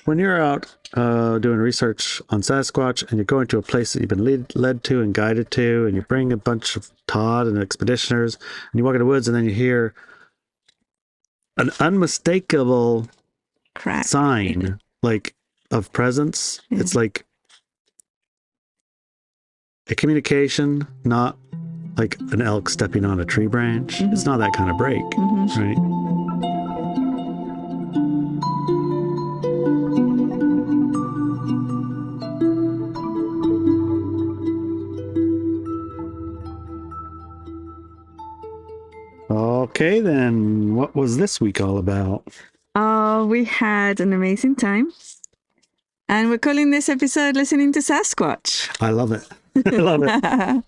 when you're out doing research on Sasquatch and you're going to a place that you've been led to and guided to, and you bring a bunch of Todd and expeditioners, and you walk in the woods, and then you hear an unmistakable Crack. sign, like, of presence. Yeah. It's like a communication, not like an elk stepping on a tree branch. It's not that kind of break, right? Okay, then, what was this week all about? We had an amazing time. And we're calling this episode Listening to Sasquatch. I love it. I love it.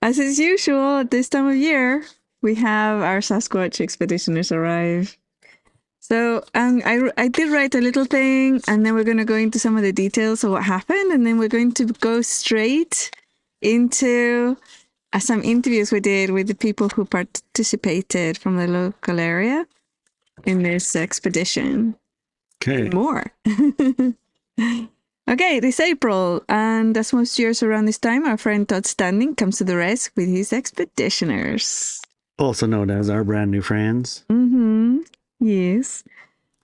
As is usual at this time of year, we have our Sasquatch expeditioners arrive. So I did write a little thing, and then we're going to go into some of the details of what happened, and then we're going to go straight into some interviews we did with the people who participated from the local area in this expedition. Okay. And more. Okay, this April, and as most years around this time, our friend Todd Standing comes to the rescue with his expeditioners. Also known as our brand new friends. Yes.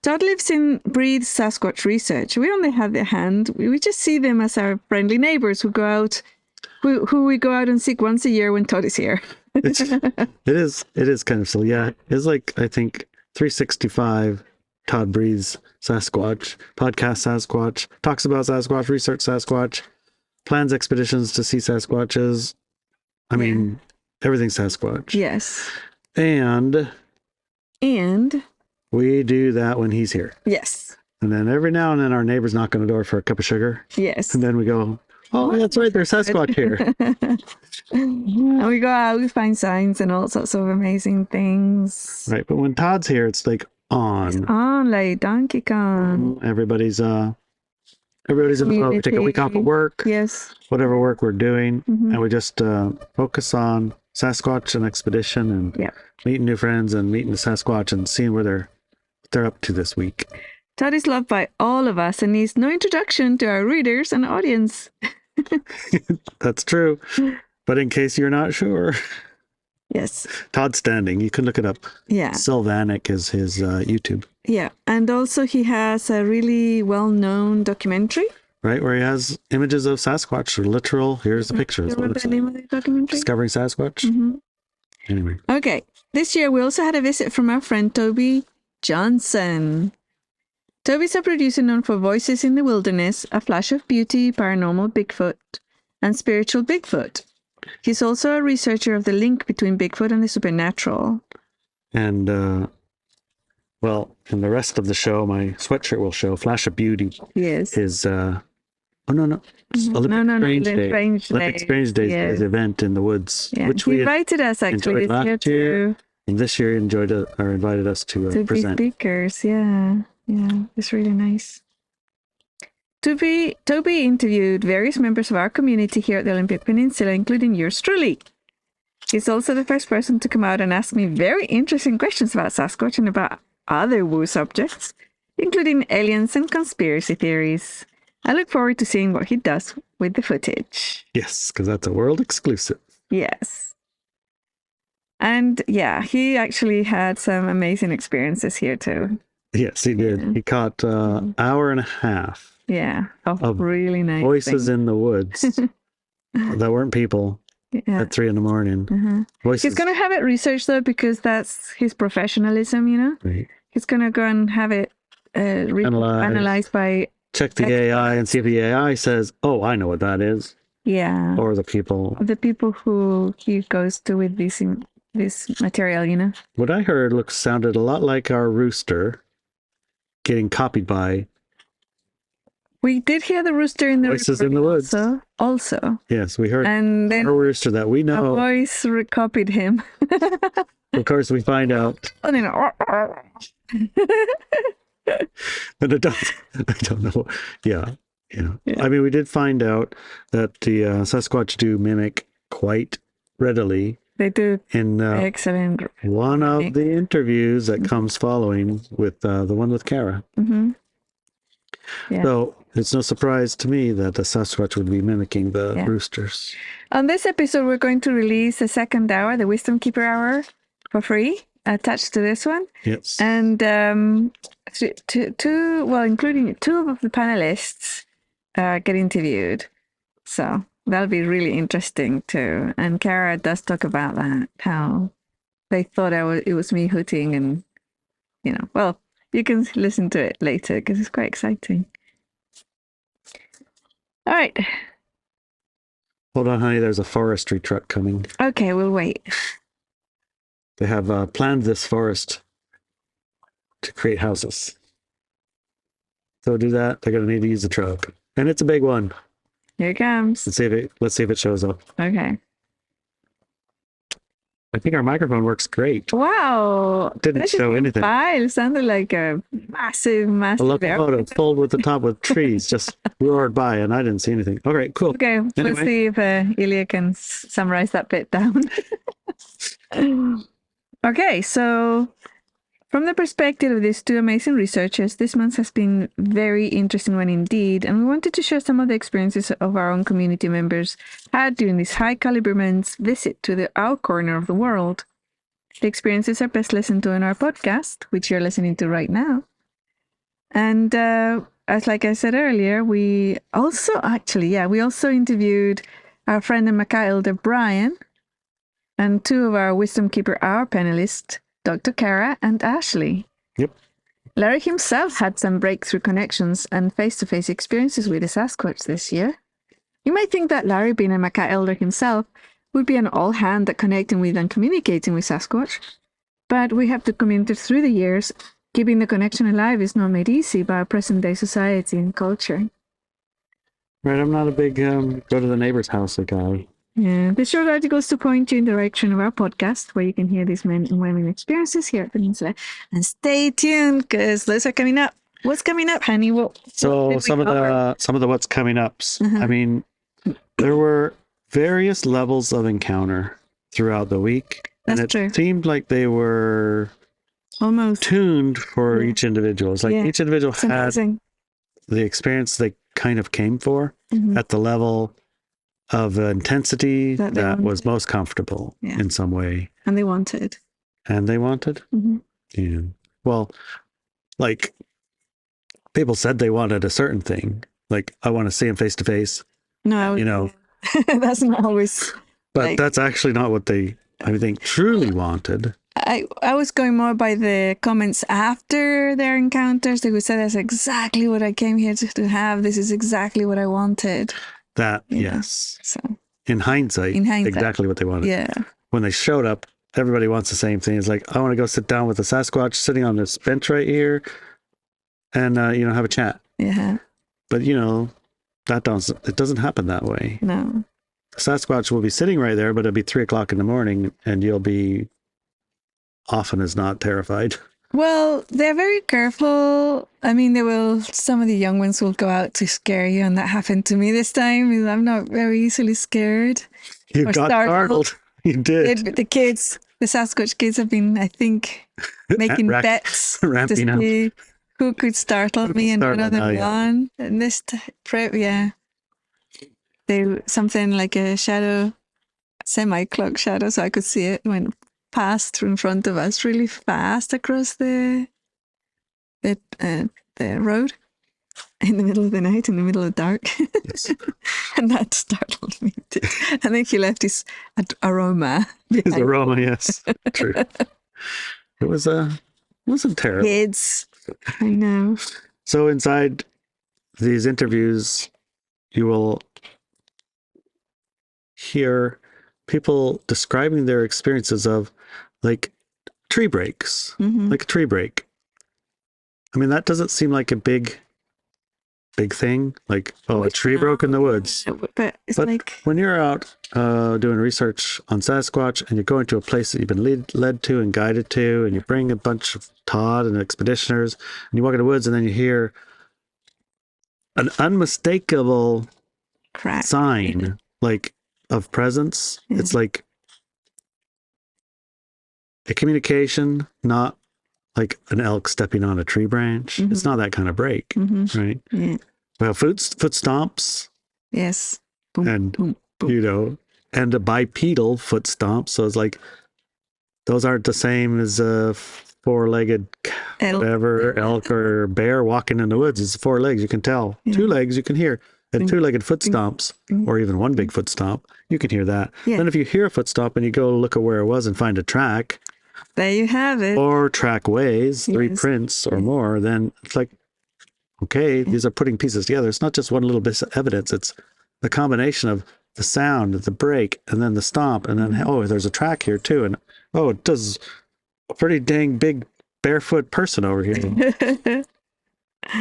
Todd lives and breathes Sasquatch research. We only have their hand. We just see them as our friendly neighbors who go out, who we go out and seek once a year when Todd is here. It is kind of silly. Yeah, it's like, I think, 365 Todd breathes Sasquatch, podcast Sasquatch, talks about Sasquatch, research Sasquatch, plans expeditions to see Sasquatches. I mean, everything's Sasquatch. Yes. And we do that when he's here. Yes. And then every now and then our neighbors knock on the door for a cup of sugar. Yes. And then we go, oh, that's right, there's Sasquatch here. And we go out, we find signs and all sorts of amazing things. Right, but when Todd's here, it's like on like Donkey Kong. Everybody's in we take a week off of work. Yes. Whatever work we're doing, and we just focus on Sasquatch and expedition and meeting new friends and meeting the Sasquatch and seeing what they're up to this week. Todd is loved by all of us and needs no introduction to our readers and audience. That's true. But in case you're not sure. Yes. Todd Standing, you can look it up. Yeah. Sylvanic is his YouTube. Yeah. And also he has a really well-known documentary. Right, where he has images of Sasquatch, or literal, here's the pictures. What's the name of the documentary? Discovering Sasquatch. Anyway. Okay. This year we also had a visit from our friend Toby Johnson. Toby's a producer known for Voices in the Wilderness, A Flash of Beauty, Paranormal Bigfoot, and Spiritual Bigfoot. He's also a researcher of the link between Bigfoot and the supernatural. And, well, in the rest of the show, my sweatshirt will show Flash of Beauty. Yes. Is, Olympic Strange Days yes. event in the woods. Yeah. Which he invited us actually last year. And this year invited us to present. Be speakers, yeah. Yeah, it's really nice. Toby interviewed various members of our community here at the Olympic Peninsula, including yours truly. He's also the first person to come out and ask me very interesting questions about Sasquatch and about other woo subjects, including aliens and conspiracy theories. I look forward to seeing what he does with the footage. Yes, because that's a world exclusive. Yes. And yeah, he actually had some amazing experiences here too. Yes, he did. Yeah. He caught an hour and a half. Yeah, of really nice voices in the woods that weren't people at 3 a.m. Voices. He's going to have it researched though, because that's his professionalism, you know? Right. He's going to go and have it analyzed by... Check the AI and see if the AI says, oh, I know what that is. Yeah. Or the people. The people who he goes to with this material, you know? What I heard sounded a lot like our rooster getting copied by... We did hear the rooster in the Voices in the Woods. Also. Yes, we heard and then a rooster that we know. A voice recopied him. Of course, we find out. And then, but I don't know. Yeah. I mean, we did find out that the Sasquatch do mimic quite readily. They do. In excellent. One of the interviews that comes following with the one with Kara. Yeah. So it's no surprise to me that a Sasquatch would be mimicking the roosters. On this episode, we're going to release a second hour, the Wisdom Keeper Hour, for free, attached to this one. Yes. And including two of the panelists get interviewed. So that'll be really interesting too. And Kara does talk about that, how they thought it was me hooting, and well, you can listen to it later because it's quite exciting. All right. Hold on, honey. There's a forestry truck coming. Okay, we'll wait. They have planned this forest to create houses. So to do that, they're going to need to use the truck, and it's a big one. Here it comes. Let's see if it shows up. Okay. I think our microphone works great. Wow. Didn't show anything. It sounded like a massive A locomotive filled with the top with trees just roared by, and I didn't see anything. All right, cool. Okay, Anyway. let's see if Ilya can summarize that bit down. Okay, so from the perspective of these two amazing researchers, this month has been very interesting one indeed, and we wanted to share some of the experiences of our own community members had during this high caliber men's visit to our corner of the world. The experiences are best listened to in our podcast, which you're listening to right now. And like I said earlier, we also interviewed our friend and Maca elder Brian and two of our Wisdom Keeper Hour panelists, Dr. Kara and Ashley. Yep. Larry himself had some breakthrough connections and face-to-face experiences with the Sasquatch this year. You might think that Larry, being a Maca elder himself, would be an all-hand at connecting with and communicating with Sasquatch, but we have documented through the years keeping the connection alive is not made easy by our present-day society and culture. Right, I'm not a big go to the neighbor's house guy. Yeah, the short article is to point you in the direction of our podcast, where you can hear these men and women experiences here at Peninsula. And stay tuned, because those are coming up. What's coming up, honey? So some of the what's coming ups. I mean, there were various levels of encounter throughout the week, and it seemed like they were almost tuned for each individual. It's like each individual had the experience they kind of came for at the level of intensity that was most comfortable in some way. And they wanted. Yeah. Well, like, people said they wanted a certain thing. Like, I want to see him face to face. No, that's not always. But that's actually not what they, I think, truly wanted. I was going more by the comments after their encounters. They would say, that's exactly what I came here to have. This is exactly what I wanted. That, yes. So in hindsight, exactly what they wanted. Yeah. When they showed up, everybody wants the same thing. It's like, I want to go sit down with a Sasquatch sitting on this bench right here and, have a chat. Yeah. But, it doesn't happen that way. No. The Sasquatch will be sitting right there, but it'll be 3:00 in the morning and you'll be often as not terrified. Well, they're very careful. I mean, some of the young ones will go out to scare you, and that happened to me this time. I'm not very easily scared. You got startled. You did. The Sasquatch kids have been, I think, making bets to see who could startle me and none of them won. And this trip, something like a shadow, semi-cloak shadow, so I could see it went passed through in front of us really fast across the road in the middle of the night, in the middle of the dark. Yes. And that startled me too. I think he left his aroma behind. His aroma, yes. True. It wasn't terrible. Kids, I know. So inside these interviews, you will hear people describing their experiences of, like, tree breaks, like a tree break. I mean, that doesn't seem like a big thing. Like, a tree broke in the woods. But like, when you're out doing research on Sasquatch and you're going to a place that you've been led to and guided to, and you bring a bunch of Todd and expeditioners, and you walk in the woods, and then you hear an unmistakable sign, like, of presence. It's like a communication not like an elk stepping on a tree branch. It's not that kind of break, right? Yeah. Well, foot stomps, Yes. Boom, and boom, boom. you know, and a bipedal foot stomp. So it's like those aren't the same as a four-legged whatever elk or bear walking in the woods. It's 4 legs. You can tell. Yeah. 2 legs you can hear. And 2-legged foot stomps, or even one big foot stomp, you can hear that. Yeah. Then if you hear a foot stomp and you go look at where it was and find a track, there you have it. or track ways, 3 prints or more, then it's like, okay, these are putting pieces together. It's not just one little bit of evidence. It's the combination of the sound, the break, and then the stomp, and then, oh, there's a track here too. And, oh, it does a pretty dang big barefoot person over here.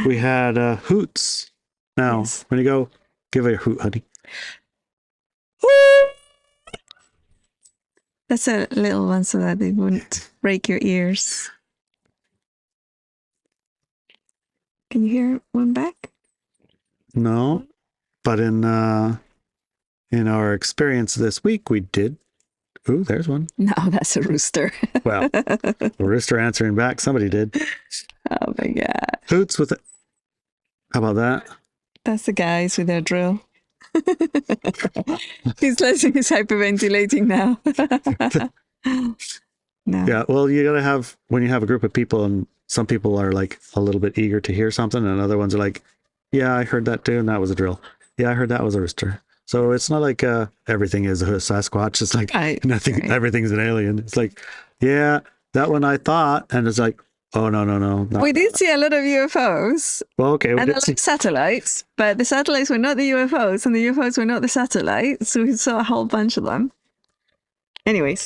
We had hoots. Now, when you go, give a hoot, honey. That's a little one so that it wouldn't break your ears. Can you hear one back? No, but in our experience this week, we did. Ooh, there's one. No, that's a rooster. Well, the rooster answering back. Somebody did. Oh my God. Hoots with it. How about that? That's the guys with their drill. He's hyperventilating now. No. Yeah, well, you gotta have, when you have a group of people, and some people are like a little bit eager to hear something, and other ones are like, yeah, I heard that too, and that was a drill. Yeah, I heard that was a rooster. So it's not like everything is a Sasquatch. It's like everything's an alien. It's like, yeah, that one I thought, and it's like, oh, no. We did see a lot of UFOs. Well, okay. And a lot of satellites, but the satellites were not the UFOs, and the UFOs were not the satellites. So we saw a whole bunch of them. Anyway,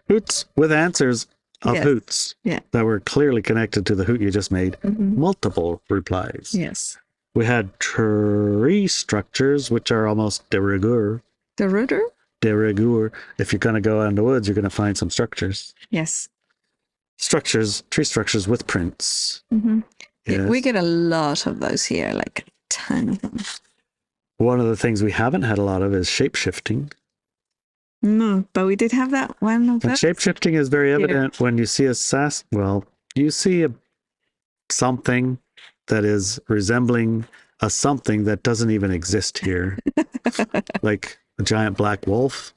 hoots with answers of hoots that were clearly connected to the hoot you just made. Multiple replies. Yes. We had tree structures, which are almost de rigueur. De rigueur? De rigueur. If you're going to go out in the woods, you're going to find some structures. Yes. Tree structures with prints. Yes. We get a lot of those here, like a ton of them. One of the things we haven't had a lot of is shape-shifting. No, but we did have that one of those. Shape-shifting is very evident when you see you see something that is resembling a something that doesn't even exist here. Like a giant black wolf.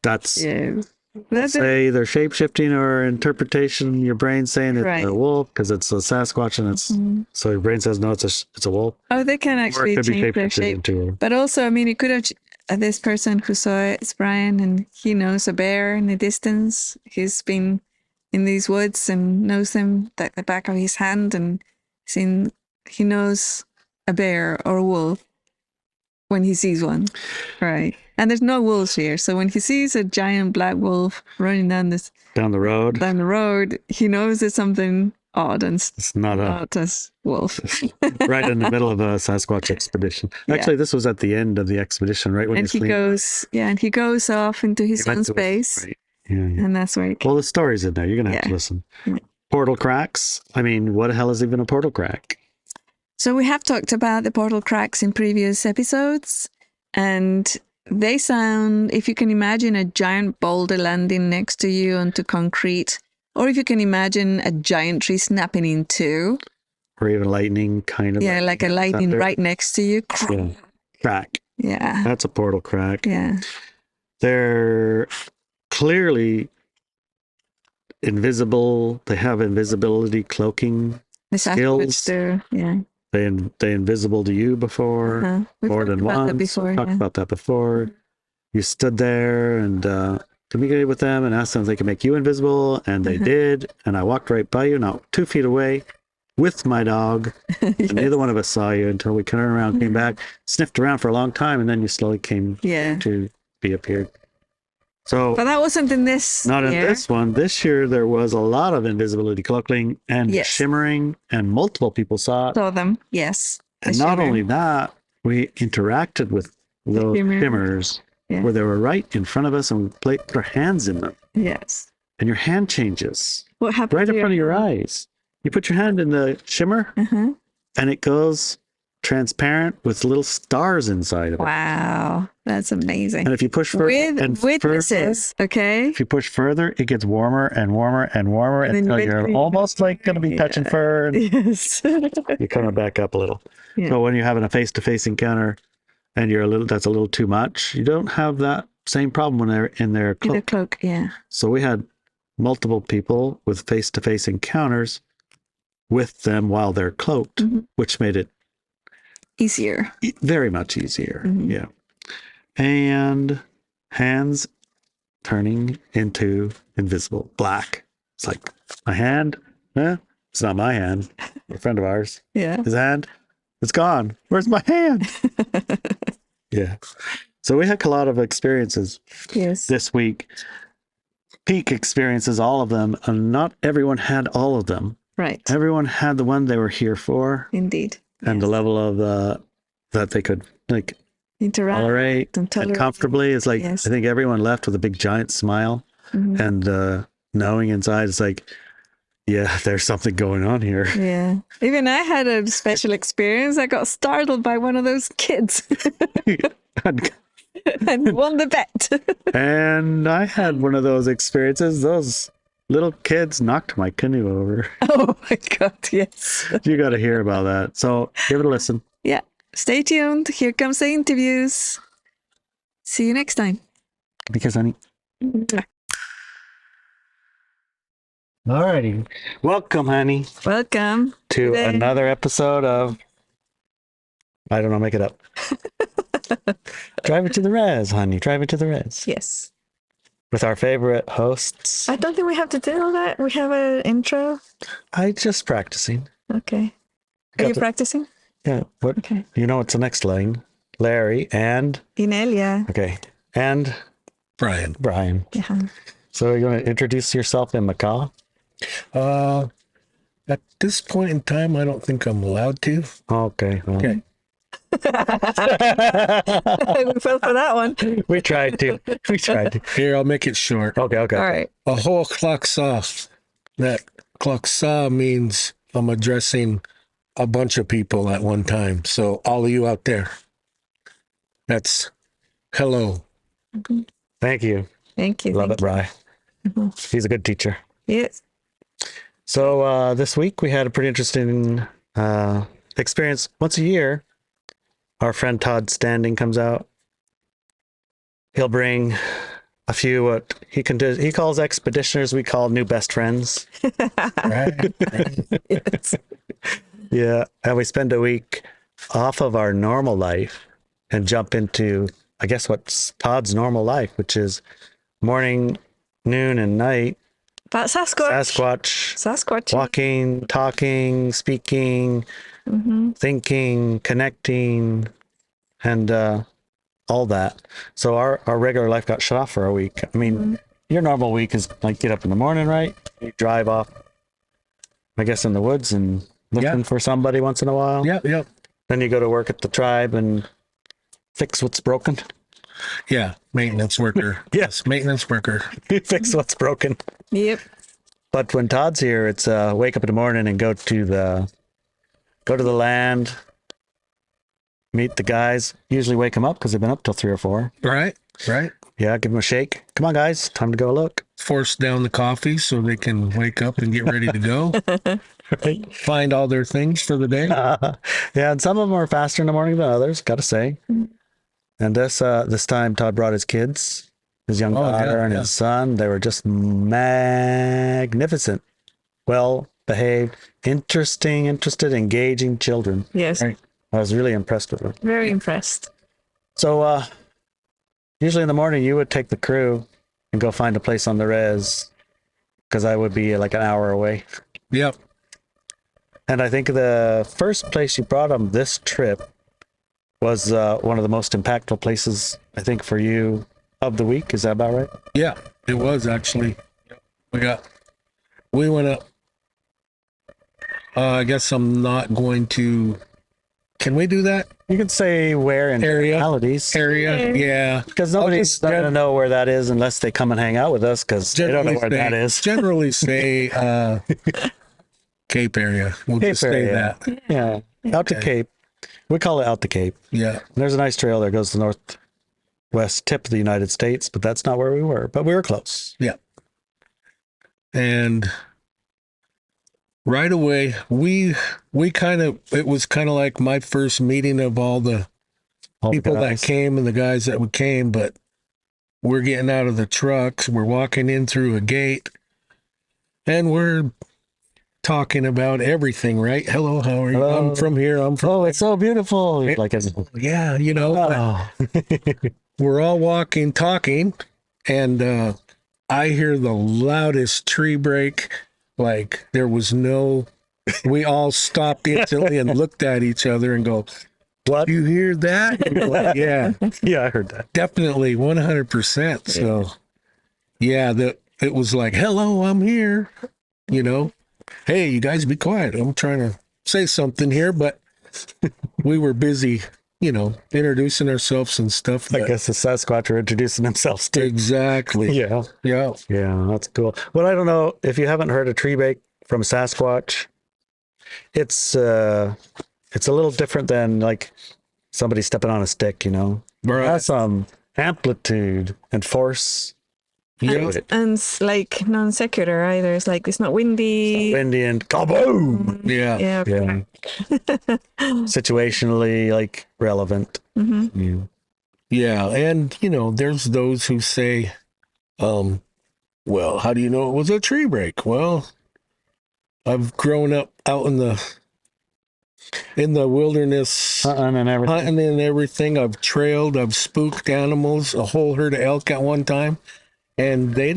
That's say either shape-shifting or interpretation, your brain saying it's a wolf because it's a Sasquatch, and it's so your brain says no, it's a wolf. Oh, they can actually change their shape. But also, I mean, it could have this person who saw it, it's Brian, and he knows a bear in the distance. He's been in these woods and knows them like the back of his hand, and he knows a bear or a wolf when he sees one, right? And there's no wolves here, so when he sees a giant black wolf running down the road, he knows it's something odd, and it's not a wolf. Right in the middle of a Sasquatch expedition. Actually, this was at the end of the expedition, right? When he goes off into his own space, right. Yeah. And that's where. Well, the story's in there. You're gonna have to listen. Yeah. Portal cracks. I mean, what the hell is even a portal crack? So we have talked about the portal cracks in previous episodes, and they sound, if you can imagine a giant boulder landing next to you onto concrete, or if you can imagine a giant tree snapping in two. Or even lightning, kind of. Yeah, like a lightning right next to you. Yeah. Crack. Yeah. That's a portal crack. Yeah. They're clearly invisible. They have invisibility cloaking skills. Yeah. They invisible to you before, more than once. Talked about that before. You stood there and communicated with them and asked them if they could make you invisible, and they did. And I walked right by you, not 2 feet away, with my dog. And neither one of us saw you until we turned around, came back, sniffed around for a long time, and then you slowly came to be appeared. So, but that wasn't in this. Not in this one. This year there was a lot of invisibility cloaking and shimmering, and multiple people saw them. Yes. And not only that, we interacted with those shimmers where they were right in front of us, and we put our hands in them. Yes. And your hand changes. What happened? Right in front of your eyes. You put your hand in the shimmer, and it goes transparent with little stars inside of it. Wow, that's amazing. And if you push further, With witnesses, okay? if you push further, it gets warmer and warmer and warmer And then until you're almost like going to be touching fur. And Yes. you're coming back up a little. Yeah. So when you're having a face-to-face encounter and that's a little too much, you don't have that same problem when they're in their In cloak. the cloak, yeah. So we had multiple people with face-to-face encounters with them while they're cloaked, Mhm. which made it Easier. very much easier. Mhm. Yeah. And hands turning into invisible black. It's like my hand, it's not my hand. A friend of ours, Yeah. his hand, it's gone. Where's my hand? Yeah. So we had a lot of experiences Yes. this week. Peak experiences, all of them, and not everyone had all of them. Right. Everyone had the one they were here for, Indeed. and the level of that they could like Interact tolerate and tolerate. and comfortably. It's like Yes. I think everyone left with a big giant smile, Mhm. and knowing inside it's like, yeah, there's something going on here. Yeah. Even I had a special experience. I got startled by one of those kids and won the bet. And I had one of those experiences. Those little kids knocked my canoe over. Oh my God. Yes. You got to hear about that. So give it a listen. Yeah. Stay tuned. Here comes the interviews. See you next time. Because honey. Alrighty. Welcome, honey, Welcome. to Today. another episode of I don't know, make it up. Drive it to the res, honey. Drive it to the res. Yes. With our favorite hosts. I don't think we have to do all that. We have an intro. I just practicing. Okay. Are Got you the- practicing? Yeah. What? Okay. You know what's the next line? Larry and Inelia. okay. And Brian. Brian. Yeah. So you're going to introduce yourself in Macaw? At this point in time, I don't think I'm allowed to. Okay. Well, Okay. We fell for that one. we tried to. We tried to. Here, I'll make it short. Okay. Okay. All right. A whole clock saw. That clock saw means I'm addressing a bunch of people at one time. So all of you out there, that's hello. Thank you. Thank you. Love Thank it, Bri. He's a good teacher. you. Yes. So this week we had a pretty interesting experience. Once a year, our friend Todd Standing comes out. He'll bring a few what he can do. He calls expeditioners. We call new best friends. Right? Yes. Yeah, and we spend a week off of our normal life and jump into, I guess, what's Todd's normal life, which is morning, noon, and night. But Sasquatch. Sasquatch. Walking, talking, speaking, thinking, connecting, and all that. So our regular life got shut off for a week. I mean, your normal week is like get up in the morning, right? You drive off, I guess, in the woods and looking for somebody once in a while. Yep. Yep. Then you go to work at the tribe and fix what's broken. Yeah. Maintenance worker. Yes. Maintenance worker. You fix what's broken. Yep. But when Todd's here, it's wake up in the morning and go to the land, meet the guys. Usually wake them up because they've been up till 3 or 4. Right. Right. Yeah, give them a shake. Come on, guys, time to go look. Force down the coffee so they can wake up and get ready to go. Right. Find all their things for the day. Yeah, and some of them are faster in the morning than others. Got to say. And this time, Todd brought his kids, his young daughter and his son. They were just magnificent, well behaved, interested, engaging children. Yes. Right. I was really impressed with them. Very impressed. So usually in the morning, you would take the crew and go find a place on the res because I would be like an hour away. Yep. And I think the first place you brought them this trip was one of the most impactful places, I think, for you of the week. Is that about right? Yeah, it was actually. We went up. I guess I'm not going to. Can we do that? You can say where in Area. realities. Area? Yeah. Because nobody's just going to know where that is unless they come and hang out with us because they don't know where that is. Generally say Cape area. We'll Cape just say area. that. Yeah. Out to Okay. Cape. We call it out the Cape. Yeah. And there's a nice trail that goes to the northwest tip of the United States, but that's not where we were. But we were close. Yeah. And right away, we kind of, it was kind of like my first meeting of all the people that came and the guys that came, but we're getting out of the trucks. We're walking in through a gate and we're talking about everything, right? Hello, how are you? Hello. I'm from here. I'm from. Oh, it's so beautiful. Like, Yeah, you know, oh. we're all walking, talking, and I hear the loudest tree break. Like there was no, we all stopped instantly and looked at each other and go, What? you hear that? And we're like, yeah, Yeah, I heard that. definitely 100%. So yeah, it was like, hello, I'm here, you know, hey, you guys be quiet. I'm trying to say something here, but we were busy, you know, introducing ourselves and stuff. I guess the Sasquatch are introducing themselves too. Exactly. Yeah. Yeah. Yeah, that's cool. Well, I don't know if you haven't heard a tree break from Sasquatch. It's a little different than like somebody stepping on a stick, you know. It Right. has some amplitude and force. Yeah. And it's like non secular either. It's like it's not windy. Windy and kaboom. Yeah. Yeah. Yeah. Situationally like relevant. Mm-hmm. Yeah. Yeah. And, you know, there's those who say, well, how do you know it was a tree break? Well, I've grown up out in the wilderness, And everything. hunting and everything. I've trailed, I've spooked animals, a whole herd of elk at one time, and they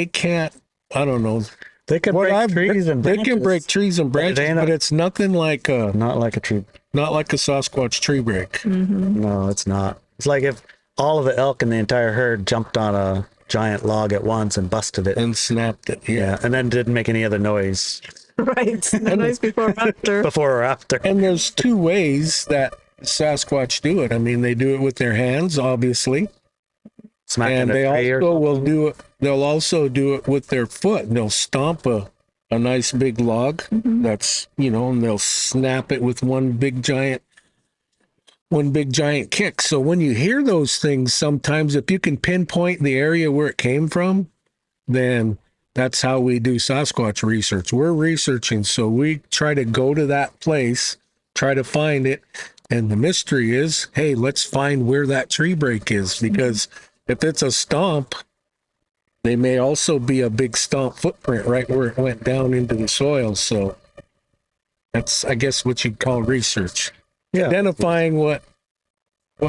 can't, I don't know. They can break trees and They can branches. break trees and branches, but it's nothing like Not like a tree. not like a Sasquatch tree break. Mm-hmm. No, it's not. It's like if all of the elk in the entire herd jumped on a giant log at once and busted it. And snapped it. Yeah, and then didn't make any other noise Right. No noise before or after. before or after. And there's two ways that Sasquatch do it. I mean, they do it with their hands, obviously, Smacking and a they tree or also will do it. They'll also do it with their foot. They'll stomp a nice big log that's, you know, and they'll snap it with one big giant kick. So when you hear those things, sometimes if you can pinpoint the area where it came from, then that's how we do Sasquatch research. We're researching, so we try to go to that place, try to find it, and the mystery is, hey, let's find where that tree break is, because if it's a stomp, they may also be a big stomp footprint right where it went down into the soil. So that's, I guess, what you'd call research. Yeah. Identifying what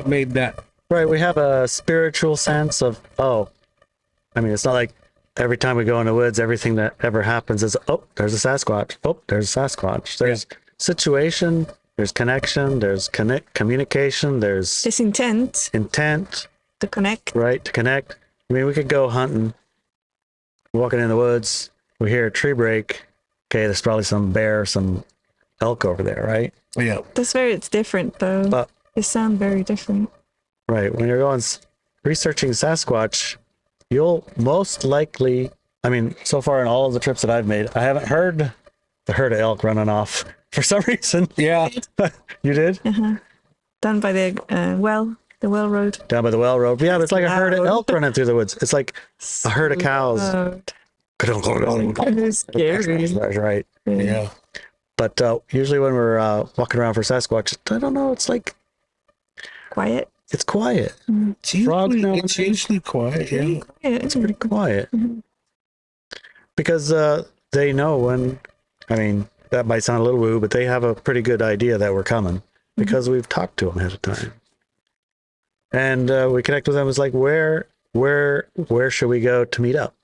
made that. Right, we have a spiritual sense of, I mean, it's not like every time we go in the woods, everything that ever happens is, there's a Sasquatch. Oh, there's a Sasquatch. There's situation, there's connection, there's communication, there's Intent intent, to connect. right, to connect. I mean, we could go hunting, walking in the woods, we hear a tree break. Okay, there's probably some bear, some elk over there, right? Yeah. It's different though. But They sound very different. right, when you're going researching Sasquatch, you'll most likely, I mean, so far in all of the trips that I've made, I haven't heard the herd of elk running off for some reason. Yeah. You did? Done by the well road. Down by the well road. Yeah, but it's like a herd of Loud. elk running through the woods. It's like a herd of cows. Loud. That's Scary. right. Yeah. But usually when we're walking around for Sasquatch, I don't know, it's like, Quiet. it's quiet. It's Frogs now usually, and it's then. usually quiet. Yeah. It's pretty quiet. Because they know when, I mean, that might sound a little woo, but they have a pretty good idea that we're coming because we've talked to them ahead of time. And we connect with them. It's like, where should we go to meet up?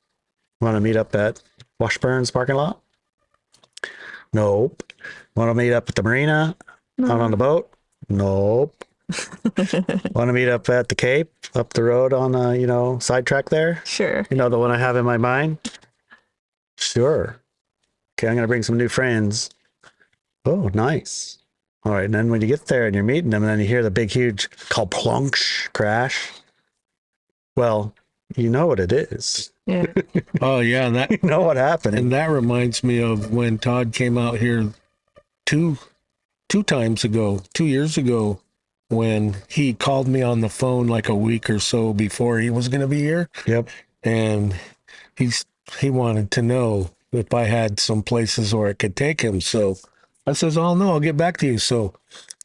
Want to meet up at Washburn's parking lot? Nope. Want to meet up at the marina? Out on the boat? Nope. Want to meet up at the Cape, up the road on the, sidetrack there? Sure. You know, the one I have in my mind? Sure. Okay, I'm going to bring some new friends. Oh, nice. All right, and then when you get there and you're meeting them, and then you hear the big, huge plonk crash. Well, you know what it is. Yeah. Oh yeah, and that You know what happened. and that reminds me of when Todd came out here 2 years ago, when he called me on the phone like a week or so before he was going to be here. Yep. And he wanted to know if I had some places where I could take him. So I says, "Oh no, I'll get back to you." So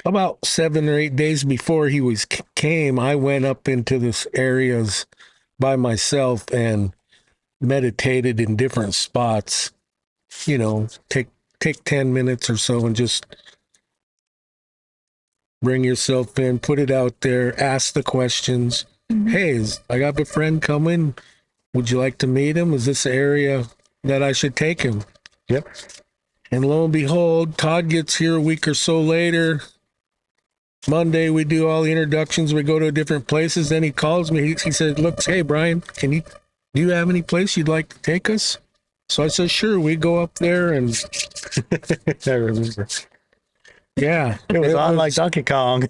about 7 or 8 days before he came, I went up into this areas by myself and meditated in different spots. Take 10 minutes or so and just bring yourself in, put it out there, ask the questions. Hey, I got a friend coming. Would you like to meet him? Is this the area that I should take him? Yep. And lo and behold, Todd gets here a week or so later. Monday, we do all the introductions. We go to different places. Then he calls me. He said, "Look, hey, Brian, do you have any place you'd like to take us?" So I said, "Sure." We go up there and I remember. yeah, It was on like Donkey Kong.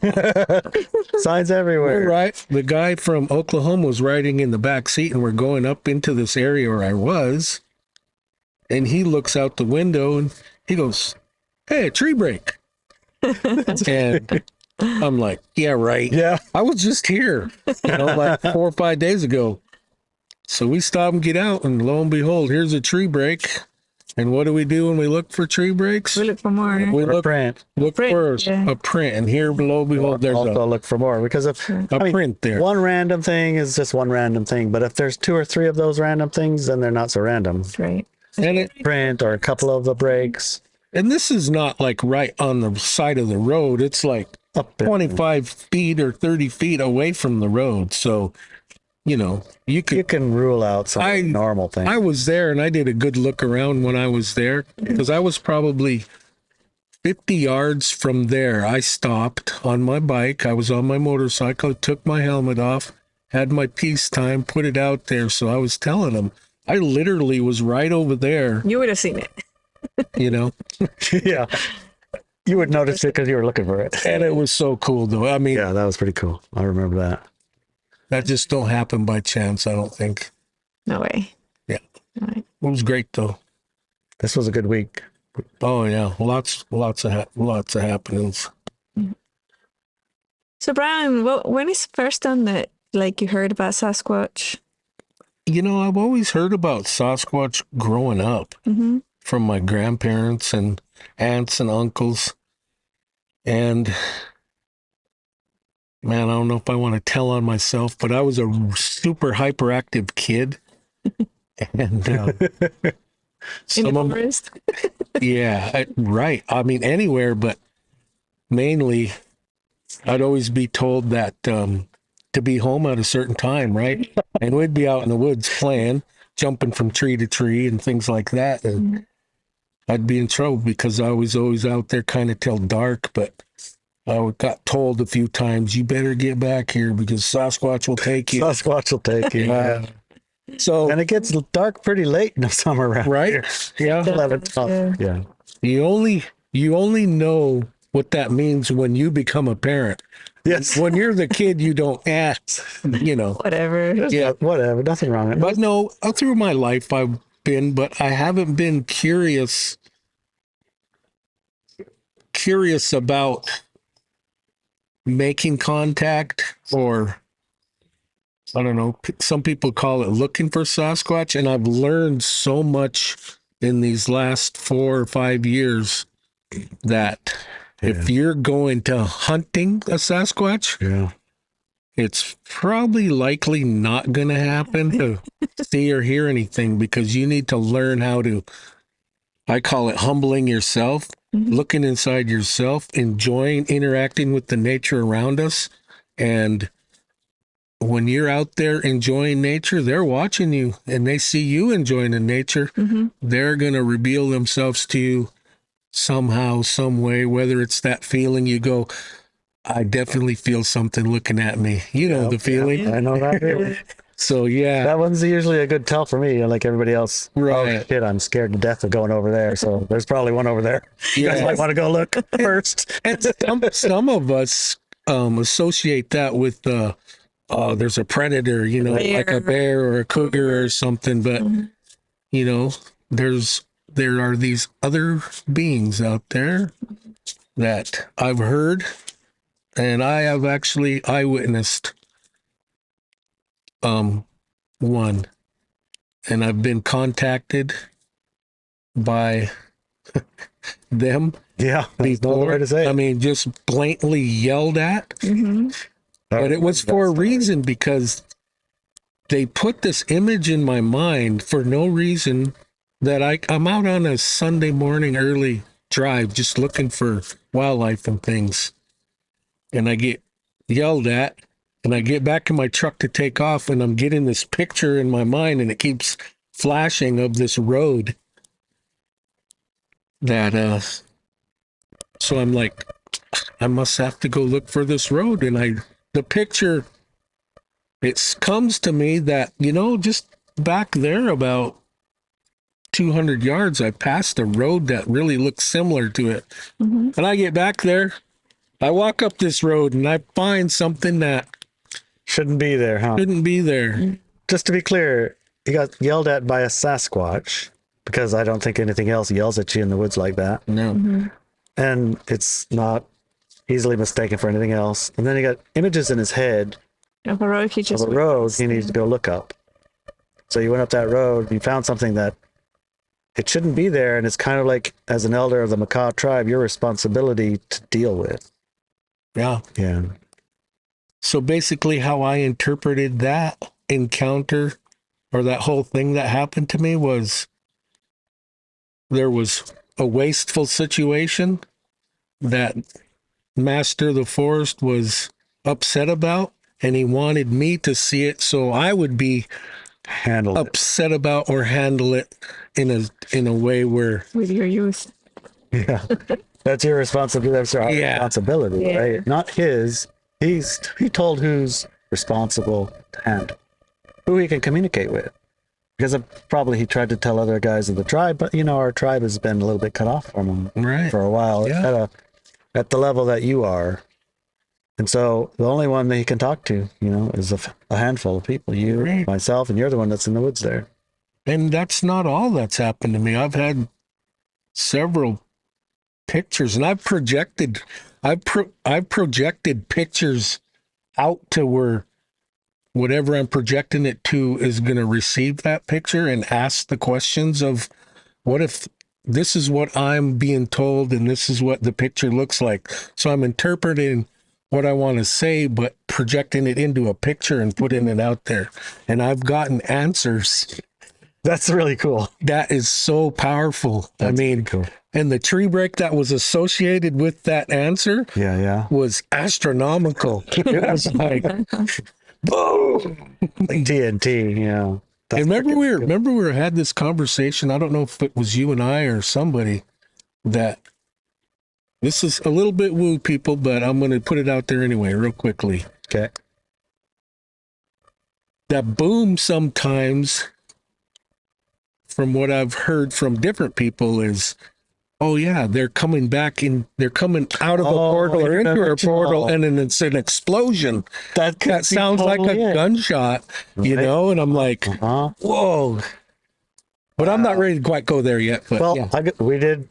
Signs everywhere. right. The guy from Oklahoma was riding in the back seat, and we're going up into this area where I was. And he looks out the window and he goes, "Hey, a tree break." And I'm like, "Yeah, right. Yeah. I was just here, like 4 or 5 days ago." So we stop and get out, and lo and behold, here's a tree break. And what do we do when we look for tree breaks? We look for more. We Or a print. look Print, for yeah. a print, and here below, behold, there's Also look for more, because if a print there. one random thing is just one random thing, but if there's 2 or 3 of those random things, then they're not so random. Right. And Print or a couple of the breaks this is not like right on the side of the road. It's like up in- 25 feet or 30 feet away from the road. So, you You could. can rule out some normal things. I was there and I did a good look around when I was there, because I was probably 50 yards from there. I stopped on my bike. I was on my motorcycle, took my helmet off, had my peace time, put it out there. So I was telling them, I literally was right over there, You would have seen it. Yeah. You would notice it because you were looking for it. And it was so cool, though. I mean, Yeah, that was pretty cool. I remember that. that just don't happen by chance, I don't think. No way. Yeah. All right. It was great, though. This was a good week. Oh yeah, lots of happenings. So Brian, when is the first time that you heard about Sasquatch? I've always heard about Sasquatch growing up Mm-hmm. from my grandparents and aunts and uncles. And man, I don't know if I want to tell on myself, but I was a super hyperactive kid. And In the some of forest. yeah, right. I mean, anywhere, but mainly I'd always be told that to be home at a certain time, right? And we'd be out in the woods playing, jumping from tree to tree and things like that. And I'd be in trouble because I was always out there kind of till dark, but I got told a few times, "You better get back here because Sasquatch will take you." Sasquatch will take you. Yeah. So, And it gets dark pretty late in the summer around right? here. Yeah. 11, 12. Yeah. You only know what that means when you become a parent. Yes. When you're the kid, you don't ask, Whatever. Yeah. Whatever. Nothing wrong with it. But no, all through my life I've been, but I haven't been curious about making contact, or I don't know, some people call it looking for Sasquatch. And I've learned so much in these last 4 or 5 years that if you're going to hunting a Sasquatch, Yeah. it's probably likely not going to happen to see or hear anything, because you need to learn how to, I call it humbling yourself, looking inside yourself, enjoying interacting with the nature around us. And when you're out there enjoying nature, they're watching you and they see you enjoying the nature. They're going to reveal themselves to you somehow, some way, whether it's that feeling you go, "I definitely feel something looking at me." The feeling. I know that. Feeling. So yeah, That one's usually a good tell for me, like everybody else. Right. Oh, shit, I'm scared to death of going over there. So there's probably one over there. You guys might want to go look first. and some of us associate that with there's a predator, like a bear or a cougar or something. But there are these other beings out there that I've heard, and I have actually eyewitnessed one, and I've been contacted by them Yeah, there's no other before. way to say it. I mean, just blatantly yelled at. But it was for a reason, because they put this image in my mind for no reason. That I'm out on a Sunday morning early drive just looking for wildlife and things, and I get yelled at, and I get back in my truck to take off, and I'm getting this picture in my mind, and it keeps flashing of this road that so I'm like, I must have to go look for this road. And the picture, it comes to me that, just back there about 200 yards, I passed a road that really looks similar to it. And I get back there, I walk up this road, and I find something that Shouldn't be there, huh? shouldn't be there. Just to be clear, he got yelled at by a Sasquatch, because I don't think anything else yells at you in the woods like that. No. And it's not easily mistaken for anything else. And then he got images in his head Of a road he of just a road he needs to go look up. So you went up that road, you found something that it shouldn't be there, and it's kind of like, as an elder of the Macaw tribe, your responsibility to deal with. Yeah. Yeah. So basically, how I interpreted that encounter, or that whole thing that happened to me, was there was a wasteful situation that Master of the Forest was upset about, and he wanted me to see it so I would be Handle it. upset about or handle it in a way where, with your youth. Yeah. That's your responsibility. That's our Yeah. responsibility, Yeah. right? Not his. He told who's responsible to handle, who he can communicate with. Because probably he tried to tell other guys of the tribe, but our tribe has been a little bit cut off from him right. for a while Yeah. at the level that you are. And so the only one that he can talk to, is a handful of people, you, Right. myself, and you're the one that's in the woods there. And that's not all that's happened to me. I've had several pictures, and I've projected pictures out to where whatever I'm projecting it to is going to receive that picture, and ask the questions of, what if this is what I'm being told and this is what the picture looks like? So I'm interpreting what I want to say, but projecting it into a picture and putting it out there. And I've gotten answers. That's really cool. That is so powerful. That's I mean, pretty cool. and the tree break that was associated with that answer Yeah. was astronomical. It was like, boom. Like TNT, That's And freaking cool. remember we had this conversation. I don't know if it was you and I or somebody, that this is a little bit woo, people, but I'm going to put it out there anyway, real quickly. Okay. That boom sometimes, from what I've heard from different people, is, oh yeah, they're coming back in, they're coming out of a portal or into a portal, and then it's an explosion. That Sounds like a gunshot, Right. and I'm like, Uh-huh. whoa. But I'm not ready to quite go there yet. But Well, yeah. we did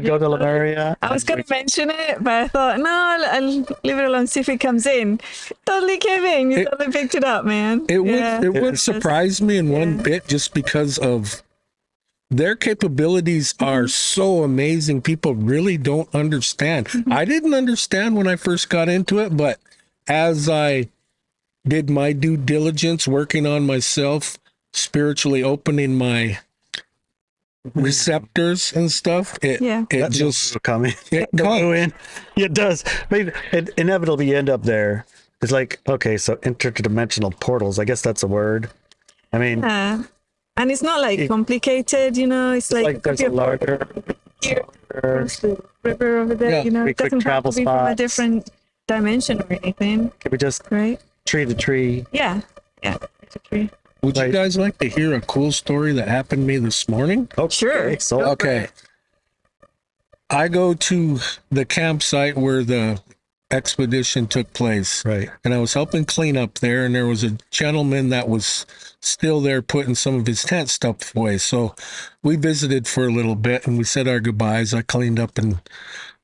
go to Lemuria. I was going to mention it, but I thought, no, I'll leave it alone, see if it comes in. It totally came in. You totally picked it up, man. It Yeah. would surprise me in one bit, just because of their capabilities are so amazing. People really don't understand. I didn't understand when I first got into it, but as I did my due diligence, working on myself, spiritually opening my receptors and stuff, it That just will come in. it Go comes. in. It does. I mean, it inevitably end up there. It's like, okay, so interdimensional portals. I guess that's a word. I mean, Yeah. And it's not like complicated, it's like there's a larger here, across the river over there, Yeah, it quick doesn't have travel to be from a spots. different dimension or anything, can we just right? tree to tree? Yeah. It's a tree. Would you Right. guys like to hear a cool story that happened to me this morning? Oh, Sure. So Go for Okay. it. I go to the campsite where the expedition took place. right. And I was helping clean up there, and there was a gentleman that was still there putting some of his tent stuff away. So we visited for a little bit, and we said our goodbyes. I cleaned up and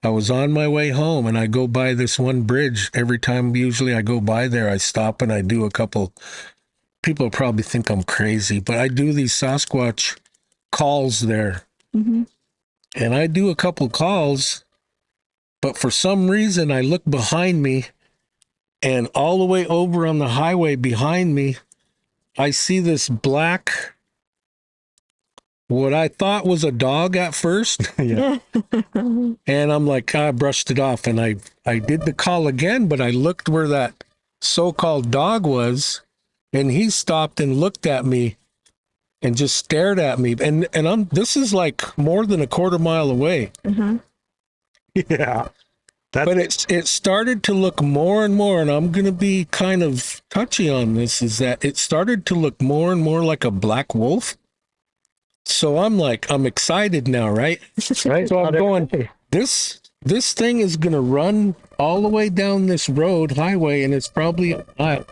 I was on my way home and I go by this one bridge. Every time usually I go by there, I stop and I do a couple. People probably think I'm crazy, but I do these Sasquatch calls there. Mm-hmm. And I do a couple calls, but for some reason I look behind me, and all the way over on the highway behind me, I see this black, what I thought was a dog at first. Yeah. Mm-hmm. And I'm like, I brushed it off, and I did the call again, but I looked where that so-called dog was, and he stopped and looked at me and just stared at me. And this is like more than a quarter mile away. Mm-hmm. Yeah. But it started to look more and more, and I'm going to be kind of touchy on this, is that it started to look more and more like a black wolf. So I'm excited now, right? Right. So I'm going, this thing is going to run all the way down this highway, and it's probably a mile.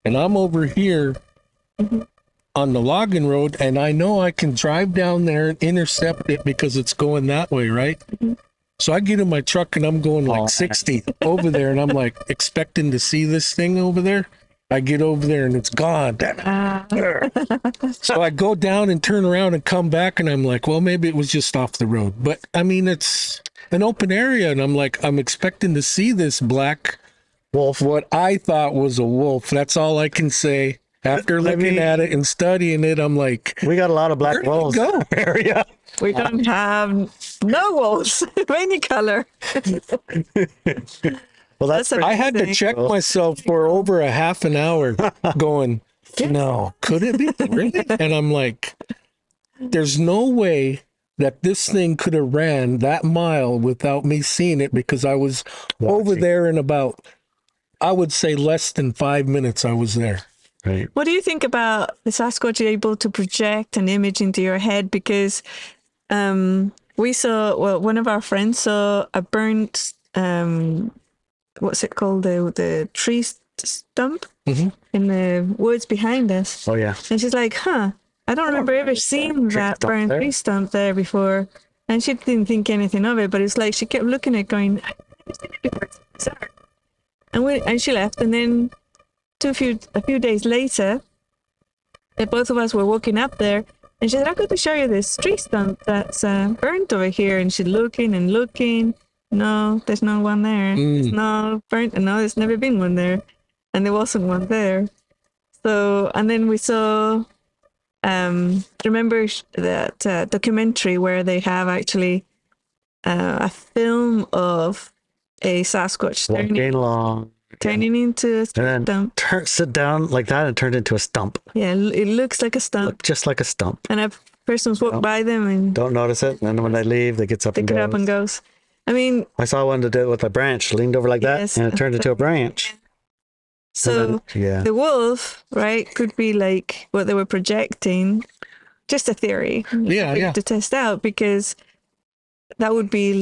And I'm over here on the logging road, and I know I can drive down there and intercept it because it's going that way, right? So I get in my truck and I'm going like 60 over there, and I'm like expecting to see this thing over there. I get over there and it's gone. So I go down and turn around and come back, and I'm like, well, maybe it was just off the road. But I mean, it's an open area, and I'm like, I'm expecting to see this black wolf, what I thought was a wolf. That's all I can say. After looking at it and studying it, I'm like, we got a lot of black wolves in our area. We don't have no wolves of any color. Well, that's That's I had to check myself for over a half an hour going, no, could it be? Really? And I'm like, there's no way that this thing could have ran that mile without me seeing it, because I was over there in about, I would say, less than 5 minutes I was there. right. What do you think about the Sasquatch able to project an image into your head? Because we saw, well, one of our friends saw a burnt, what's it called? The tree stump Mhm. in the woods behind us. Oh yeah. And she's like, I don't remember ever seeing that stump burnt there? tree stump there before. And she didn't think anything of it, but it's like she kept looking at it going, I've never seen it before. It's bizarre. And she left, and then a few days later, both of us were walking up there, and she said, I've got to show you this tree stump that's burnt over here. And she's looking and looking. No, there's no one there. There's no burnt. No, there's never been one there. And there wasn't one there. So, and then we saw, remember that documentary where they have actually a film of a Sasquatch Walking along. turning into a And then stump. sit down like that and turn into a stump. Yeah, it looks like a stump. Look just like a stump. And a person's walked by them and Don't notice it. And then when they leave, they gets up pick and it goes. up and goes. I mean, I saw one that did it with a branch, leaned over like that, Yes. and it turned into a branch. so And then, yeah. the wolf, right, could be like what they were projecting. Just a theory. Yeah. To test out, because that would be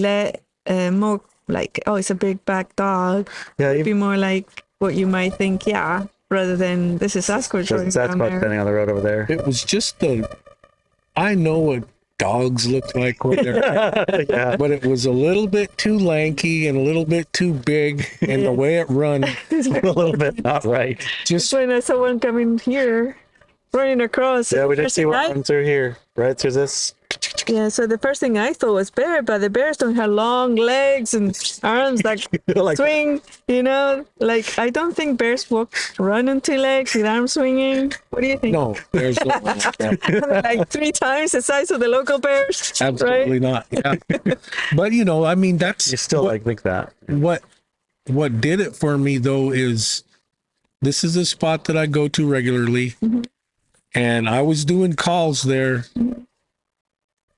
more like, oh, it's a big black dog. Yeah, It'd even be more like what you might think, yeah, rather than this is Sasquatch. there's a running down Sasquatch there. standing on the road over there. It was just I know what dogs look like when they're, Yeah. but it was a little bit too lanky and a little bit too big, and the way it run, A little bit not right. just When I saw one coming here, running across. Yeah, we did first see thing one I- run through here, right through this. Yeah, so the first thing I thought was bear, but the bears don't have long legs and arms that Like, swing, Like, I don't think bears run on two legs with arms swinging. What do you think? no, there's no one like that. Like 3 times the size of the local bears? Absolutely not. Yeah. But I mean, that's you still what, think that. what did it for me though is this is a spot that I go to regularly, and I was doing calls there,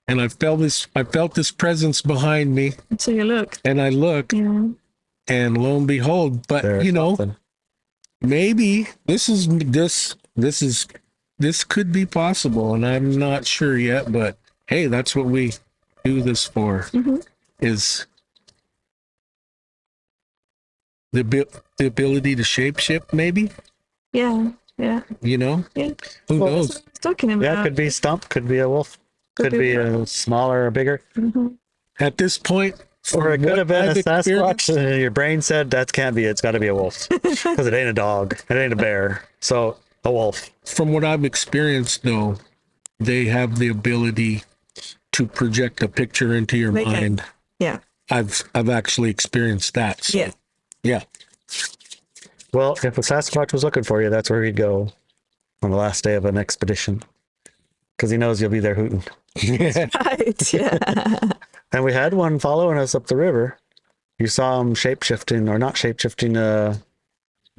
and I felt this presence behind me, So you look. and I looked, Yeah. and lo and behold, but There's something. maybe this could be possible, and I'm not sure yet, but hey, that's what we do this for, is the ability to shapeshift, maybe, Yeah. Yeah. Yeah. Who Well, knows? that's what I was talking about. Yeah, could be stump, could be a wolf, could be a smaller or bigger. Mhm. At this point, Or it could have been a I've Sasquatch, experienced- and your brain said that can't be it. It's got to be a wolf because it ain't a dog, it ain't a bear, so a wolf. From what I've experienced, though, they have the ability to project a picture into your They can. mind. Yeah. I've actually experienced that. So, Yeah. yeah. Well, if a Sasquatch was looking for you, that's where he'd go on the last day of an expedition because he knows you'll be there hooting. Right. Yeah. And we had one following us up the river. You saw him shapeshifting, or not shapeshifting,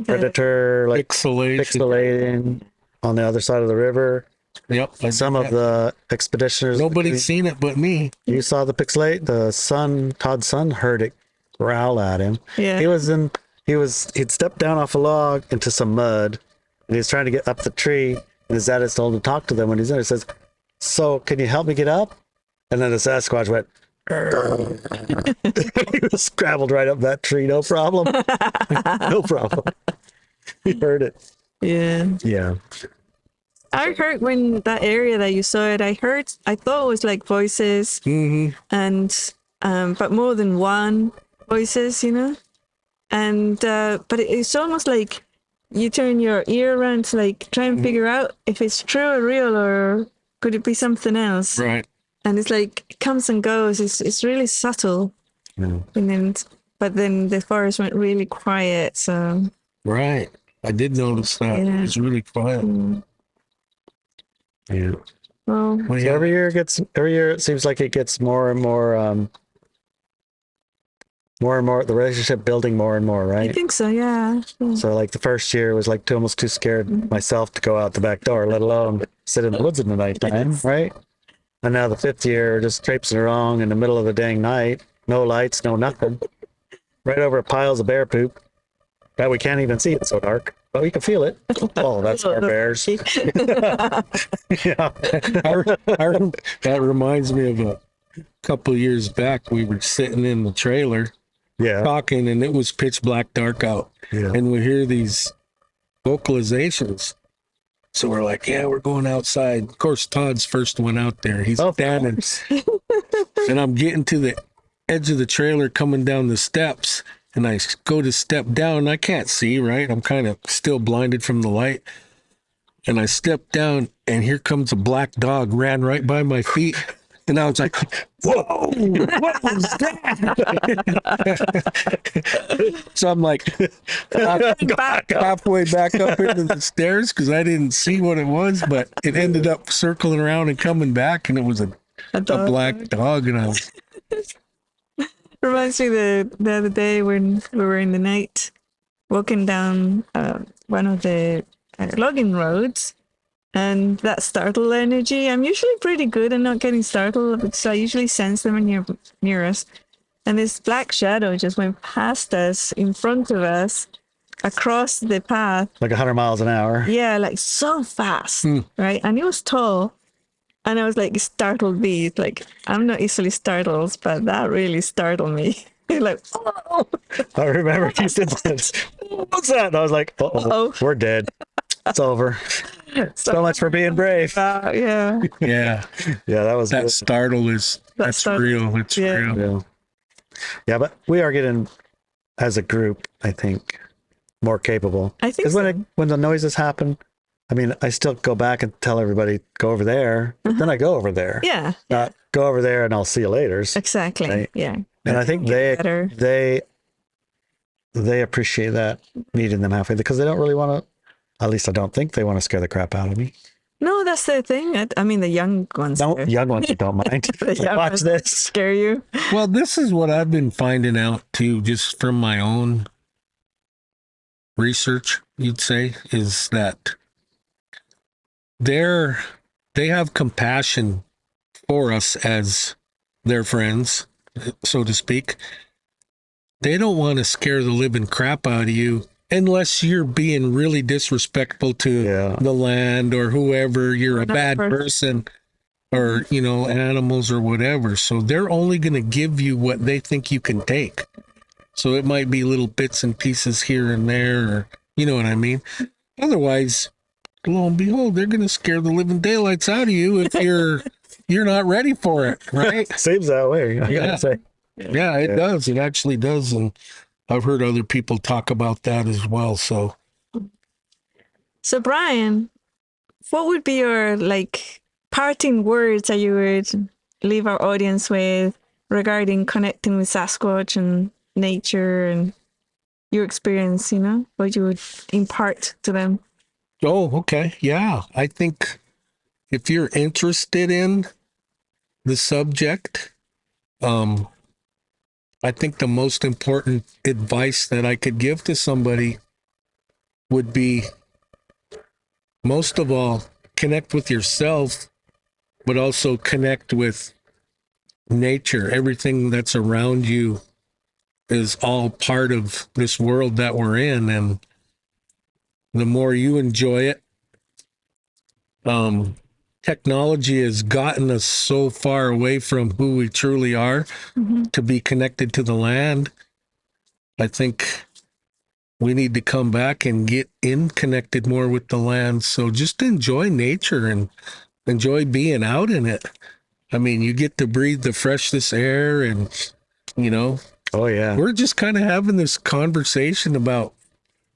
predator, like Pixelation. pixelating on the other side of the river. Yep. I Some did of that. the expeditioners. Nobody's seen it but me. You saw the pixelate. The son, Todd's son, heard it growl at him. Yeah. He'd stepped down off a log into some mud, and he was trying to get up the tree. And his dad had told him to talk to them. When he's there, he says, "So, can you help me get up?" And then the Sasquatch went. He was scrabbled right up that tree, no problem. No problem. He heard it. Yeah. Yeah. I heard when that area that you saw it, I thought it was like voices Mm-hmm. and, but more than one voices, you know? And, but it's almost like you turn your ear around to like try and figure out if it's true or real or could it be something else? Right. And it's like, it comes and goes. It's really subtle. Yeah. But then the forest went really quiet. So, Right. I did notice that. Yeah. It's really quiet. Yeah. well, Well, So yeah. every year it seems like it gets more and more, the relationship building more and more, I right? think so, yeah. So like the first year was like almost too scared myself to go out the back door, let alone sit in the woods in the nighttime, right? And now the 5th year, just traipsing along in the middle of the dang night, no lights, no nothing, right over piles of bear poop that we can't even see. It's so dark, but we can feel it. Oh, that's our bears. Yeah. That reminds me of a couple of years back. We were sitting in the trailer Yeah. talking, and it was pitch black dark out. Yeah. And we hear these vocalizations. So we're like, yeah, we're going outside. Of course, Todd's first one out there. He's Of standing. And I'm getting to the edge of the trailer coming down the steps. And I go to step down. And I can't see, right? I'm kind of still blinded from the light. And I step down, and here comes a black dog, ran right by my feet. And I was like, whoa, what was that? So I'm like, halfway back up into the stairs because I didn't see what it was, but it ended up circling around and coming back, and it was a black dog. And I was, Reminds me the other day when we were in the night walking down one of the logging roads, and that startle energy. I'm usually pretty good at not getting startled because I usually sense them when you're near us. And this black shadow just went past us, in front of us, across the path. Like 100 miles an hour. Yeah, like so fast, right? And it was tall. And I was like, it startled me. It's like, I'm not easily startled, but that really startled me. Like, oh, I remember he said that. What's that? And I was like, uh-oh, we're dead. It's over. So much for being brave. yeah. yeah, Yeah, that was that good. startle is, that's startle. real. It's Yeah. real. Yeah. Yeah, but we are getting, as a group, I think, more capable. I think Because when the noises happen, I mean, I still go back and tell everybody, go over there. But then I go over there. Yeah, Not go over there and I'll see you later. exactly. Right. Yeah. And I think Better. they appreciate that, meeting them halfway, because they don't really want to, at least I don't think they want to scare the crap out of me. No, that's the thing. I mean, the young ones No, do. young ones don't mind. The Like, young watch ones this. scare you. Well, this is what I've been finding out too, just from my own research, you'd say, is that they have compassion for us as their friends, so to speak. They don't want to scare the living crap out of you unless you're being really disrespectful to Yeah. the land or whoever. You're a bad person, or, you know, animals or whatever. So they're only going to give you what they think you can take. So it might be little bits and pieces here and there, or, you know what I mean? Otherwise, lo and behold, they're going to scare the living daylights out of you if you're not ready for it, right? Seems that way. I Yeah. gotta say. Yeah, it does. It actually does. And I've heard other people talk about that as well. So, So, Brian, what would be your like parting words that you would leave our audience with regarding connecting with Sasquatch and nature and your experience, you know, what you would impart to them? oh, okay. Yeah. I think if you're interested in the subject, I think the most important advice that I could give to somebody would be, most of all, connect with yourself, but also connect with nature. Everything that's around you is all part of this world that we're in. And the more you enjoy it, technology has gotten us so far away from who we truly are to be connected to the land. I think we need to come back and get connected more with the land. So just enjoy nature and enjoy being out in it. I mean, you get to breathe the freshest air, and, you know, Oh yeah. we're just kind of having this conversation about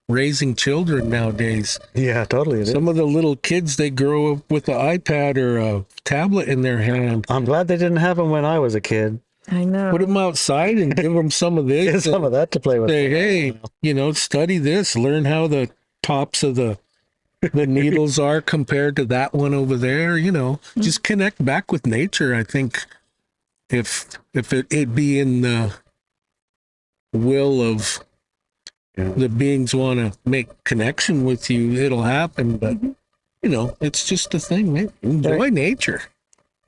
raising children nowadays. Yeah, totally. It is. Some of the little kids, they grow up with an iPad or a tablet in their hand. I'm glad they didn't have them when I was a kid. I know. Put them outside and give them some of this. Get some of that to play with. Say, hey, you know, study this, learn how the tops of the needles are compared to that one over there. You know, just connect back with nature. I think if it be in the will of the beings want to make connection with you, it'll happen. But you know, it's just a thing, man. Enjoy nature.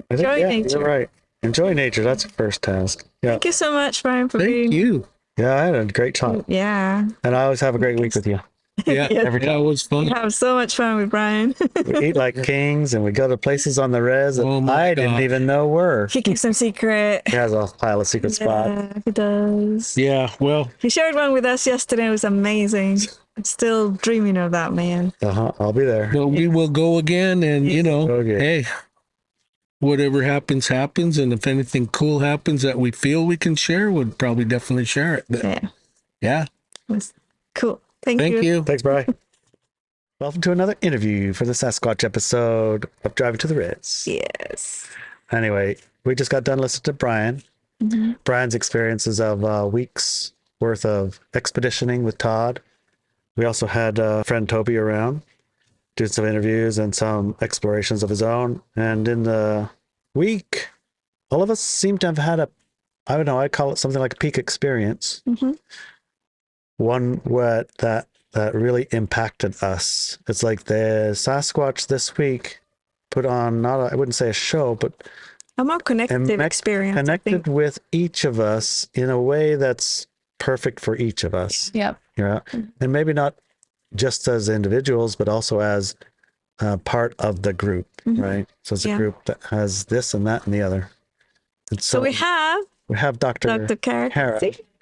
I think, Enjoy yeah, nature. You're right. Enjoy nature. That's the first task. Yeah. Thank you so much, Brian, for Thank being. you. Yeah, I had a great time. Yeah. And I always have a great week with you. Yeah, Every that was We fun. have so much fun with Brian. We eat like kings and we go to places on the res that Oh my I didn't God. even know were. He keeps them secret. He has a pile of secret spots. Yeah, he does. Yeah, well, He shared one with us yesterday. It was amazing. I'm still dreaming of that, man. I'll be there. well, we will go again, and you know, Okay. hey, whatever happens, happens, and if anything cool happens that we feel we can share, we'd probably definitely share it. But, Yeah, yeah, it was cool. Thank thank you. Thanks, Brian. Welcome to another interview for the Sasquatch episode of Driving to the Ritz. Yes. Anyway, we just got done listening to Brian. Brian's experiences of weeks worth of expeditioning with Todd. We also had friend Toby around doing some interviews and some explorations of his own. And in the week, all of us seem to have had I don't know, I call it something like a peak experience. One that really impacted us. It's like the Sasquatch this week put on, I wouldn't say a show, but A more connected experience. I connected think. with each of us in a way that's perfect for each of us. Yep. Yeah. And maybe not just as individuals, but also as part of the group, right? So it's a Yeah. group that has this and that and the other. And So we have Dr. Dr. Kara. Kara.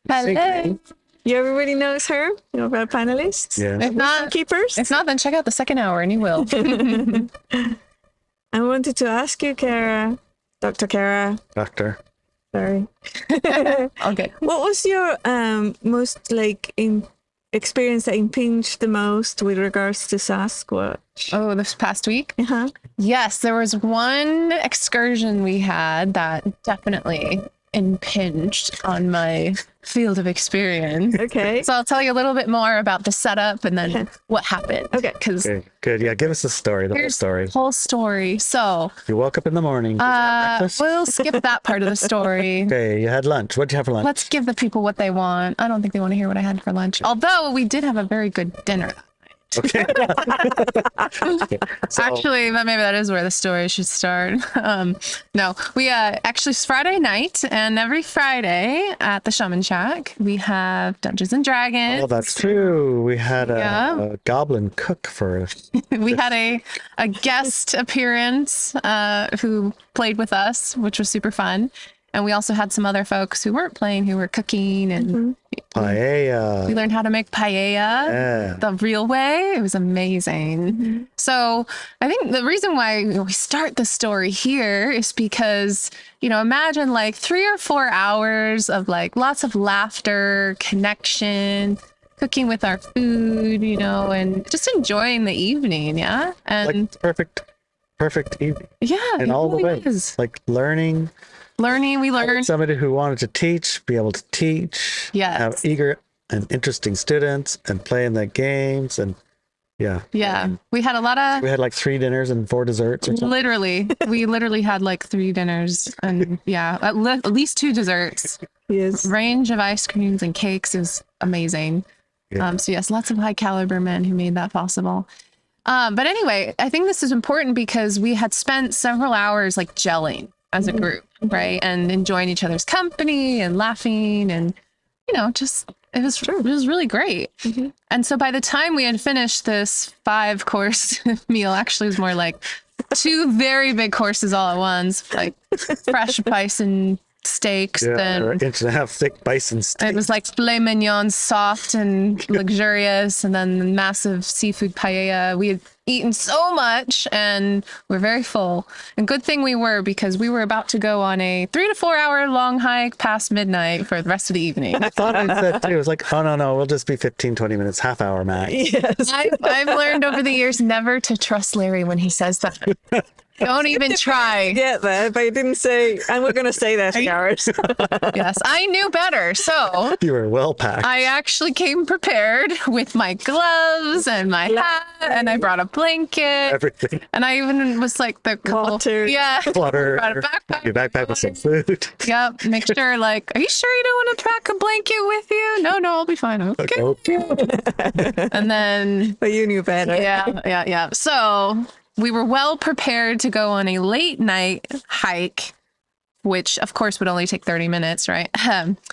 Hello. You everybody knows her? You know our panelists? Yeah. If not, Keepers? if not, then check out the second hour and you will. I wanted to ask you, Kara, Dr. Kara, Doctor. sorry. Okay. What was your most like experience that impinged the most with regards to Sasquatch? Oh, this past week? Uh-huh. Yes, there was one excursion we had that definitely impinged on my field of experience. Okay. So I'll tell you a little bit more about the setup and then what happened. Okay. Because Okay, good. Yeah, give us the story, the whole here's story. the whole story. So You woke up in the morning. Did you have breakfast? we'll skip that part of the story. Okay, you had lunch. What'd you have for lunch? Let's give the people what they want. I don't think they want to hear what I had for lunch. Although we did have a very good dinner. Okay. So, Actually, maybe that is where the story should start. No, we actually it's Friday night, and every Friday at the Shaman Shack we have Dungeons and Dragons. oh, that's true. We had Yeah. a goblin cook for us. We had a guest appearance who played with us, which was super fun. And we also had some other folks who weren't playing who were cooking, and we Paella. learned how to make paella Yeah. the real way. It was amazing. So I think the reason why we start the story here is because, imagine like 3 or 4 hours of like lots of laughter, connection, cooking with our food, and just enjoying the evening. Yeah. And Like perfect evening yeah, in it all the really ways. is. Like learning. We learned. Somebody who wanted to teach, be able to teach. Yes. Have eager and interesting students and play in the games. And yeah. We had a lot of We had like 3 dinners and 4 desserts or something. we literally had like 3 dinners and at least 2 desserts. Yes. Range of ice creams and cakes is amazing. Yeah. So yes, lots of high caliber men who made that possible. But anyway, I think this is important because we had spent several hours like gelling as a group, right? And enjoying each other's company and laughing and, just it was really great. And so by the time we had finished this 5-course meal, actually it was more like 2 very big courses all at once, like fresh bison steaks and or 1.5-inch thick bison steak. it was like filet mignon, soft and luxurious, and then massive seafood paella. We had eaten so much and we're very full. And good thing we were, because we were about to go on a 3 to 4 hour long hike past midnight for the rest of the evening. I thought I said too. It was like, oh no, we'll just be 15, 20 minutes, half hour max. Yes. I've learned over the years never to trust Larry when he says that. Don't even try. Get there, but you didn't say, and we're going to stay there for hours. Yes, I knew better. So You were well packed. I actually came prepared with my gloves and my hat, and I brought a blanket, Everything. and I even was like the couple, Water. yeah, Water. brought a backpack. Your backpack with some food. Yep. Make sure, like, are you sure you don't want to pack a blanket with you? No, I'll be fine. Okay. Okay. And then, But you knew better. yeah. So we were well prepared to go on a late night hike, which of course would only take 30 minutes, right?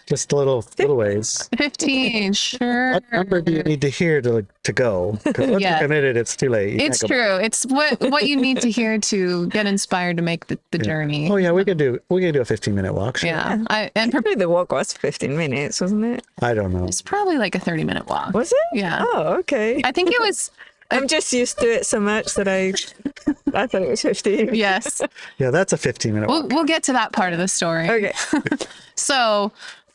Just a little ways. 15, sure. What number do you need to hear to go? Because once Yeah. you're committed, it's too late. You It's can't go true. It's what you need to hear to get inspired to make the journey. back. Oh yeah, we could do a 15-minute walk. Sure. Yeah. Probably the walk was 15 minutes, wasn't it? I don't know. It's probably like a 30-minute walk. Was it? Yeah. Oh, okay. I think it was, I'm just used to it so much that I thought it was 15. yes. Yeah, that's a 15-minute walk. We'll get to that part of the story. Okay. So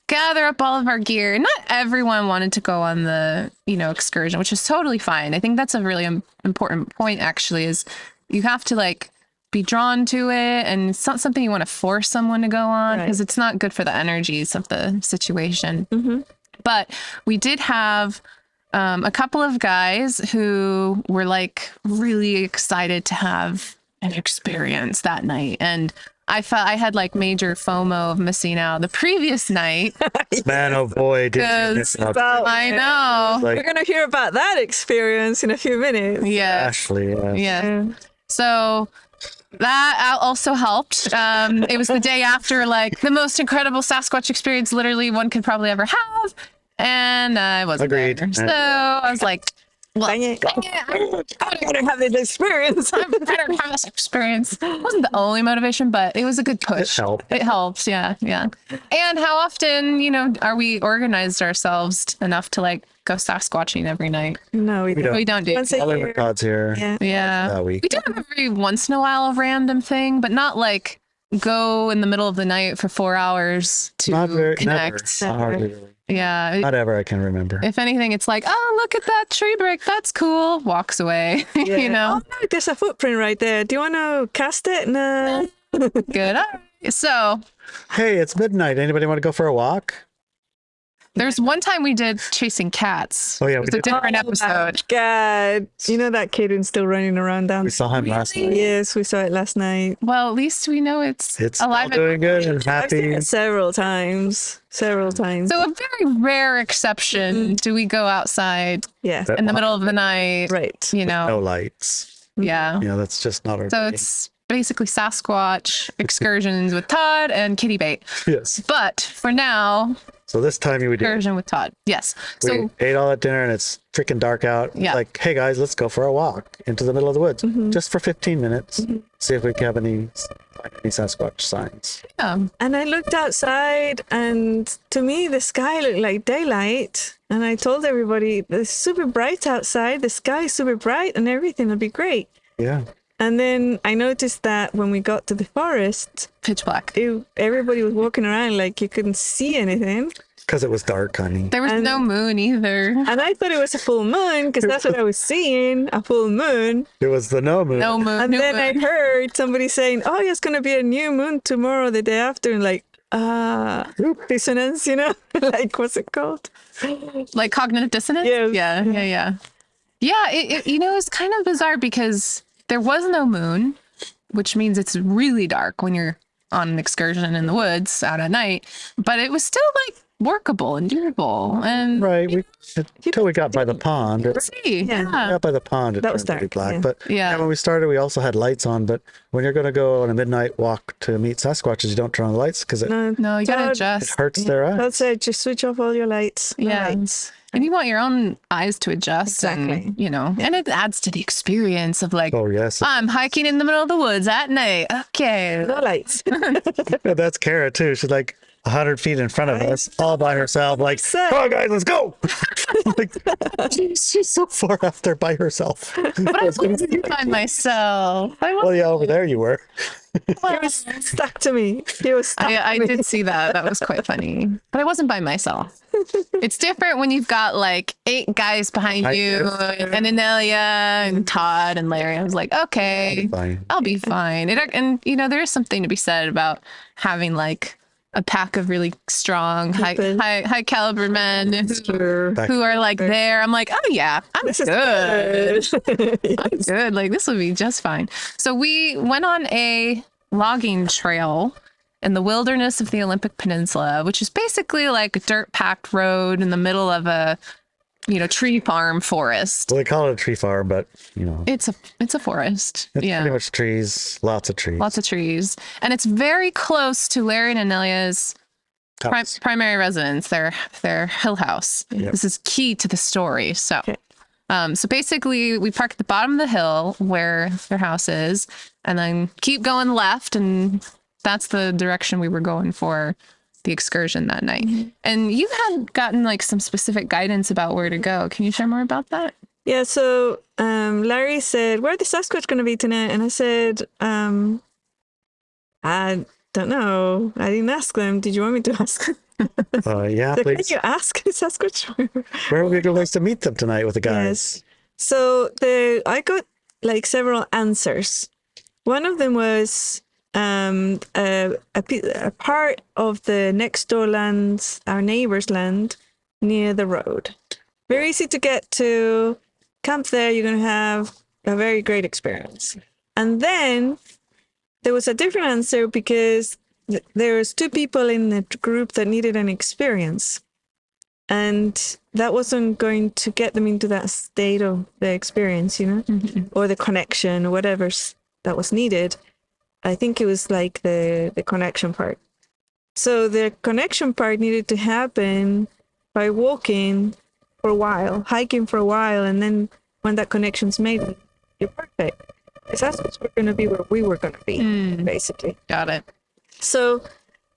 gather up all of our gear. Not everyone wanted to go on the, excursion, which is totally fine. I think that's a really important point, actually, is you have to like be drawn to it. And it's not something you want to force someone to go on, because it's not good for the energies of the situation. But we did have a couple of guys who were like really excited to have an experience that night. And I felt I had like major FOMO of missing out the previous night. Man, oh boy, did you miss out. I know. Like We're going to hear about that experience in a few minutes. Yeah. Ashley. Yeah. So that also helped. It was the day after like the most incredible Sasquatch experience literally one could probably ever have. And I wasn't Agreed. there. So I was like, well, Dang it. I gotta have this experience. better have this experience. It wasn't the only motivation, but it was a good push. It helped. It helped. Yeah. And how often, are we organized ourselves enough to like go Sasquatching every night? No, we don't. We don't do. Once a All year. the Todd's here. Yeah. Yeah. That week. We do have every once in a while a random thing, but not like go in the middle of the night for 4 hours to Not very, connect. never. Not hardly really. Yeah. Not ever I can remember. If anything, it's like, oh, look at that tree brick. That's cool. Walks away. Yeah. You know? Oh, no, there's a footprint right there. Do you want to cast it? No. Good. All right. So Hey, it's midnight. Anybody want to go for a walk? there's one time we did chasing cats. Oh, yeah, It we was a did. different episode. God. You know that kid who's still running around down We saw him last night. Yes, we saw it last night. Well, at least we know it's It's alive. still doing good and I've seen happy. it several times. Several times. So a very rare exception do we go outside Yeah. in the middle of the night, Right. No lights. Yeah. Yeah, that's just not our So day. it's basically Sasquatch excursions with Todd and Kitty Bait. Yes. But for now, So this time you would excursion with Todd. Yes. we So ate all at dinner and it's freaking dark out. Yeah. Like, hey guys, let's go for a walk into the middle of the woods just for 15 minutes. See if we can find any Sasquatch signs. And I looked outside, and to me, the sky looked like daylight. And I told everybody, it's super bright outside. The sky is super bright, and everything will be great. Yeah. And then I noticed that when we got to the forest, pitch black. everybody was walking around like you couldn't see anything. Because it was dark, honey. There was no moon either. And I thought it was a full moon because that's what I was seeing, a full moon. It was the no moon. No moon. And new then I moon. heard somebody saying, oh, it's going to be a new moon tomorrow, the day after. And like, dissonance, you know? Like, what's it called? Like cognitive dissonance? Yes. Yeah. Yeah, it it's kind of bizarre because there was no moon, which means it's really dark when you're on an excursion in the woods out at night. But it was still like workable and doable. And Right. Until we got by the pond. see. Yeah. Got by the pond, it That was turned pretty dark, black. yeah. But Yeah. when we started, we also had lights on. But when you're going to go on a midnight walk to meet Sasquatches, you don't turn on the lights because it No, you gotta Todd- adjust. hurts their eyes. Todd said, just switch off all your lights. No Yeah. lights. And you want your own eyes to adjust. Exactly. And, and it adds to the experience of like, Oh, yes. I'm hiking in the middle of the woods at night. Okay. No lights. Yeah, that's Kara, too. She's like 100 feet in front of us, all by herself. Like, Sad. come on, guys, let's go. Like, she's so far out there by herself. But I wasn't by myself. Well, yeah, over there you were. He was stuck to me. He was stuck I to me. did see that. That was quite funny. But I wasn't by myself. It's different when you've got like 8 guys behind you and Anelia and Todd and Larry. I was like, okay, Fine. I'll be fine. And there is something to be said about having like a pack of really strong, high caliber men who are like there. I'm like, oh yeah, I'm This is good. good. I'm good. Like this will be just fine. So we went on a logging trail in the wilderness of the Olympic Peninsula, which is basically like a dirt packed road in the middle of a, tree farm forest. Well, they call it a tree farm, but, It's a forest. it's Yeah. pretty much trees, lots of trees. Lots of trees. And it's very close to Larry and Anelia's House. primary residence, their hill house. Yep. This is key to the story. So, Okay. so basically we park at the bottom of the hill where their house is and then keep going left. And that's the direction we were going for the excursion that night. And you had gotten like some specific guidance about where to go. Can you share more about that? Yeah, so Larry said, where are the Sasquatch going to be tonight? And I said, I don't know. I didn't ask them. Did you want me to ask them? Yeah, So can please. you ask the Sasquatch? Where are we going to meet them tonight with the guys? Yes. So I got like several answers. One of them was a part of the next door land, our neighbor's land, near the road. Very easy to get to. Camp there, you're going to have a very great experience. And then there was a different answer because there was 2 people in the group that needed an experience. And that wasn't going to get them into that state of the experience, or the connection or whatever that was needed. I think it was like the connection part. So the connection part needed to happen by walking for a while, hiking for a while, and then when that connection's made, you're perfect. Because that's what we're going to be where we were going to be, basically. Got it. So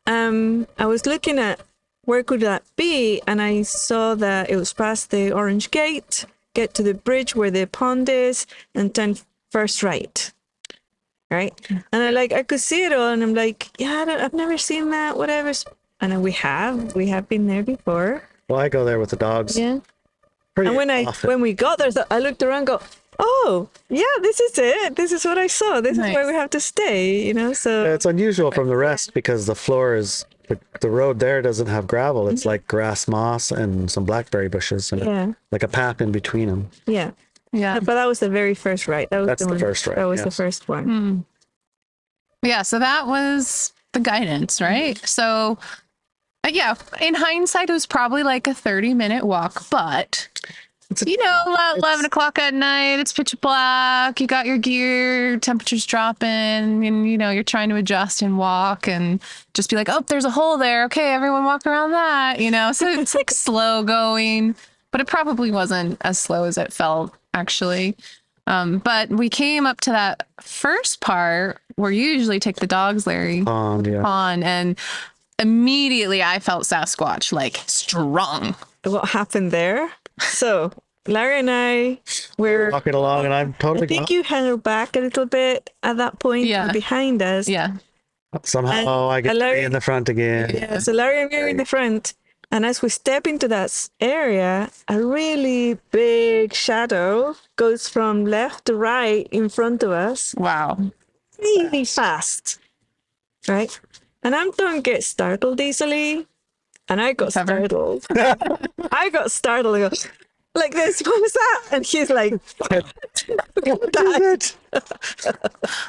I was looking at where could that be, and I saw that it was past the orange gate, get to the bridge where the pond is, and turn first right. Right? And I could see it all, and I'm like, yeah, I've never seen that, whatever. And then we have been there before. Well, I go there with the dogs. Yeah. Pretty And often. when we got there, I looked around and go, oh, yeah, this is it. This is what I saw. This is where Nice. we have to stay, So It's unusual from the rest because the floor is the road there doesn't have gravel. It's like grass moss and some blackberry bushes and yeah, like a path in between them. yeah. Yeah. But that was the very first ride. That was That's the one. first ride, That was the yes. first one. Yeah, so that was the guidance, right? So, yeah, in hindsight, it was probably like a 30-minute walk, but You know, about 11 o'clock at night, it's pitch black. You got your gear, temperature's dropping, and, you know, you're trying to adjust and walk and just be like, oh, there's a hole there. Okay, everyone walk around that, you know? So it's like slow going, but it probably wasn't as slow as it felt, actually. But we came up to that first part where you usually take the dogs, Larry, on, and immediately I felt Sasquatch, like, strong. What happened there? So Larry and I were walking along, and I'm I totally think you held back a little bit at that point. Yeah. Behind us. Yeah. somehow I get to Larry- be in the front again. Yeah. So Larry and me are in the front, and as we step into that area, a really big shadow goes from left to right in front of us, Wow. really fast, right? And I don't get startled easily, and I got Never. startled. I got startled. I go, like this. What was that? And he's like, It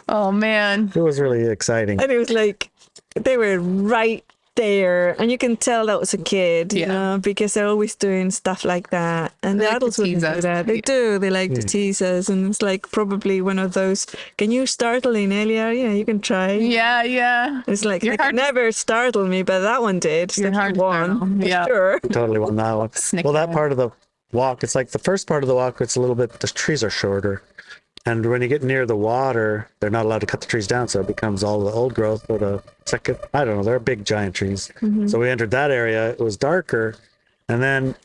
Oh, man. was really exciting. and it was like they were right there, and you can tell that was a kid, you Yeah. know, because they're always doing stuff like that, and They the like to adults wouldn't tease do us. that. They do. They like to tease us, and it's like probably one of those. Can you startle in Elia? Yeah, you can try. Yeah, yeah. It's like You're they could hard- never startle me, but that one did. So You're hard to one startle. for Yeah. sure. Totally won that one. Snick Well, that that. part of the walk, it's like the first part of the walk, it's a little bit, the trees are shorter. And when you get near the water, they're not allowed to cut the trees down. So it becomes all the old growth or the second, I don't know, they're big giant trees. So we entered that area. It was darker. And then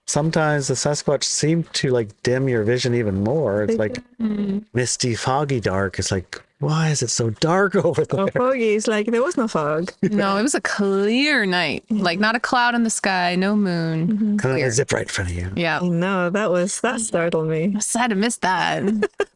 sometimes the Sasquatch seem to like dim your vision even more. It's like misty, foggy dark. It's like, why is it so dark over there? Oh, foggy is like there was no fog. No, it was a clear night. Like, not a cloud in the sky, no moon. And then they zip right in front of you. Yeah. I know that startled me. I'm sad to miss that.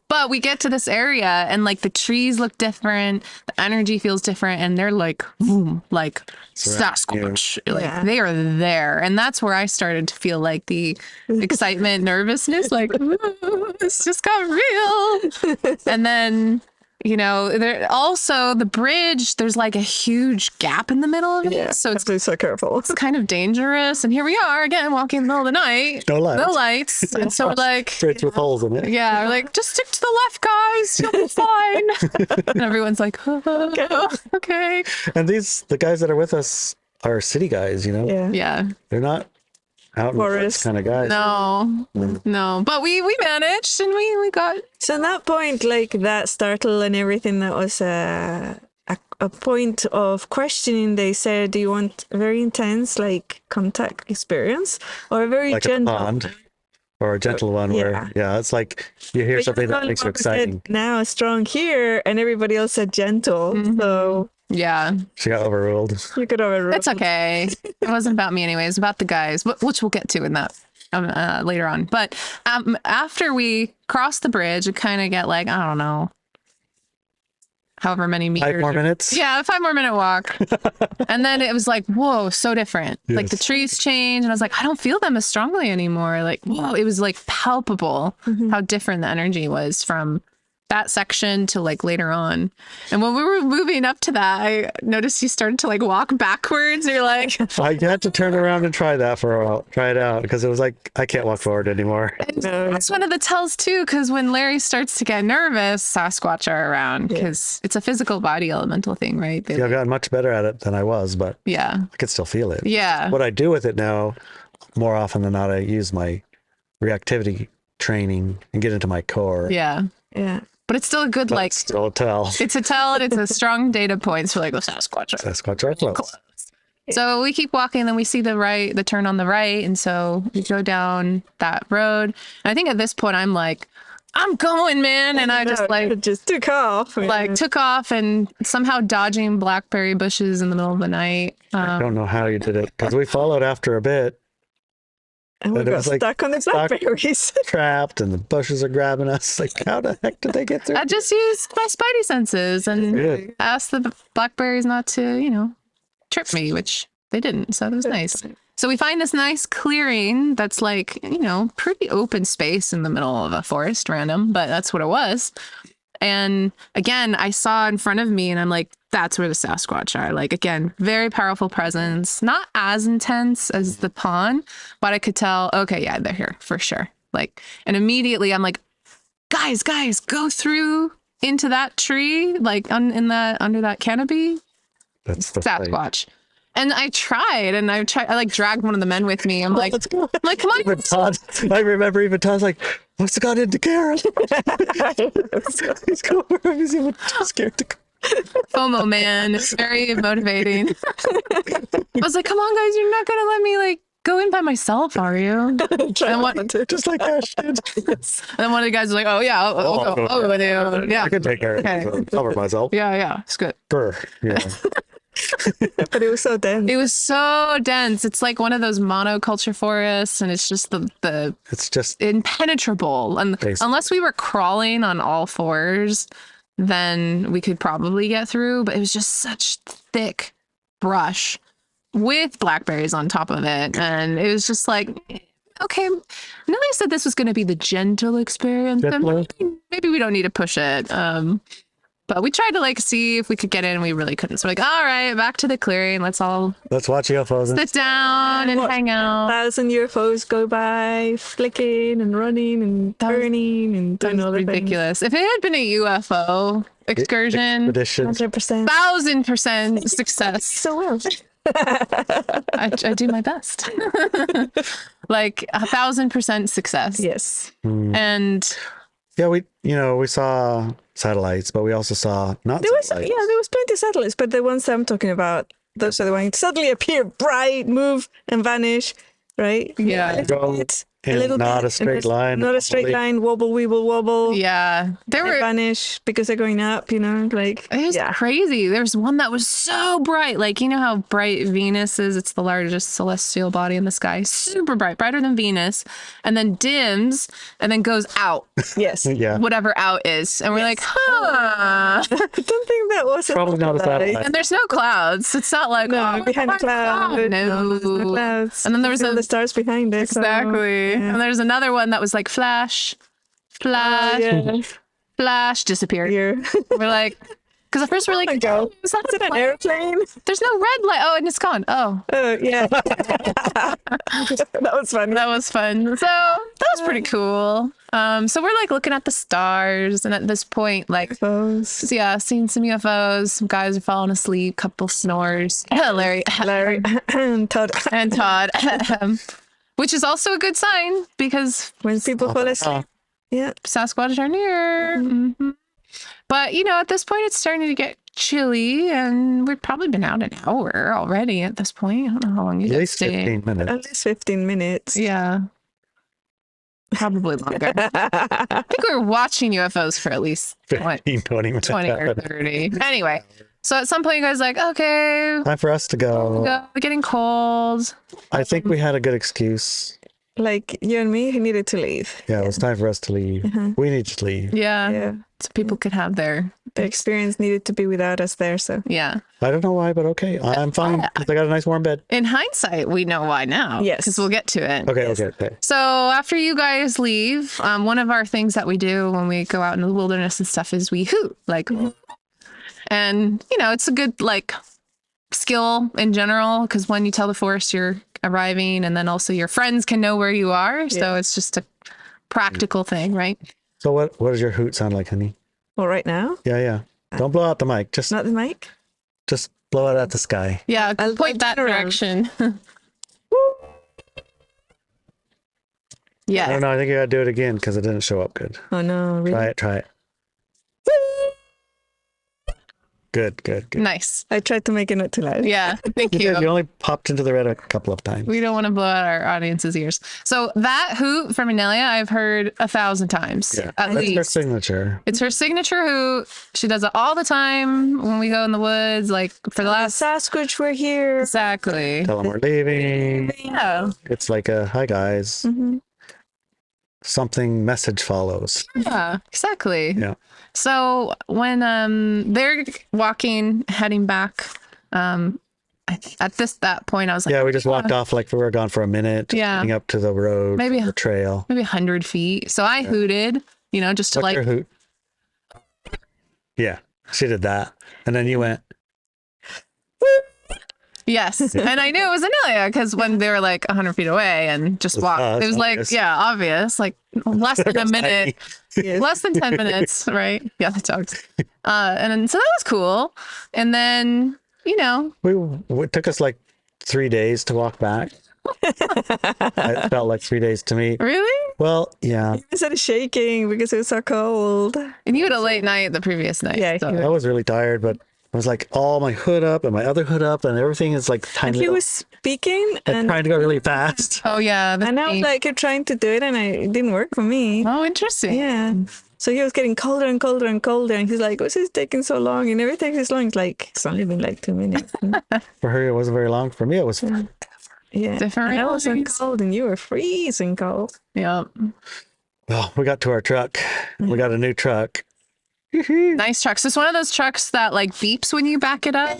But we get to this area and like the trees look different, the energy feels different, and they're like, boom, like Surrounding Sasquatch. Like Yeah. they are there. And that's where I started to feel like the excitement, nervousness, like, ooh, this just got real. And then, you know, there also the bridge, there's like a huge gap in the middle of it. Yeah, So it's be so careful. kind of dangerous. And here we are again, walking in the middle of the night. No lights. No lights. And so we're like, Streets with holes in it. yeah, we're like, just stick to the left, guys. You'll be fine. And everyone's like, oh, okay. And the guys that are with us are city guys, you know? Yeah. Yeah. They're not out in the woods Forest. kind of guys. No. But we managed and we got, So at that point, like that startle and everything, that was a point of questioning. They said, do you want a very intense, like contact experience, or a very Like a gentle? pond or a gentle one where, yeah, it's like you hear But something you're the that only makes you one who said, exciting. now strong here, and everybody else said gentle. So yeah. She got overruled. you could overrule. It's okay. It wasn't about me anyway. It was about the guys, which we'll get to in that later on. But after we cross the bridge, we kind of get like, I don't know, however many meters. 5 more minutes? Yeah, a 5 more minute walk. And then it was like, whoa, so different. Like the Yes. trees changed. And I was like, I don't feel them as strongly anymore. Like, whoa, it was like palpable how different the energy was from that section to like later on. And when we were moving up to that, I noticed you started to like walk backwards. You're like, I had to turn around and try that for a while, try it out, because it was like, I can't walk forward anymore. that's one of the tells too, because when Larry starts to get nervous, Sasquatch are around because it's a physical body elemental thing, right? They, Yeah, I've gotten much better at it than I was, but yeah. I could still feel it. Yeah. What I do with it now, more often than not, I use my reactivity training and get into my core. Yeah. Yeah. But it's still a good, But like, still tell. it's a tell and it's a strong data point. So like, the Sasquatch are Sasquatch are close. So we keep walking, and then we see the turn on the right. And so we go down that road. And I think at this point, I'm like, I'm going, man. And I just like took off. took off and somehow dodging blackberry bushes in the middle of the night. I don't know how you did it, because we followed after a bit, and we and it got was, like, stuck on the stuck. blackberries. trapped, and the bushes are grabbing us. Like, how the heck did they get through? I just used my spidey senses and Good. asked the blackberries not to, you know, trip me, which they didn't. So that was nice. So we find this nice clearing that's like, you know, pretty open space in the middle of a forest, random, but that's what it was. And again, I saw in front of me and I'm like, that's where the Sasquatch are. Like, again, very powerful presence, not as intense as the pond, but I could tell, okay, yeah, they're here for sure. Like, and immediately I'm like, guys, go through into that tree, like under that canopy. That's the fight. Sasquatch. And I tried, I like dragged one of the men with me. I'm like, Let's go. I'm like, come on. Even Todd, I remember even Todd's like, what's got into Karen? He's going for him. He's even too scared to go. FOMO, man. It's very motivating. I was like, come on, guys, you're not gonna let me like go in by myself, are you? And Just like Ash did. and then one of the guys was like, oh yeah, I'll go. Oh, yeah. I can take care of it. So cover myself. Yeah, it's good. Sure. Yeah. But it was so dense. It was so dense. It's like one of those monoculture forests, and it's just the It's just impenetrable. And Basically. unless we were crawling on all fours, then we could probably get through. But it was just such thick brush with blackberries on top of it, and it was just like, okay, Nelly said this was going to be the gentle experience. Gentler? Maybe we don't need to push it. But we tried to like see if we could get in, and we really couldn't. So we're like, all right, back to the clearing. Let's all let's watch UFOs. And sit down and hang out. 1,000 UFOs go by, flicking and running and turning and doing That's all the ridiculous. If it had been a UFO excursion, expeditions. 100%. 1,000% success. So well. I do my best. Like 1,000% success. Yes. And Yeah, we saw satellites, but we also saw not There was satellites. there was plenty of satellites, but the ones I'm talking about, those are the ones suddenly appear, bright, move and vanish, right? Yeah. Go A little not bit, a straight and there's line. not a straight probably. line, wobble, weeble, wobble. yeah, there They were. vanish because they're going up, like It was crazy. There was one that was so bright. Like, you know how bright Venus is? It's the largest celestial body in the sky. Super bright, brighter than Venus. And then dims and then goes out, yes. Yeah, whatever out is. And we're like, huh. I don't think that was probably not a satellite. And there's no clouds. It's not like, No, oh, behind the cloud. No. there's no clouds. And then there was You see all a- the stars behind it. so, Exactly. yeah. And there's another one that was like flash, Yeah. flash, disappeared. Here. We're like, because at first we're like, go. is that Is it an plane? airplane? There's no red light. Oh, and it's gone. Oh, Oh, yeah. That was funny. that was fun. So that was pretty cool. So we're like looking at the stars, and at this point, like, Those. yeah, seeing some UFOs. Some guys are falling asleep. Couple snores. Larry Larry Todd. and Todd, which is also a good sign because When people fall asleep. Yeah. Sasquatch are near. Mhm. But, you know, at this point, it's starting to get chilly, and we've probably been out an hour already at this point. I don't know how long you At guys least stayed. 15 minutes. At least 15 minutes. Yeah. Probably longer. I think we were watching UFOs for at least 15, 20 minutes. 20 or 30. Anyway, so at some point, you guys are like, okay, Time for us to go. we're getting cold. I think we had a good excuse. Like you and me, who needed to leave. Yeah, it was time for us to leave. We need to leave. Yeah. Yeah. So people could have their, The experience needed to be without us there. So yeah. I don't know why, but okay. I'm fine. 'Cause I got a nice warm bed. In hindsight, we know why now. Yes. Because we'll get to it. Okay. So after you guys leave, one of our things that we do when we go out in the wilderness and stuff is we hoot, like, and you know, it's a good like skill in general because when you tell the forest you're arriving, and then also your friends can know where you are. So it's just a practical thing, right? So what does your hoot sound like, honey? well, right now, Yeah. Don't blow out the mic. Just not the mic. blow it at the sky. Yeah, I'll point that turn around. direction. I Yeah. don't know. I think you gotta do it again because it didn't show up good. Oh no, really? Try it. Good. Nice. I tried to make it not too loud. Yeah. Thank You you. did. You only popped into the red a couple of times. We don't want to blow out our audience's ears. So that hoot from Anelia, I've heard 1,000 times Yeah, at that's her least. signature. It's her signature hoot. She does it all the time when we go in the woods, like for the last. Sasquatch, we're here. Exactly. Tell them we're leaving. Yeah. It's like a hi guys. Mhm. Something message follows. Yeah. Exactly. Yeah. So when they're walking, heading back, at that point, I was like, Yeah, we just walked off like we were gone for a minute. Just Yeah. getting up to the road, Maybe- the trail. maybe 100 feet. So I hooted, you know, just to What's like. your hoot? Yeah, she did that, and then you went. Yes. And I knew it was Anelia because when they were like 100 feet away and just walked, it was like, obvious. yeah, obvious. Like less than a minute, Yes. less than 10 minutes, right? Yeah, the dogs. And then, so that was cool. And then, you know, It took us like 3 days to walk back. It felt like 3 days to me. really? Well, yeah, He started shaking because it was so cold. And you had a late night the previous night. Yeah, so- he I was really tired, but I was like all my hood up and my other hood up and everything is like And tiny he little, was speaking, and and trying to go really fast. Oh, yeah. and I was like, "You're trying to do it," and it didn't work for me. oh, interesting. Yeah. So he was getting colder and colder and colder, and he's like, "What's this taking so long?" And every time it's long, it's like it's only been like 2 minutes. For her, it wasn't very long. For me, it was. Yeah. Different And I was so realities. cold, and you were freezing cold. Yeah. Well, we got to our truck. We got a new truck. Nice trucks. It's one of those trucks that like beeps when you back it up.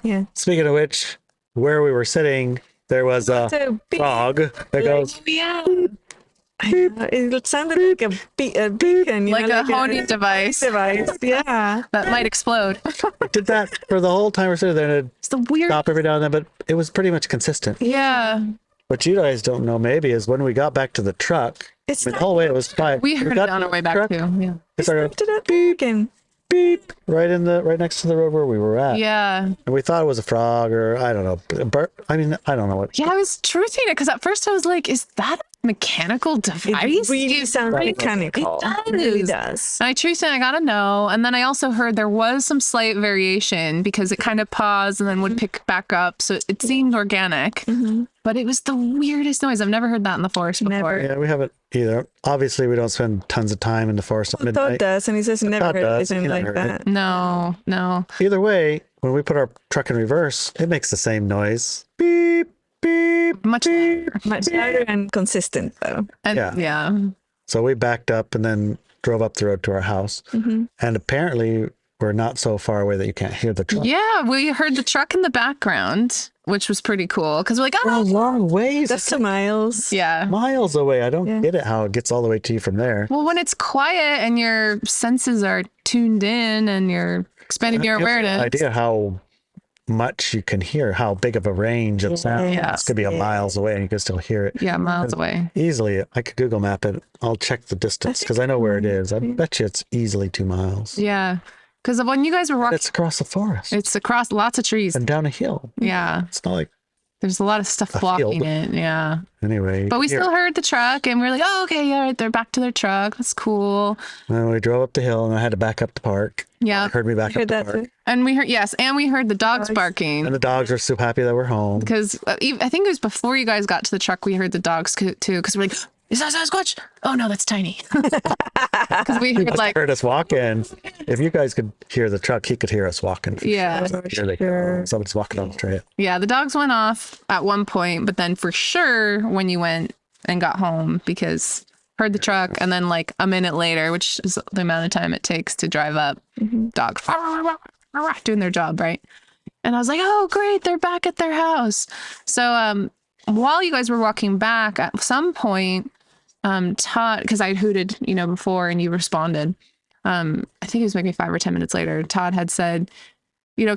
Yeah. Speaking of which, where we were sitting, there was a So big. frog that goes. Yeah. It sounded like a beacon, you Like know, a honing device device. Yeah. that might explode. Did that for the whole time we're sitting there, and It's the it'd weird. stop every now and then, but it was pretty much consistent. Yeah. What you guys don't know maybe is when we got back to the truck, It's I mean, the whole way it was fine. We heard it got on to our way the back truck, too. Yeah. It started to that beacon. beep right next to the road where we were at. Yeah. And we thought it was a frog or I don't know, a bird. I mean, I don't know what. Yeah, I was truthing it because at first I was like, is that a mechanical device? It really sounds mechanical. It It really does. does. And I truthing, I gotta know. And then I also heard there was some slight variation because it kind of paused and then would pick back up. So it seemed organic, but it was the weirdest noise. I've never heard that in the forest before. Never. Yeah, we haven't either. Obviously, we don't spend tons of time in the forest at Todd midnight. does, and he says he never Todd heard does. anything He like never heard it. that. No, no. Either way, when we put our truck in reverse, it makes the same noise. Beep, beep. Much louder. Much louder and consistent, though. And Yeah. yeah. So we backed up and then drove up the road to our house. And apparently, we're not so far away that you can't hear the truck. Yeah, we heard the truck in the background, which was pretty cool because we're like, We're a oh, long ways. That's It's 2 miles. yeah. miles away. I don't Yeah. get it how it gets all the way to you from there. Well, when it's quiet and your senses are tuned in and you're expanding your You have no awareness. idea how much you can hear, how big of a range of sound. Yeah. It could be a miles away and you can still hear it. Yeah, miles away. Easily, I could Google map it. I'll check the distance because I know where it is. I bet you it's easily 2 miles. Yeah. Because when you guys were walking, It's across the forest it's across lots of trees. and down a hill. Yeah. It's not like, There's a lot of stuff A blocking field. it. Yeah. anyway. But we here. still heard the truck and we're like, oh, okay, yeah, they're back to their truck. That's cool. And we drove up the hill and I had to back up the park. Yeah. Heard me back Heard up the that park. too. And we heard, yes, and we heard the dogs barking. And the dogs were so happy that we're home. Because I think it was before you guys got to the truck, we heard the dogs too. Because we're like, is that Sasquatch? Oh no, that's Tiny. Because we heard like, Heard us walking. If you guys could hear the truck, he could hear us walking. yeah, Here they come. Someone's walking on the trail. yeah. The dogs went off at one point, but then for sure when you went and got home, because heard the truck, and then like a minute later, which is the amount of time it takes to drive up, dogs doing their job, right? And I was like, oh great, they're back at their house. So while you guys were walking back, at some point, Todd, because I hooted, before and you responded. I think it was maybe 5 or 10 minutes later, Todd had said,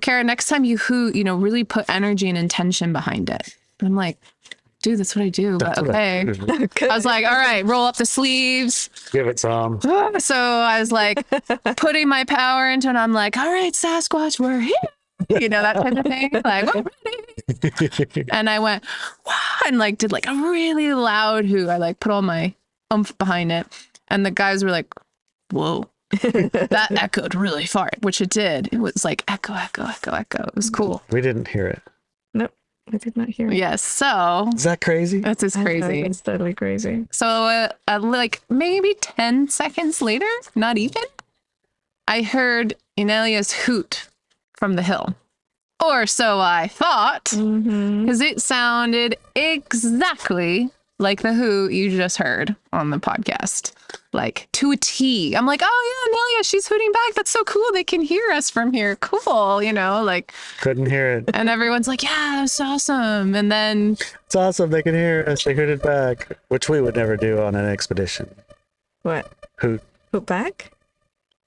Kara, next time you hoot, really put energy and intention behind it. And I'm like, dude, that's what I do. But That's what I okay. do. I was like, all right, roll up the sleeves. Give it some. So I was like putting my power into it. And I'm like, all right, Sasquatch, we're here. That type of thing. Like, we're ready. And I went, wow, and like did like a really loud hoot. I like put all my oomph behind it. And the guys were like, whoa. That echoed really far, which it did. It was like echo, echo, echo, echo. It was cool. We didn't hear it. Nope, I did not hear it. Yes. So Is that crazy? that's just I know, crazy. It's totally crazy. So like maybe 10 seconds later, not even, I heard Inelia's hoot from the hill. Or so I thought, because it sounded exactly like the hoot you just heard on the podcast. Like to a T. I'm like, oh yeah, Anelia, she's hooting back. That's so cool. They can hear us from here. Cool, like, Couldn't hear it. and everyone's like, yeah, that's awesome. And then It's awesome. They can hear us. They heard it back, which we would never do on an expedition. What? Hoot. Put back?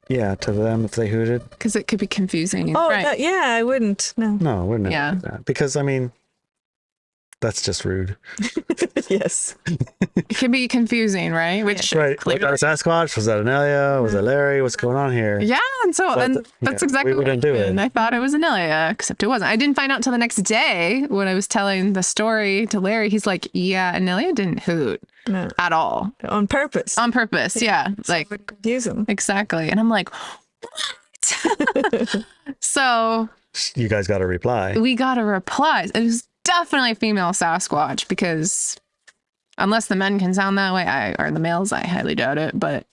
yeah, to them if they hooted. Because it could be confusing. Oh, right. yeah, I wouldn't. No. No, we're not Yeah. do that because I mean, that's just rude. Yes. It can be confusing, right? Which Right? Was clearly- that a Sasquatch? Was that an Elia? Was that Larry? What's going on here? Yeah, and so But and the- that's yeah, exactly we what wouldn't do it. happened. I thought it was an Elia, except it wasn't. I didn't find out till the next day when I was telling the story to Larry. He's like, "Yeah, Anelia didn't hoot No. at all On purpose. on purpose." Yeah, like would confuse them. exactly. And I'm like, "What?" So You guys got a reply. we got a reply. It was definitely a female Sasquatch because unless the men can sound that way, or the males, I highly doubt it. But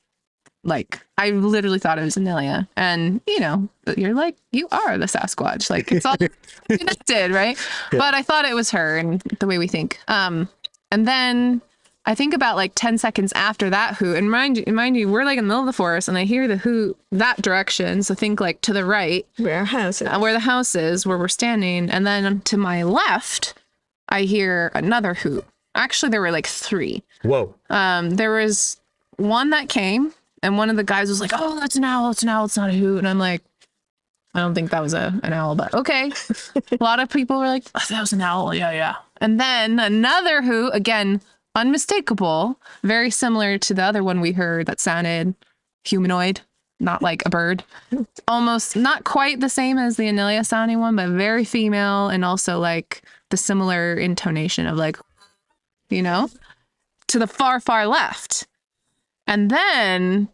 like, I literally thought it was Anelia. And, you know, you're like, you are the Sasquatch. Like, it's all connected, right? Yeah. But I thought it was her and the way we think. And then I think about like 10 seconds after that hoot, and mind you, we're like in the middle of the forest and I hear the hoot that direction. So think like to the right, Where our house is. where the house is, where we're standing. And then to my left, I hear another hoot. Actually, there were like three. Whoa. There was one that came, and one of the guys was like, "Oh, that's an owl. It's an owl. It's not a hoot." And I'm like, I don't think that was an owl, but okay. A lot of people were like, "Oh, that was an owl. Yeah, yeah." And then another hoot, again, unmistakable, very similar to the other one we heard that sounded humanoid, not like a bird. Almost not quite the same as the Anelia sounding one, but very female, and also like the similar intonation of like, you know, to the far, far left. And then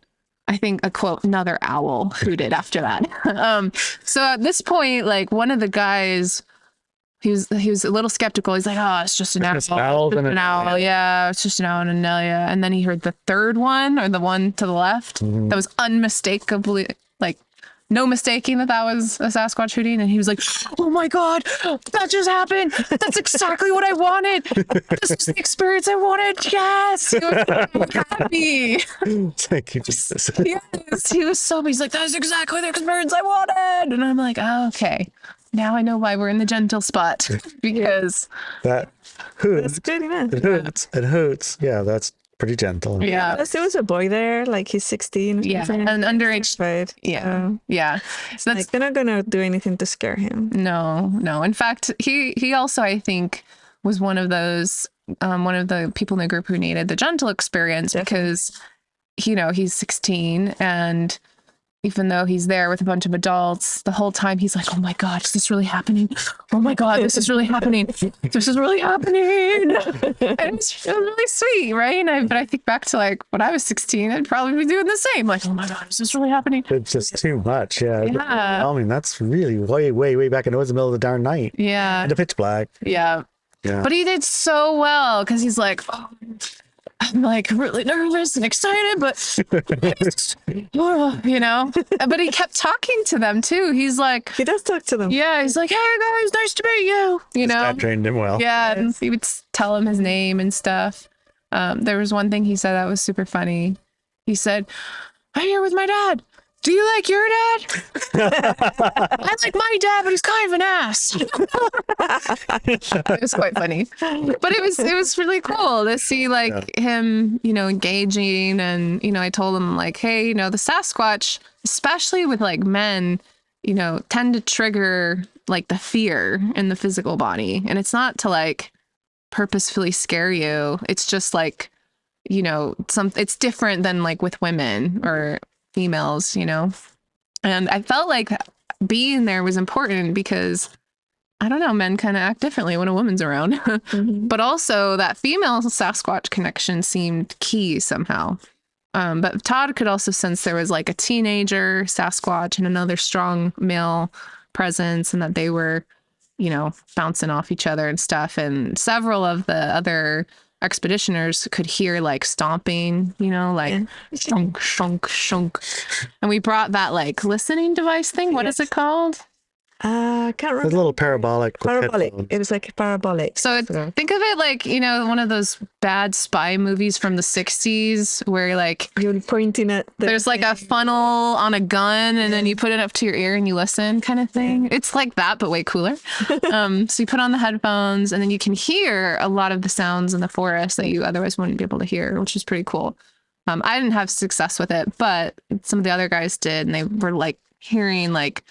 I think another owl hooted after that. So at this point, like one of the guys, he was a little skeptical. He's like, "Oh, it's just an owl. It's owls and an owl. Yeah, it's just an owl and an Anelia." And then he heard the third one, or the one to the left, that was unmistakably like no mistaking that was a Sasquatch hooting. And he was like, "Oh my God, that just happened. That's exactly what I wanted. This is the experience I wanted. Yes." He was so happy. Thank you, Jesus. Yes, he was so, he's like, "That's exactly the experience I wanted." And I'm like, "Oh, okay. Now I know why we're in the gentle spot." Because That hoots. That's good enough. It hoots. It hoots. Yeah, that's pretty gentle. yeah. Plus, there was a boy there, like he's 16. Or Yeah. something. And underage. Right. Yeah. Yeah. So that's Like, they're not going to do anything to scare him. no. In fact, he also, I think, was one of those one of the people in the group who needed the gentle experience because, you know, he's 16, and even though he's there with a bunch of adults, the whole time he's like, "Oh my God, is this really happening? Oh my God, this is really happening. This is really happening." And it's really sweet, right? But I think back to like when I was 16, I'd probably be doing the same. Like, "Oh my God, is this really happening?" It's just too much. Yeah. Yeah. I mean, that's really way back in the woods in the middle of the darn night. Yeah. The pitch black. Yeah. Yeah. But he did so well because he's like, "Oh, I'm like really nervous and excited, but you know." But he kept talking to them too. He's like, He does talk to them. yeah, he's like, "Hey guys, nice to meet you." You know, That trained him well. yeah. And he would tell him his name and stuff. There was one thing he said that was super funny. He said, "I'm here with my dad. Do you like your dad?" "I like my dad, but he's kind of an ass." It was quite funny, but it was really cool to see like him, you know, engaging. And, you know, I told him like, "Hey, you know, the Sasquatch, especially with like men, you know, tend to trigger like the fear in the physical body, and it's not to like purposefully scare you. It's just like, you know, it's different than like with women or females, you know." And I felt like being there was important because, I don't know, men kind of act differently when a woman's around. But also that female Sasquatch connection seemed key somehow. But Todd could also sense there was like a teenager Sasquatch and another strong male presence, and that they were, you know, bouncing off each other and stuff. And several of the other expeditioners could hear like stomping, you know, like shunk, shunk, shunk. And we brought that like listening device thing. What is it called? I can't It's a remember. little parabolic. with Parabolic. headphones. It was like parabolic. So think of it like, you know, one of those bad spy movies from the 60s where like You're pointing at the there's like a funnel on a gun and then you put it up to your ear and you listen kind of thing. It's like that, but way cooler. So you put on the headphones and then you can hear a lot of the sounds in the forest that you otherwise wouldn't be able to hear, which is pretty cool. I didn't have success with it, but some of the other guys did, and they were like hearing like,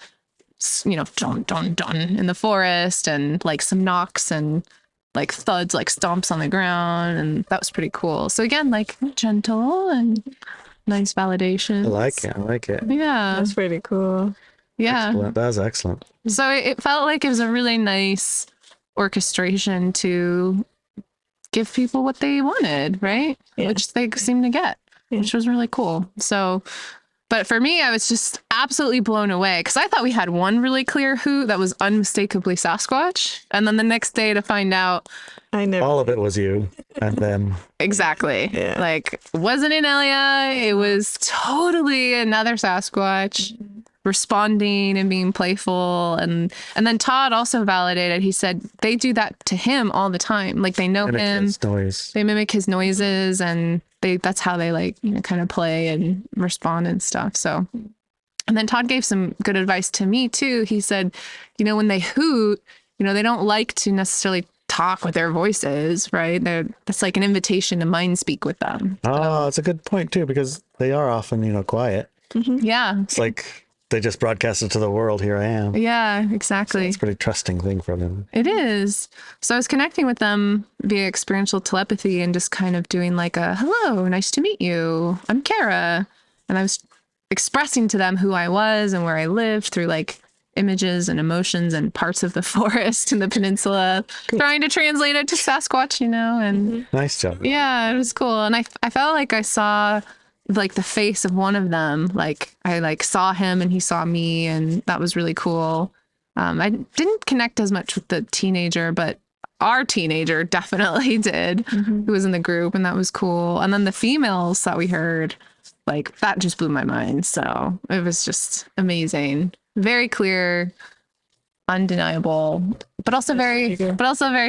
dun dun dun in the forest, and like some knocks and like thuds, like stomps on the ground, and that was pretty cool. So again, like gentle and nice validation. I like it. I like it. Yeah. That's pretty cool. Yeah. Excellent. That was excellent. So it felt like it was a really nice orchestration to give people what they wanted, right? Yeah. Which they seemed to get, which was really cool. So, but for me, I was just absolutely blown away because I thought we had one really clear hoot that was unmistakably Sasquatch. And then the next day to find out I never. All of it was you. And then exactly, Yeah. like, wasn't in Elia. It was totally another Sasquatch responding and being playful. And then Todd also validated, he said they do that to him all the time. Like they know mimic him. his noise. They mimic his noises, and that's how they like, kind of play and respond and stuff. So, and then Todd gave some good advice to me too. He said, when they hoot, they don't like to necessarily talk with their voices, right? That's like an invitation to mind speak with them. Oh, it's a good point too, because they are often, quiet. Yeah. It's like they just broadcasted to the world, here I am. Yeah, exactly. It's a pretty trusting thing for them. It is. So I was connecting with them via experiential telepathy and just kind of doing like a, hello, nice to meet you. I'm Kara. And I was expressing to them who I was and where I lived through like images and emotions and parts of the forest and the peninsula, trying to translate it to Sasquatch, and Nice job. yeah, it was cool. And I felt like I saw like the face of one of them. Like I like saw him and he saw me, and that was really cool. I didn't connect as much with the teenager, but our teenager definitely did, who was in the group, and that was cool. And then the females that we heard, like that just blew my mind. So it was just amazing. Very clear, undeniable, but also very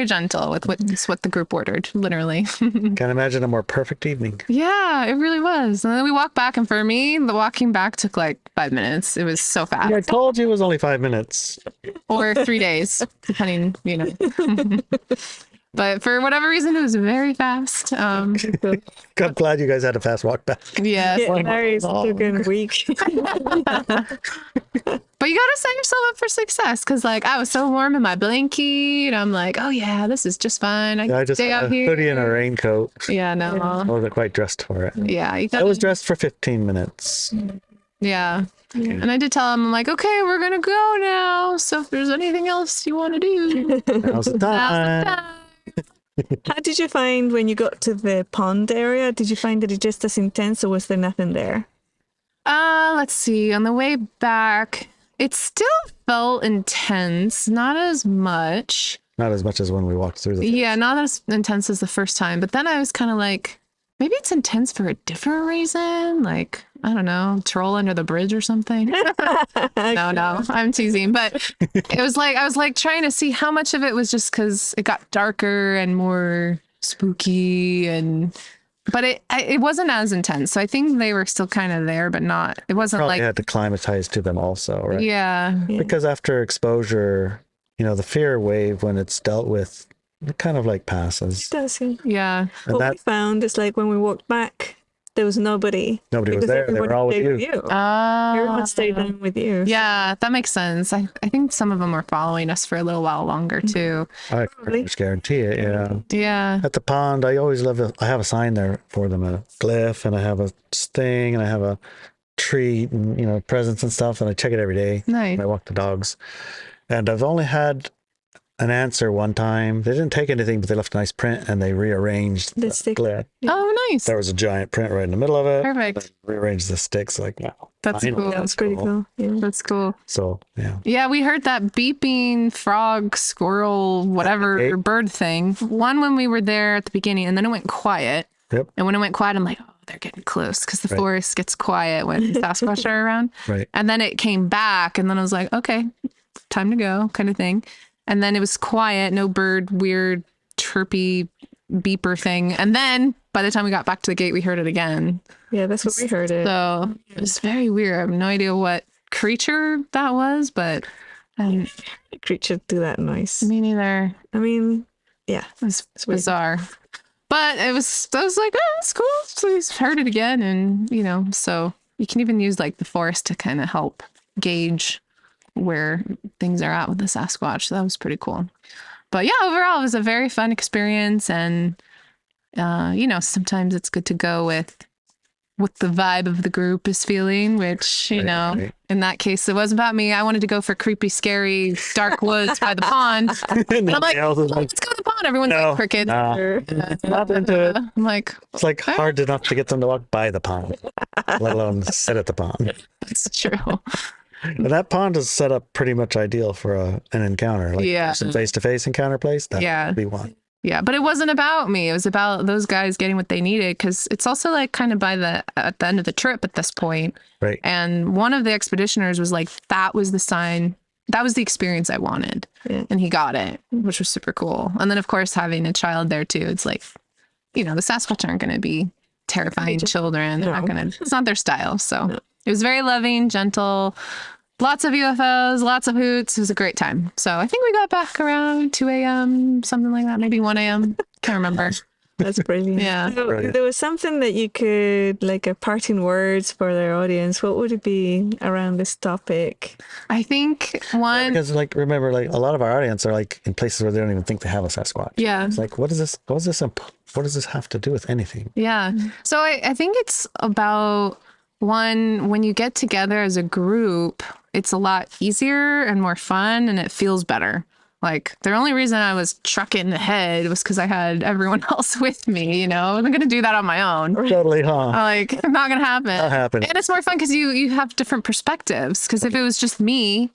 gentle with what the group ordered, literally. Can't imagine a more perfect evening. Yeah, it really was. And then we walked back, and for me, the walking back took like 5 minutes. It was so fast. Yeah, I told you it was only 5 minutes. Or 3 days, depending, But for whatever reason, it was very fast. I'm glad you guys had a fast walk back. Yeah. Yeah, Larry's looking weak. But you gotta set yourself up for success, because like I was so warm in my blankie, and I'm like, oh yeah, this is just fine. I I can just stay had out a here. hoodie and a raincoat. Yeah, no. I wasn't quite dressed for it. Yeah, you I gotta, was dressed for 15 minutes. yeah. And I did tell him, I'm like, okay, we're gonna go now. So if there's anything else you want to do, Now's the now's the time. time. How did you find when you got to the pond area? Did you find it just as intense, or was there nothing there? Let's see. On the way back, it still felt intense, not as much. Not as much as when we walked through the Yeah, not as intense as the first time. But then I was kind of like, maybe it's intense for a different reason. Like, I don't know, troll under the bridge or something. No, I'm teasing. But it was like, I was like trying to see how much of it was just because it got darker and more spooky, but it wasn't as intense. So I think they were still kind of there, but not, it wasn't Probably like, had to climatize to them also, right? yeah. Because after exposure, the fear wave, when it's dealt with, it kind of like passes. It does, yeah. Yeah. And What that we found is like when we walked back, there was nobody. nobody was because there. They were everybody all with stayed you. Everyone stayed down with you. Yeah, that makes sense. I think some of them were following us for a little while longer too. I can pretty much guarantee it, yeah. Yeah. At the pond, I always I have a sign there for them, a glyph, and I have a sting, and I have a treat, and, presents and stuff, and I check it every day Nice. when I walk the dogs. And I've only had an answer one time. They didn't take anything, but they left a nice print, and they rearranged The the stick. glyph. Oh, nice. There was a giant print right in the middle of it. Perfect. Rearranged the sticks, like, wow. That's finally. cool. That was pretty cool. Yeah. That's cool. So, yeah. Yeah, we heard that beeping frog, squirrel, whatever Okay. bird thing. One when we were there at the beginning, and then it went quiet. Yep. And when it went quiet, I'm like, oh, they're getting close, because the Right. forest gets quiet when Sasquatch are around. Right. And then it came back, and then I was like, okay, time to go, kind of thing. And then it was quiet, no bird, weird, chirpy beeper thing. And then by the time we got back to the gate, we heard it again. Yeah, that's what we heard it. So it was very weird. I have no idea what creature that was, but The creature do that noise. me neither. I mean, yeah. It was weird. bizarre. But I was like, oh, that's cool. So he's heard it again. And, you know, so you can even use like the forest to kind of help gauge where things are at with the Sasquatch. So that was pretty cool. But yeah, overall, it was a very fun experience. And, you know, sometimes it's good to go with what the vibe of the group is feeling, which, you know, in that case, it wasn't about me. I wanted to go for creepy, scary, dark woods by the pond. And I'm like, let's go to the pond. Everyone's like crickets. Not into it. I'm like, It's like hard enough to get them to walk by the pond, let alone sit at the pond. it's true. And that pond is set up pretty much ideal for an encounter, like some face-to-face encounter place. That would be one. Yeah, but it wasn't about me. It was about those guys getting what they needed, because it's also like kind of at the end of the trip at this point. Right. And one of the expeditioners was like, that was the sign. That was the experience I wanted. Yeah. And he got it, which was super cool. And then, of course, having a child there too, it's like, you know, the Sasquatch aren't going to be terrifying children. They're not going to, it's not their style. So it was very loving, gentle. Lots of UFOs, lots of hoots. It was a great time. So I think we got back around 2 a.m., something like that, maybe 1 a.m. Can't remember. That's brilliant. Yeah. So there was something that you could, like a parting words for their audience. What would it be around this topic? I think one. Because like, remember, like a lot of our audience are like in places where they don't even think they have a Sasquatch. Yeah. It's like, what does this have to do with anything? Yeah. So I think it's about when you get together as a group, it's a lot easier and more fun, and it feels better. Like, the only reason I was trucking ahead was because I had everyone else with me, you know? I wasn't going to do that on my own. Totally, huh? Like, not going to happen. Not happen. And it's more fun because you have different perspectives. Because if it was just me,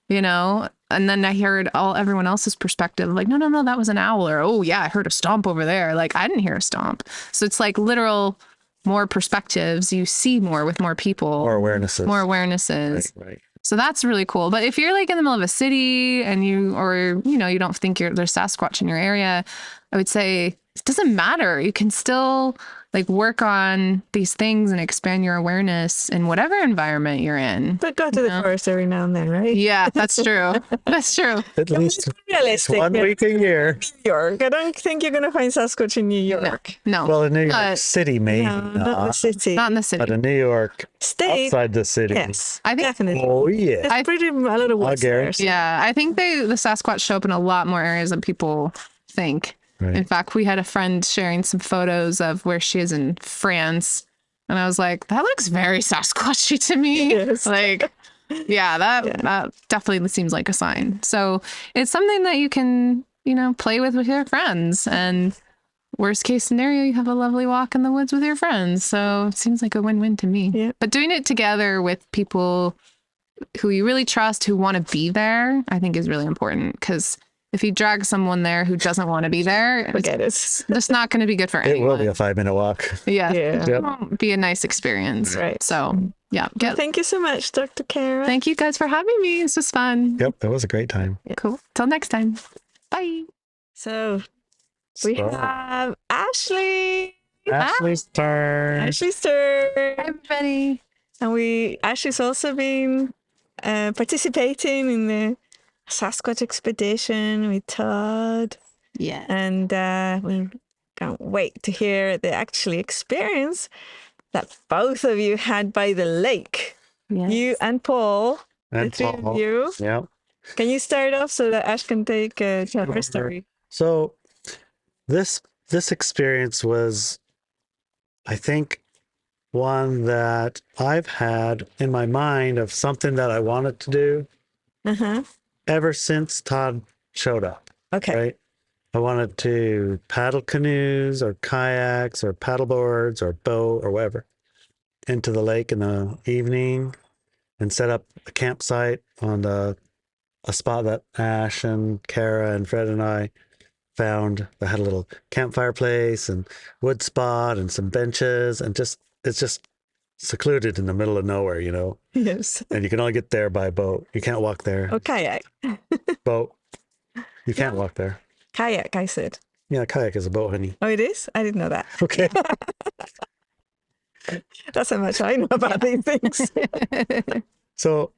you know, and then I heard everyone else's perspective, like, no, that was an owl. Or, oh, yeah, I heard a stomp over there. Like, I didn't hear a stomp. So it's like literal more perspectives. You see more with more people. More awarenesses. Right. So that's really cool. But if you're like in the middle of a city and you don't think there's Sasquatch in your area, I would say it doesn't matter. You can still like work on these things and expand your awareness in whatever environment you're in. But go to the forest every now and then, right? Yeah, that's true. That's true. At least Realistic. 1 week a year. New York. I don't think you're going to find Sasquatch in New York. No. Well, in New York City, maybe. No, not the city. Not in the city. But in New York, State. outside the city. Yes, I think definitely. Oh, yeah. There's pretty a lot of woods there. So. Yeah, I think the Sasquatch show up in a lot more areas than people think. Right. In fact, we had a friend sharing some photos of where she is in France. And I was like, that looks very Sasquatchy to me. Yes. Like, that definitely seems like a sign. So it's something that you can, play with your friends. And worst case scenario, you have a lovely walk in the woods with your friends. So it seems like a win-win to me. Yeah. But doing it together with people who you really trust, who want to be there, I think is really important. Because if you drag someone there who doesn't want to be there, it's just not going to be good for anyone. It will be a 5-minute walk. Yeah. Yep. It won't be a nice experience. Right. So, yeah. Thank you so much, Dr. Kara. Thank you guys for having me. This was fun. Yep, it was a great time. Cool. Till next time. Bye. So, we have Ashley. Ashley's turn. Ashley's turn. Hi, everybody. And Ashley's also been participating in the Sasquatch expedition with Todd. Yeah. And we can't wait to hear the actual experience that both of you had by the lake. Yes. You and Paul, And the three Paul. of you. Yeah. Can you start off so that Ash can tell her story? So this experience was, I think, one that I've had in my mind of something that I wanted to do ever since Todd showed up. Okay. Right? I wanted to paddle canoes or kayaks or paddle boards or boat or whatever into the lake in the evening and set up a campsite on a spot that Ash and Kara and Fred and I found that had a little campfire place and wood spot and some benches and it's just secluded in the middle of nowhere, Yes. And you can only get there by boat. You can't walk there. Oh, kayak. Boat. You can't walk there. Kayak, I said. Yeah, kayak is a boat, honey. Oh, it is? I didn't know that. Okay. That's how much I know about these things. So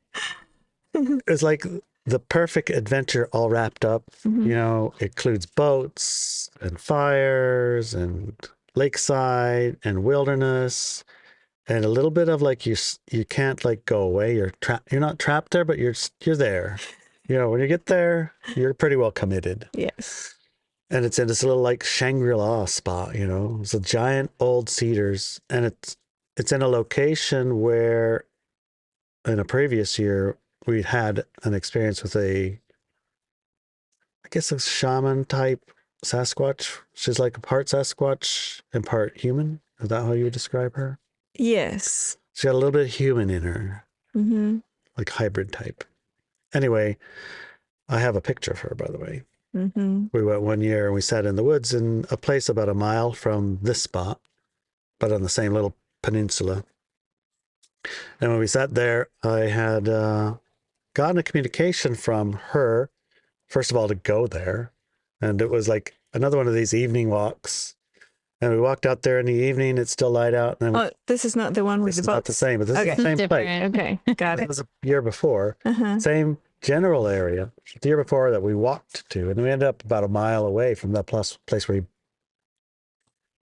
it's like the perfect adventure all wrapped up. Mhm. You know, it includes boats and fires and lakeside and wilderness and a little bit of like you can't like go away. You're trapped. You're not trapped there, but you're there. You know, when you get there, you're pretty well committed. Yes. And it's in this little like Shangri-La spot. You know, it's a giant old cedars, and it's in a location where in a previous year we'd had an experience with I guess a shaman type Sasquatch. She's like part Sasquatch and part human. Is that how you would describe her? Yes. She got a little bit of human in her, Mm-hmm. like hybrid type. Anyway, I have a picture of her, by the way. Mm-hmm. We went one year and we sat in the woods in a place about a mile from this spot, but on the same little peninsula. And when we sat there, I had gotten a communication from her, first of all, to go there. And it was like another one of these evening walks. And we walked out there in the evening, it's still light out. And then Oh, this is not the one with this the is not the boats. same, but this Okay. is the same place. Different. Okay, got It it. was a year before. Uh-huh. Same general area, the year before that we walked to. And we ended up about a mile away from that place where you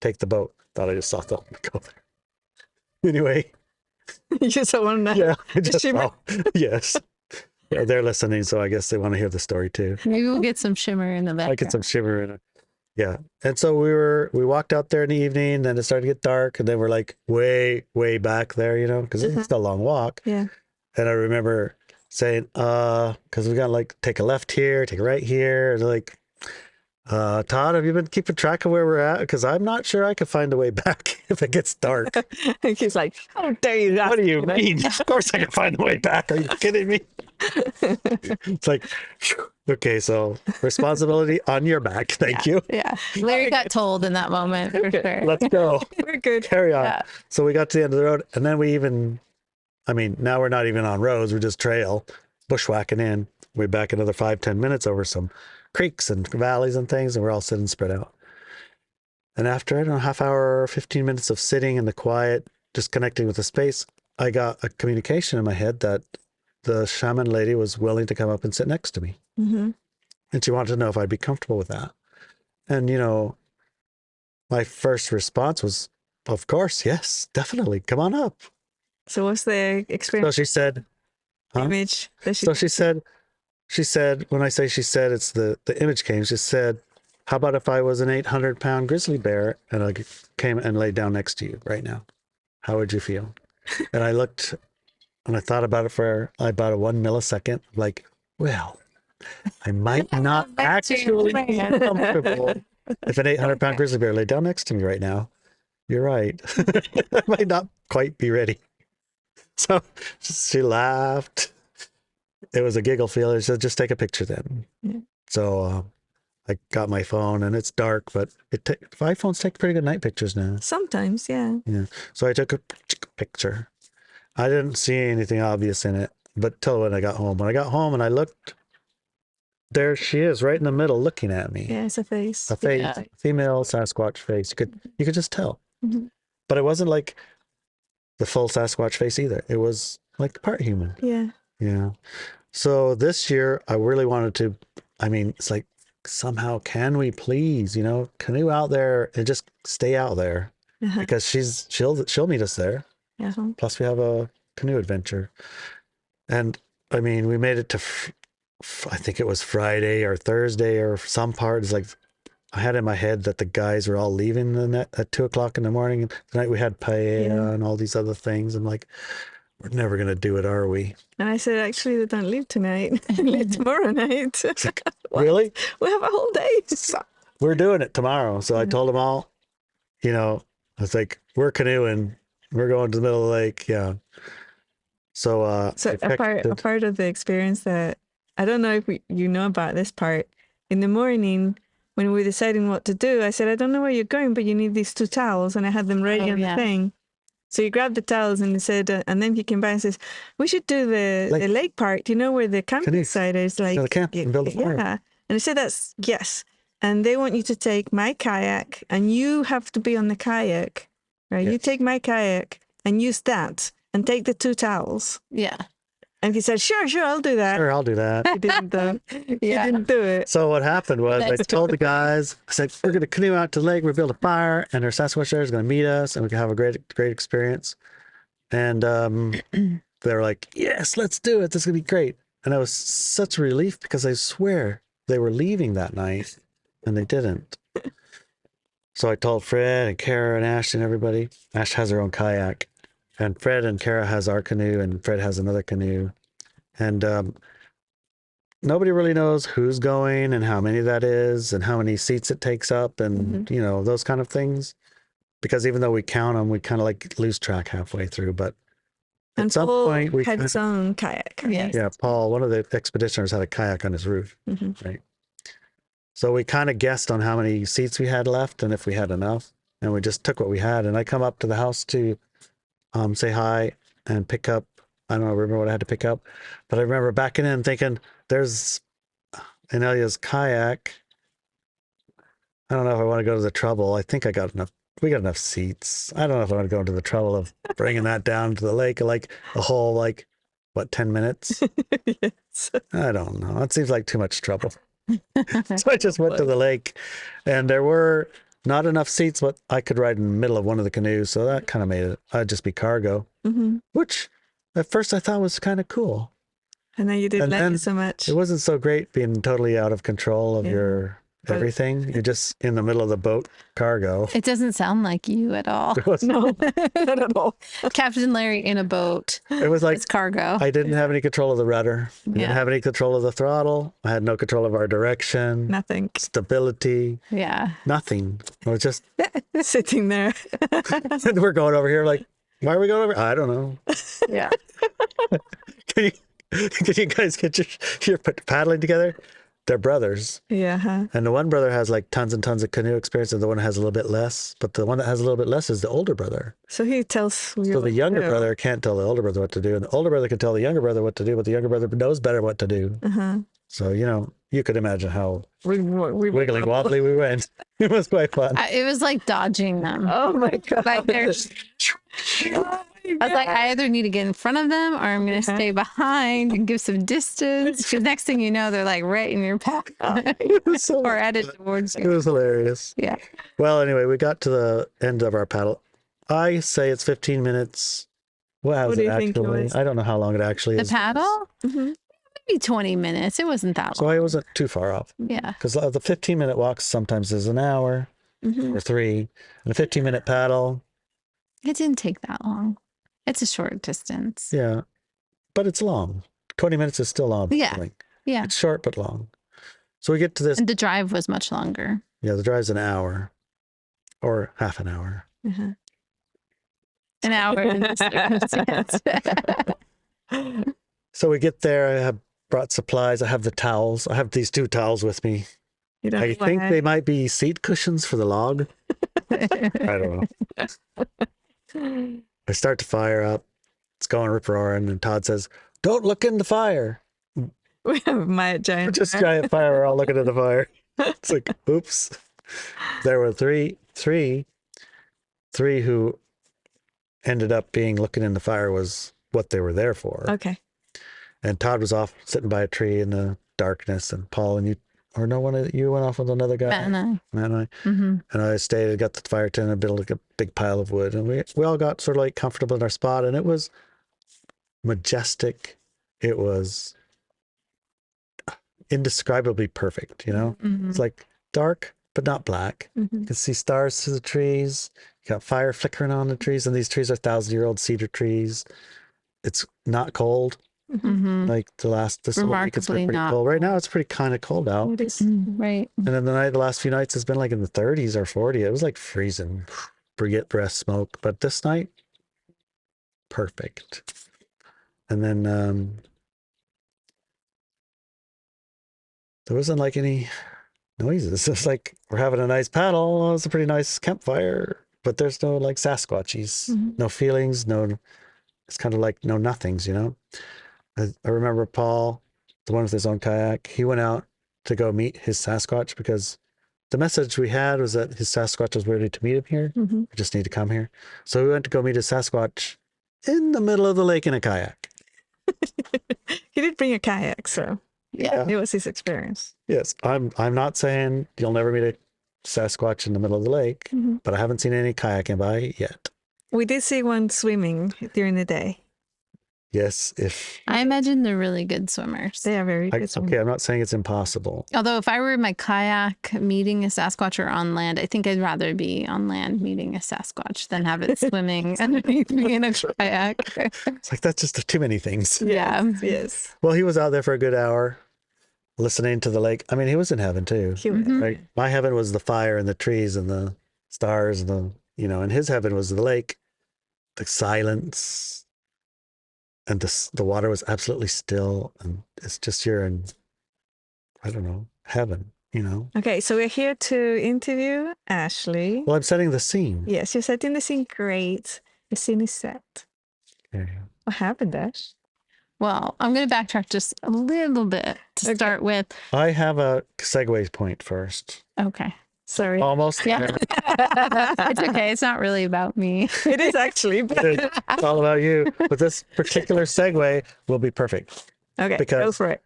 take the boat. Thought I just saw something go there. Anyway, You just want to yeah, I just shimmer? saw. Yes. Yeah, they're listening, so I guess they want to hear the story too. Maybe we'll get some shimmer in the background. I get some shimmer in it. Yeah. And so we walked out there in the evening, then it started to get dark, and then we're like way, way back there, you know, because it's still a long walk. Yeah. And I remember saying, because we got to like take a left here, take a right here. And like, Todd, have you been keeping track of where we're at? Because I'm not sure I could find a way back if it gets dark. He's like, how dare you ask What do you me that?" mean? Of course I can find a way back. Are you kidding me? It's like, phew. Okay, so responsibility on your back. Thank you. Yeah. Larry got told in that moment for sure. Let's go. We're good. Carry on. Yeah. So we got to the end of the road, and then now we're not even on roads. We're just trail, bushwhacking in. We're back another 5-10 minutes over some creeks and valleys and things, and we're all sitting spread out. And after, I don't know, half hour or 15 minutes of sitting in the quiet, just connecting with the space, I got a communication in my head that the shaman lady was willing to come up and sit next to me. Mm-hmm. And she wanted to know if I'd be comfortable with that. And, you know, my first response was, of course, yes, definitely. Come on up. So what's the So experience she said, huh? image that she So she said, when I say she said, it's the image came, she said, how about if I was an 800-pound grizzly bear and I came and laid down next to you right now? How would you feel? And I looked and I thought about it for about a 1 millisecond, like, well, I might not actually be comfortable if an 800-pound grizzly bear laid down next to me right now. You're right. I might not quite be ready. So she laughed. It was a giggle feeler. She said, just take a picture then. Yeah. So I got my phone and it's dark, but iPhones take pretty good night pictures now. sometimes, yeah. Yeah. So I took a picture. I didn't see anything obvious in it, but till when I got home. When I got home and I looked, there she is right in the middle looking at me. Yeah, it's a face. A face, Yeah. female Sasquatch face. You could just tell. Mhm. But it wasn't like the full Sasquatch face either. It was like part human. Yeah. Yeah. So this year I really wanted to, it's like somehow can we please, canoe out there and just stay out there Uh-huh. because she'll meet us there. Yeah. Plus we have a canoe adventure. And we made it to, I think it was Friday or Thursday or some part. It's like, I had in my head that the guys were all leaving at 2:00 in the morning. And tonight we had paella and all these other things. I'm like, we're never going to do it, are we? And I said, actually, they don't leave tonight. They leave tomorrow night. It's like, really? We have a whole day. We're doing it tomorrow. So I told them all, I was like, we're canoeing. We're going to the middle of the lake. Yeah. So, a part of the experience that I don't know if you know about this part. In the morning, when we were deciding what to do, I said, I don't know where you're going, but you need these 2 towels. And I had them ready on the thing. So he grabbed the towels and he said, and then he came by and says, we should do the lake part, where the campsite is like. the camp and build a fire. Yeah. And I said, that's, yes. And they want you to take my kayak and you have to be on the kayak, right? Yes. You take my kayak and use that and take the 2 towels. Yeah. And he said, sure, I'll do that. Sure, I'll do that. He didn't, he Yeah. didn't do it. So what happened was I told the guys, I said, we're going to canoe out to the lake, we're build a fire, and our Sasquatch there is going to meet us, and we can have a great experience. And they were like, yes, let's do it. This is going to be great. And it was such a relief because I swear they were leaving that night, and they didn't. So I told Fred and Kara and Ash and everybody. Ash has her own kayak, and Fred and Kara has our canoe, and Fred has another canoe. And nobody really knows who's going and how many that is and how many seats it takes up and, you know, those kind of things. Because even though we count them, we kind of like lose track halfway through. But And at some Paul point, we had his own kayak. Right? Yes. yeah, Paul, one of the expeditioners, had a kayak on his roof, right? So we kind of guessed on how many seats we had left and if we had enough, and we just took what we had. And I come up to the house to say hi and pick up. I don't remember what I had to pick up, but I remember backing in thinking, there's Anelia's kayak. I don't know if I want to go to the trouble. I think I got enough. We got enough seats. I don't know if I want to go into the trouble of bringing that down to the lake, like a whole, like, what, 10 minutes? Yes. I don't know. It seems like too much trouble. So I just went to the lake, and there were not enough seats, but I could ride in the middle of one of the canoes. So that kind of made it, I'd just be cargo, which at first I thought was kind of cool. And then you didn't And like then it so much. It wasn't so great being totally out of control of your everything. You're just in the middle of the boat cargo. It doesn't sound like you at all. It was, No, not at all. Captain Larry in a boat. it was like It's cargo. I didn't have any control of the rudder. I didn't Yeah. have any control of the throttle. I had no control of our direction, Nothing. stability, Yeah. nothing. It was just, Sitting there. and we're going over here like, why are we going over? I don't know. Yeah. Can you guys get your paddling together? They're brothers. Yeah. Huh? And the one brother has like tons and tons of canoe experience, and the one has a little bit less. But the one that has a little bit less is the older brother. So he tells you. So the younger what to do. brother can't tell the older brother what to do, and the older brother can tell the younger brother what to do, but the younger brother knows better what to do. So, you know, you could imagine how We wiggly wobbly we went. It was quite fun. It was like dodging them. Oh my God. Like they're I was like, I either need to get in front of them or I'm going to stay behind and give some distance. Because next thing you know, they're like right in your path So- or headed towards It you. was hilarious. Yeah. Well, anyway, we got to the end of our paddle. I say it's 15 minutes. What do it you think it actually? was? I don't know how long it actually The is. paddle? Maybe 20 minutes. It wasn't that So long. I wasn't too far off. Yeah. Because the 15-minute walk sometimes is an hour or 3. And a 15-minute paddle, It didn't take that long. It's a short distance. yeah. But it's long. 20 minutes is still long. Yeah. paddling. Yeah. It's short but long. So we get to this. And the drive was much longer. Yeah, the drive's an hour or half an hour. An hour in this circumstance. So we get there. I have brought supplies. I have the towels. I have these 2 towels with me. You don't I know think why. they might be seat cushions for the log. I don't know. I start to fire up. It's going rip roaring, and Todd says, "Don't look in the fire." We have my giant. Just giant fire. We're all looking at the fire. It's like, oops. There were three who ended up being looking in the fire was what they were there for. Okay. And Todd was off sitting by a tree in the darkness, and Paul and you, or no one of you went off with another guy. Matt and I. Matt and I. And I stayed and got the fire tent and built like a big pile of wood. And we all got sort of like comfortable in our spot, and it was majestic. It was indescribably perfect, you know? It's like dark, but not black. You can see stars through the trees. You got fire flickering on the trees, and these trees are 1,000-year-old cedar trees. It's not cold. Like this week, it's been Remarkably pretty not cold. Right now, it's pretty kind of cold out. It is. Right. And then the last few nights has been like in the 30s or 40. It was like freezing, baguette breath smoke. But this night, perfect. And then there wasn't like any noises. It's just like we're having a nice paddle. It's a pretty nice campfire, but there's no like Sasquatchies, no feelings, no. It's kind of like no nothings, you know. I remember Paul, the one with his own kayak. He went out to go meet his Sasquatch because the message we had was that his Sasquatch was ready to meet him here. We just need to come here. So we went to go meet his Sasquatch in the middle of the lake in a kayak. He did bring a kayak, so Yeah. it was his experience. Yes. I'm not saying you'll never meet a Sasquatch in the middle of the lake, Mhm. but I haven't seen any kayaking by yet. We did see one swimming during the day. Yes, if I imagine they're really good swimmers. They are very good okay, swimmers. I'm not saying it's impossible. Although if I were in my kayak meeting a Sasquatch or on land, I think I'd rather be on land meeting a Sasquatch than have it swimming underneath me in a kayak. It's like that's just too many things. Yeah. Yes. Well, he was out there for a good hour listening to the lake. I mean, he was in heaven too. He was. Mhm. Right? My heaven was the fire and the trees and the stars and and his heaven was the lake, the silence, and the water was absolutely still, and it's just you're in, I don't know, heaven. Okay, so we're here to interview Ashley. Well, I'm setting the scene. Yes, you're setting the scene great. The scene is set. Okay. What happened, Ash? Well, I'm going to backtrack just a little bit to Okay. start with. I have a segue point first. Okay. Sorry. Almost. Yeah. there. It's okay. It's not really about me. It is actually. But... It's all about you. But this particular segue will be perfect. Okay, Because- go for it.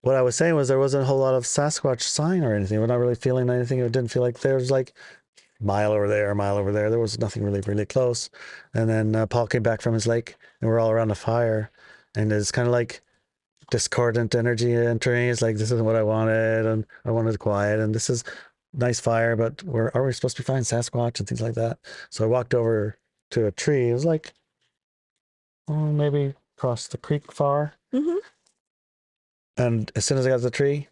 What I was saying was there wasn't a whole lot of Sasquatch sign or anything. We're not really feeling anything. It didn't feel like there was like mile over there, mile over there. There was nothing really, really close. And then Paul came back from his lake and we're all around the fire. And it's kind of like discordant energy entering. It's like, this isn't what I wanted. And I wanted quiet. And this is nice fire, but are we supposed to be finding Sasquatch and things like that? So I walked over to a tree. It was like, maybe across the creek far. Mm-hmm. And as soon as I got to the tree,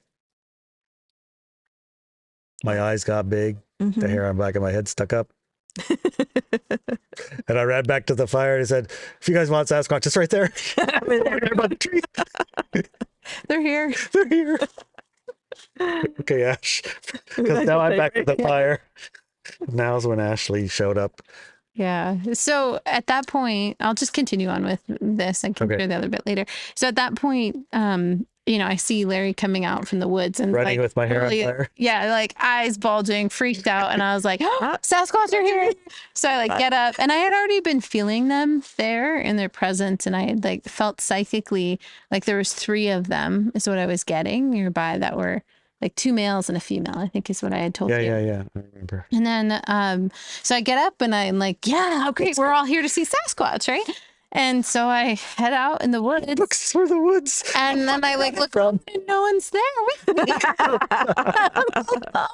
my eyes got big, Mm-hmm. the hair on the back of my head stuck up. And I ran back to the fire and said, if you guys want Sasquatch, it's right there. Right by the tree. They're here. They're here. Okay, Ash. Because now I'm back to the fire. Now's when Ashley showed up. Yeah. So at that point, I'll just continue on with this. I can Okay. share the other bit later. So at that point, I see Larry coming out from the woods and Running like, with my hair on really- fire. Yeah, like eyes bulging, freaked out, and I was like, oh, Sasquatch are here. So I like get up, and I had already been feeling them there in their presence, and I had like felt psychically like there was 3 of them is what I was getting nearby that were like 2 males and a female, I think is what I had told you. Yeah. I remember. And then, so I get up and I'm like, yeah, how great. We're all here to see Sasquatch, right? And so I head out in the woods. Look, it's through the woods. And then I like look around and no one's there with me. I'm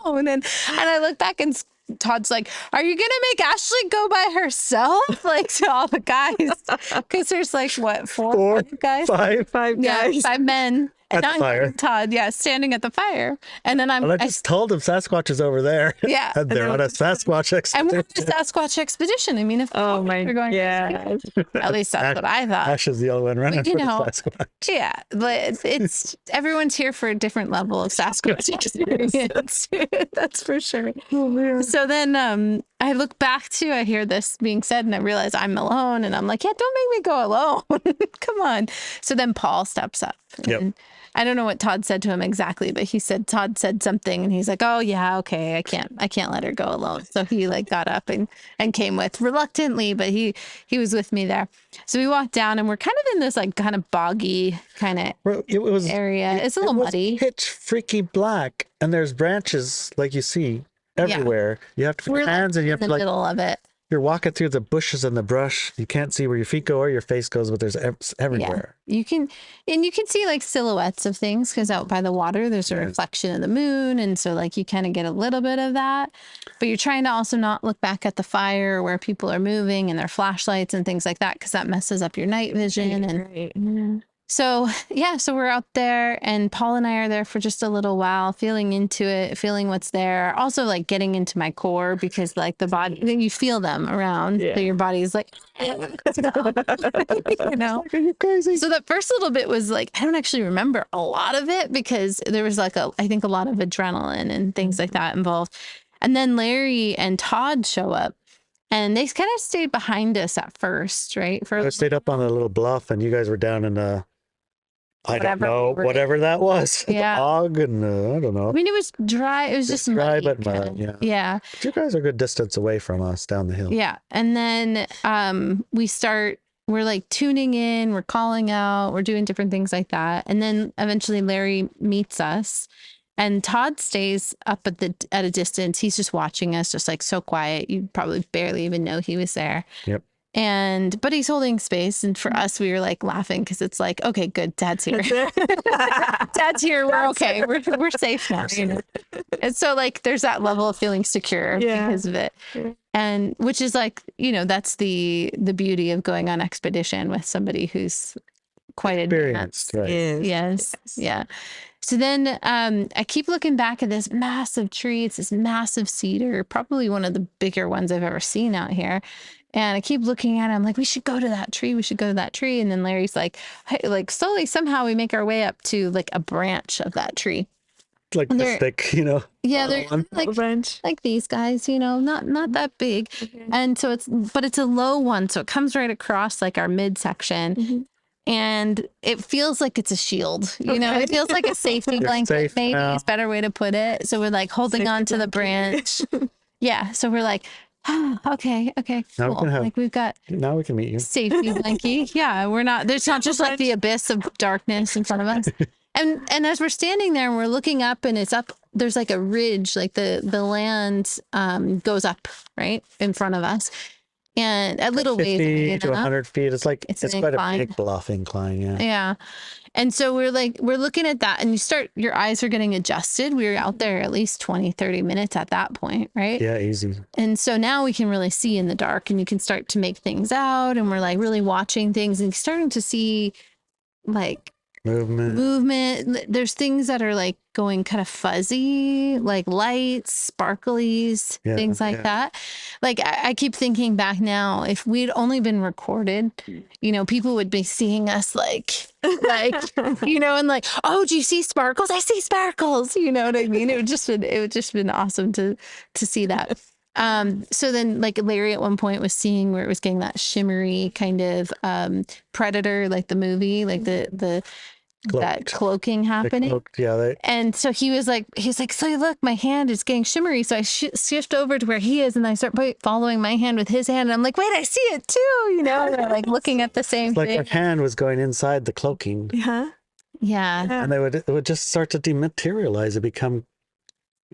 alone. And I look back and Todd's like, are you going to make Ashley go by herself? Like to all the guys. Because there's like, what, 4 4, guys? 5. 5 Yeah, guys. 5 men. At the not fire. including Todd, yeah, standing at the fire. And then Well, I just told him Sasquatch is over there. yeah. And they're on a Sasquatch And we're on expedition. a Sasquatch expedition. I mean, if Oh my we're going God. at least that's what I thought. Ash is the only one running But, you for the know, Sasquatch. Yeah, but it's everyone's here for a different level of Sasquatch experience. That's for sure. Oh, man. So then I look back to, I hear this being said and I realize I'm alone and I'm like, yeah, don't make me go alone. Come on. So then Paul steps up. Yep. And I don't know what Todd said to him exactly, but Todd said something and he's like, oh yeah, okay, I can't let her go alone. So he like got up and came with reluctantly, but he was with me there. So we walked down and we're kind of in this like kind of boggy kind of Well, it was area. It's a little it was muddy. pitch freaky black, and there's branches like you see everywhere. You have to put We're your like, hands, and you in have the to like middle of it. you're walking through the bushes and the brush. You can't see where your feet go or your face goes, but there's everywhere. You can see like silhouettes of things because out by the water there's a Yes. reflection of the moon, and so like you kind of get a little bit of that, but you're trying to also not look back at the fire where people are moving and their flashlights and things like that because that messes up your night vision. And Right. so so we're out there and Paul and I are there for just a little while, feeling into it, feeling what's there, also like getting into my core because like the body, then you feel them around, Yeah. so your body's like, you know. Are you crazy? So that first little bit was like, I don't actually remember a lot of it because there was like I think a lot of adrenaline and things like that involved. And then Larry and Todd show up and they kind of stayed behind us at first, right? I stayed up on a little bluff, and you guys were down in the, I don't Whatever know, we were whatever that was. Yeah. Bog and I don't know. I mean, it was dry. It was just dry, muddy, but mud, kinda. yeah. Yeah. But you guys are a good distance away from us down the hill. Yeah. And then we start we're like tuning in, we're calling out, we're doing different things like that. And then eventually Larry meets us, and Todd stays up at a distance. He's just watching us, just like so quiet. You probably barely even know he was there. Yep. But he's holding space. And for us, we were like laughing because it's like, okay, good. Dad's here. Dad's here. We're okay. We're safe now. You know? And so like, there's that level of feeling secure because of it. And which is like, you know, that's the beauty of going on expedition with somebody who's quite advanced. Right? Yes. Yeah. So then I keep looking back at this massive tree. It's this massive cedar, probably one of the bigger ones I've ever seen out here. And I keep looking at it. I'm like, we should go to that tree. We should go to that tree. And then Larry's like, hey, like slowly, somehow we make our way up to like a branch of that tree. Like this thick, you know. Yeah, they're like these guys, you know, not that big. And so it's a low one. So it comes right across like our midsection. And it feels like it's a shield, you know, it feels like a safety blanket, maybe is a better way to put it. So we're like holding on to the branch. Yeah. So we're like, okay. Now Cool. now we can meet you. Safety blankie. Yeah. There's not just like the abyss of darkness in front of us. And as we're standing there and we're looking up and it's up, there's like a ridge, like the land goes up right in front of us. And a little 50 ways to 100 feet. It's like, it's quite incline. a big bluff incline. Yeah. Yeah. And so we're looking at that and your eyes are getting adjusted. We were out there at least 20, 30 minutes at that point. Right. Yeah. Easy. And so now we can really see in the dark and you can start to make things out and we're like really watching things and starting to see like movement. There's things that are like going kind of fuzzy, like lights, sparklies, things like that. Like I keep thinking back now, if we'd only been recorded, you know, people would be seeing us like, you know, and like, oh, do you see sparkles? I see sparkles. You know what I mean? It would just been awesome to see that. So then like Larry at one point was seeing where it was getting that shimmery kind of Predator, like the movie, like the that cloaking happening. And so he's like, so look, my hand is getting shimmery. So I shift over to where he is and I start following my hand with his hand. And I'm like, wait, I see it too. You know, and they're like looking at the same thing. Like our hand was going inside the cloaking. Yeah. And it would just start to dematerialize. It become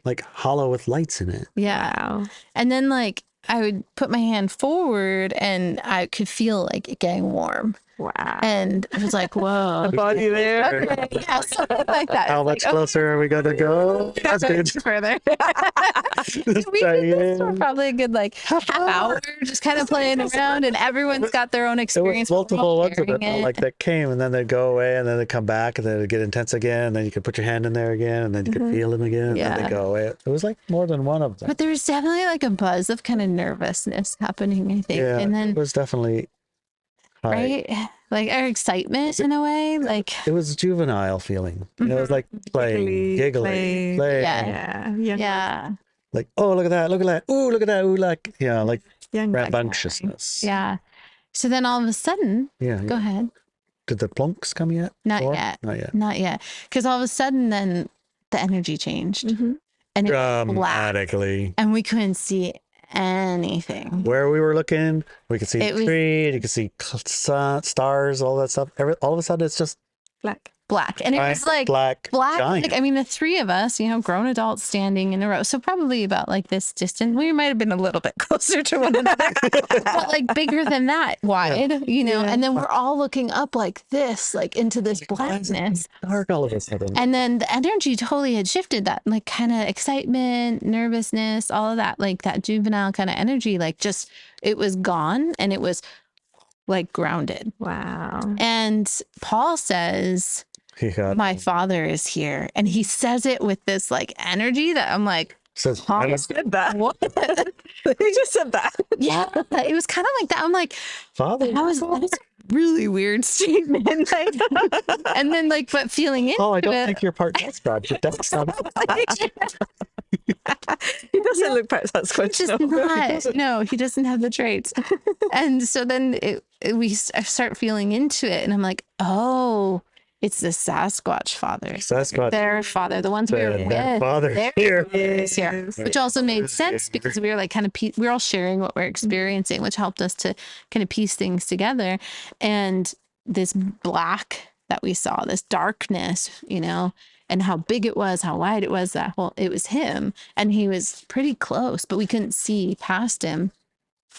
like hollow with lights in it. Yeah. Wow. And then like I would put my hand forward and I could feel like it getting warm. Wow. And I was like, whoa. The body there. Okay. Yeah, something like that. How much closer are we going to go? That's good. Further. We did this for probably a good like half hour, just kind of playing around, and everyone's got their own experience. There was multiple ones of it, like that came, and then they'd go away, and then they'd come back, and then it'd get intense again, and then you could put your hand in there again, and then you could feel them again, and then they'd go away. It was like more than one of them. But there was definitely like a buzz of kind of nervousness happening, I think. Yeah, and then it was definitely high. Right? Like our excitement in a way, like it was a juvenile feeling. You know, it was like playing, giggling, playing. Yeah. Like, oh, look at that, ooh, look at that, ooh, like, yeah, like rambunctiousness. Yeah. So then all of a sudden, go ahead. Did the plunks come yet? Not yet. Because all of a sudden, then the energy changed, and it was dramatically, black, and we couldn't see anything. Where we were looking, we could see the tree, you could see stars, all that stuff. All of a sudden, it's just black, and it was like black. Like, I mean, the three of us, you know, grown adults standing in a row, so probably about like this distance. We might have been a little bit closer to one another, but like bigger than that, wide, you know. And then we're all looking up like this, like into this blackness, dark all of a sudden. And then the energy totally had shifted. That like kind of excitement, nervousness, all of that, like that juvenile kind of energy, like just it was gone, and it was like grounded. Wow. And Paul says, my father is here. And he says it with this like energy that I'm like, I said that. What? He just said that. Yeah. It was kind of like that. I'm like, Father. That was a really weird statement. Like, and then like, but feeling into I don't think your part Sasquatch. It doesn't sound he doesn't look part Sasquatch. No, he doesn't have the traits. And so then I start feeling into it, and I'm like, oh, It's the Sasquatch father. Sasquatch. Their father, the ones we were with. Their father here. Is here, which also made sense because we were like kind of we were all sharing what we're experiencing, which helped us to kind of piece things together. And this black that we saw, this darkness, you know, and how big it was, how wide it was, it was him, and he was pretty close, but we couldn't see past him.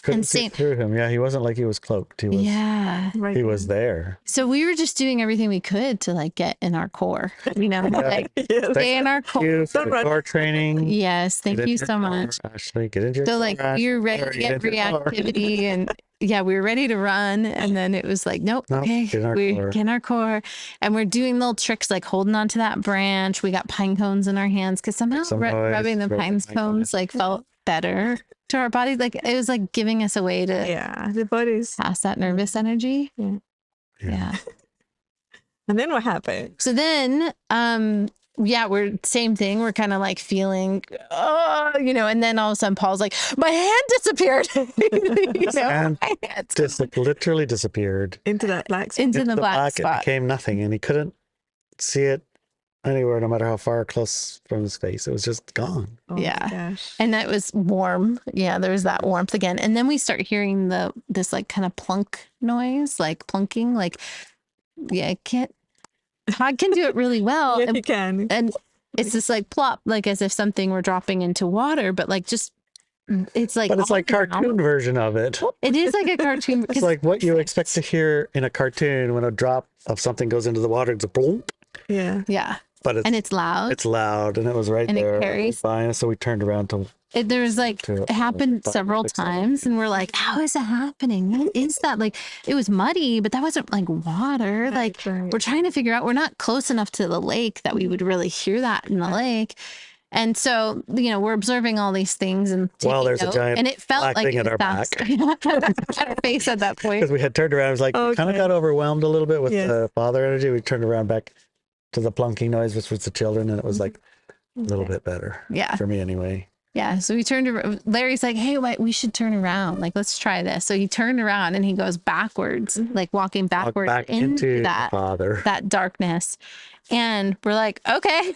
Couldn't see through him. Yeah, he wasn't like he was cloaked. He was. Yeah, Right. He was there. so we were just doing everything we could to like get in our core, you know, like stay in our core. You for the core training. Yes, thank Get you into so your much. car, Ashley, get into your So car, like Ashley. we were ready to get into your car. reactivity, and yeah, we were ready to run, and then it was like, nope, Nope, okay, get in our we core. get in our core, and we're doing little tricks like holding onto that branch. We got pine cones in our hands because somehow Some noise, rubbing the rubbing pine pine cones like felt better to our bodies. Like it was like giving us a way to Yeah, the body's. pass that nervous energy. Yeah. Yeah. And then what happened? So then, yeah, we're same thing. We're kind of like feeling, oh, you know, and then all of a sudden Paul's like, my hand disappeared. You know, hand my hand's literally disappeared. Into that black spot. into the black It spot. became nothing, and he couldn't see it anywhere, no matter how far close from his face. It was just gone. Oh my Yeah. gosh. And that was warm. Yeah, there was that warmth again. And then we start hearing this like kind of plunk noise, like plunking, like, yeah, Todd can do it really well. Yeah, you can. And it's just like plop, like as if something were dropping into water, but like just, it's like, But it's like all around. cartoon version of it. It is like a cartoon. It's like what you expect to hear in a cartoon when a drop of something goes into the water. It's a boom, Yeah. Yeah. but And it's loud. it's loud, and it was right And it there. carries. Fine. So we turned around to There was like, to- it happened to several fix it. times, and we're like, how is it happening? What is that? Like, it was muddy, but that wasn't like water. Like, right. we're trying to figure out, we're not close enough to the lake that we would really hear that in the lake. And so, you know, we're observing all these things and Well, taking there's a note, giant and it felt black like thing it at was our back. at our face at that point. because we had turned around. It was like kind Okay. of got overwhelmed a little bit with Yes. the father energy. We turned around back to the plunking noise, which was the children, and it was like a little bit better Yeah. for me anyway. Yeah. So we turned around. Larry's like, hey, we should turn around. Like, let's try this. So he turned around and he goes backwards, like walking Walk backwards back into the that father. darkness. And we're like, okay.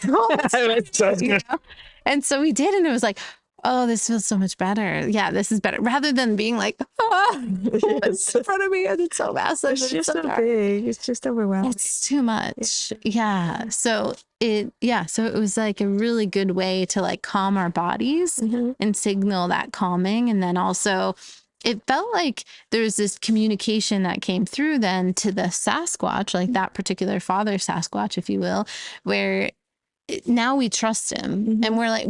Sounds You good. know? And so we did. And it was like, oh, this feels so much better. Yeah, this is better. Rather than being like, it's in front of me and it's so massive. It's and just so so dark. big. It's just overwhelming. It's too much. Yeah. So it was like a really good way to like calm our bodies Mhm. and signal that calming. And then also it felt like there was this communication that came through then to the Sasquatch, like that particular father Sasquatch, if you will, where now we trust him. And we're like,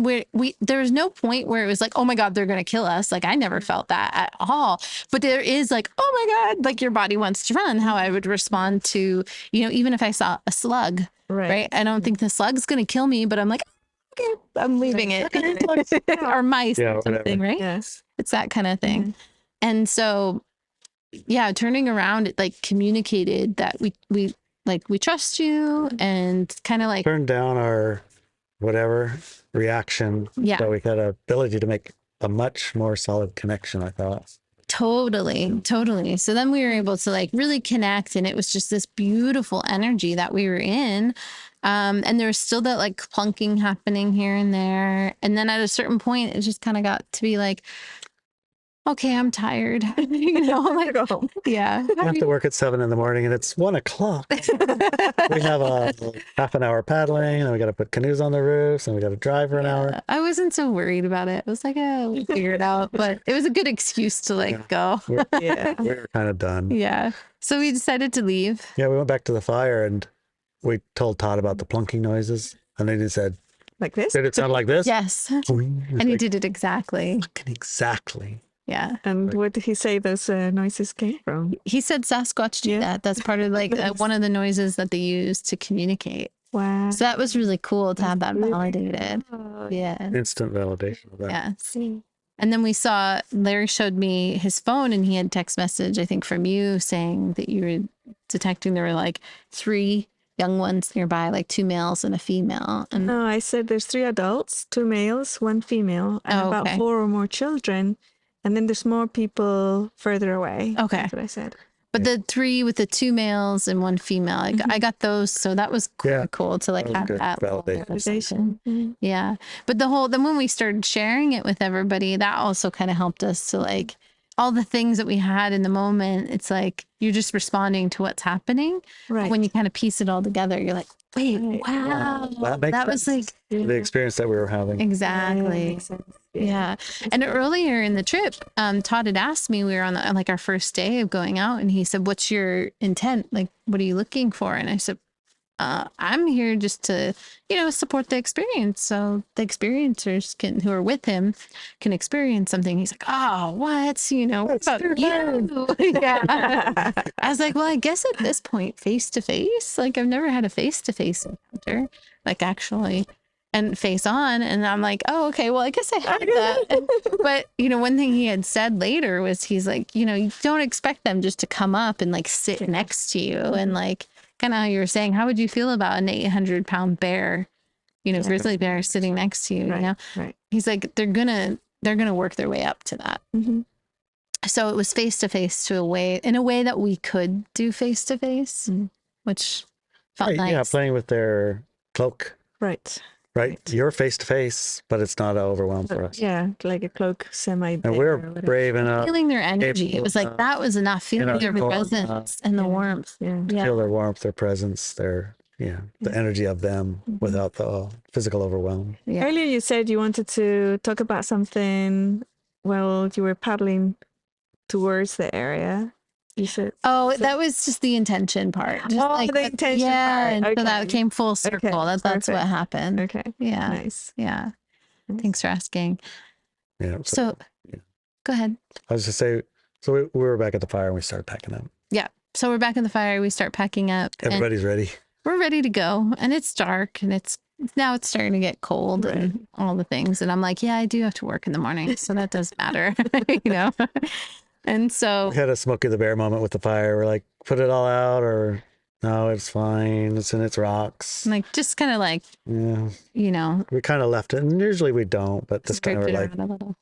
there was no point where it was like, oh my God, they're going to kill us. Like I never felt that at all. But there is like, oh my God, like your body wants to run, how I would respond to, you know, even if I saw a slug, right? I don't think the slug's going to kill me, but I'm like, okay, I'm leaving it. Or mice Yeah, or something, whatever. right? Yes. It's that kind of thing. And so, yeah, turning around, it like communicated that we trust you and kind of like, Turned down our whatever reaction. Yeah. So we had an ability to make a much more solid connection, I thought. totally. So then we were able to like really connect, and it was just this beautiful energy that we were in. And there was still that like plunking happening here and there. And then at a certain point, it just kind of got to be like, okay, I'm tired. You know, like, Go home. yeah. I have to work at 7 a.m. and it's 1:00. We have a half an hour paddling, and we got to put canoes on the roofs, and we got to drive for an hour. I wasn't so worried about it. I was like, oh, we'll figure it out. But it was a good excuse to like go. Yeah. We were kind of done. Yeah. So we decided to leave. Yeah, we went back to the fire, and we told Todd about the plunking noises, and then he said, Like this. "Did it sound like this?" Yes. And And he did it exactly. exactly. Yeah. And where did he say those noises came from? He said Sasquatch do Yeah. that. That's part of like one of the noises that they use to communicate. Wow. So that was really cool to have that really validated. Oh, Yeah. Instant validation of that. Yes. And then we saw Larry showed me his phone, and he had text message, I think, from you saying that you were detecting there were like 3 young ones nearby, like 2 males and a female. And No, I said there's 3 adults, 2 males, 1 female, and Oh, about okay. 4 or more children. And then there's more people further away. Okay. That's what I said. But the 3 with the 2 males and 1 female, I got those. So that was Yeah. cool to like That was have good that validation. Validation. Mhm. Yeah. But then when we started sharing it with everybody, that also kind of helped us to like all the things that we had in the moment. It's like you're just responding to what's happening. But Right. when you kind of piece it all together, you're like, wait, Right. wow. That makes That was like, sense. The experience that we were having. exactly. makes sense. Yeah. And earlier in the trip, Todd had asked me, we were on like our first day of going out, and he said, what's your intent? Like, what are you looking for? And I said, I'm here just to, support the experience. So the experiencers who are with him can experience something. He's like, oh, what? What about you? Yeah. I was like, well, I guess at this point, face to face, like I've never had a face to face encounter, like actually, and face on. And I'm like, oh, okay, well, I guess I had that. But, one thing he had said later was he's like, you don't expect them just to come up and like sit next to you and like, kind of how you were saying, how would you feel about an 800-pound bear, grizzly bear sitting next to you? Right. Right. He's like, they're gonna work their way up to that. Mm-hmm. So it was face to face in a way that we could do face to face, which felt nice. Yeah, playing with their cloak. Right. Right. You're face to face, but it's not an overwhelm for us. Yeah, like a cloak semi. And we're brave enough. Feeling their energy. It was like that was enough. Feeling their presence and the warmth. Yeah. Feel their warmth, their presence, the energy of them without the physical overwhelm. Yeah. Earlier you said you wanted to talk about something while you were paddling towards the area. You said. Oh, that was just the intention part. Just the intention part. And Okay. so that came full circle. Okay, That's what happened. Okay. Yeah. Nice. Yeah. Thanks for asking. Yeah. So go ahead. I was just say, so we were back at the fire and we started packing up. Yeah. So we're back in the fire. We start packing up. Everybody's ready. We're ready to go. And it's dark and it's starting to get cold and all the things. And I'm like, yeah, I do have to work in the morning. So that does matter, And so We had a Smokey the Bear moment with the fire. We're like, put it all out, or no, it's fine. It's in its rocks. like, just kind of like, Yeah. We kind of left it. And usually we don't, but this time we're like, a little.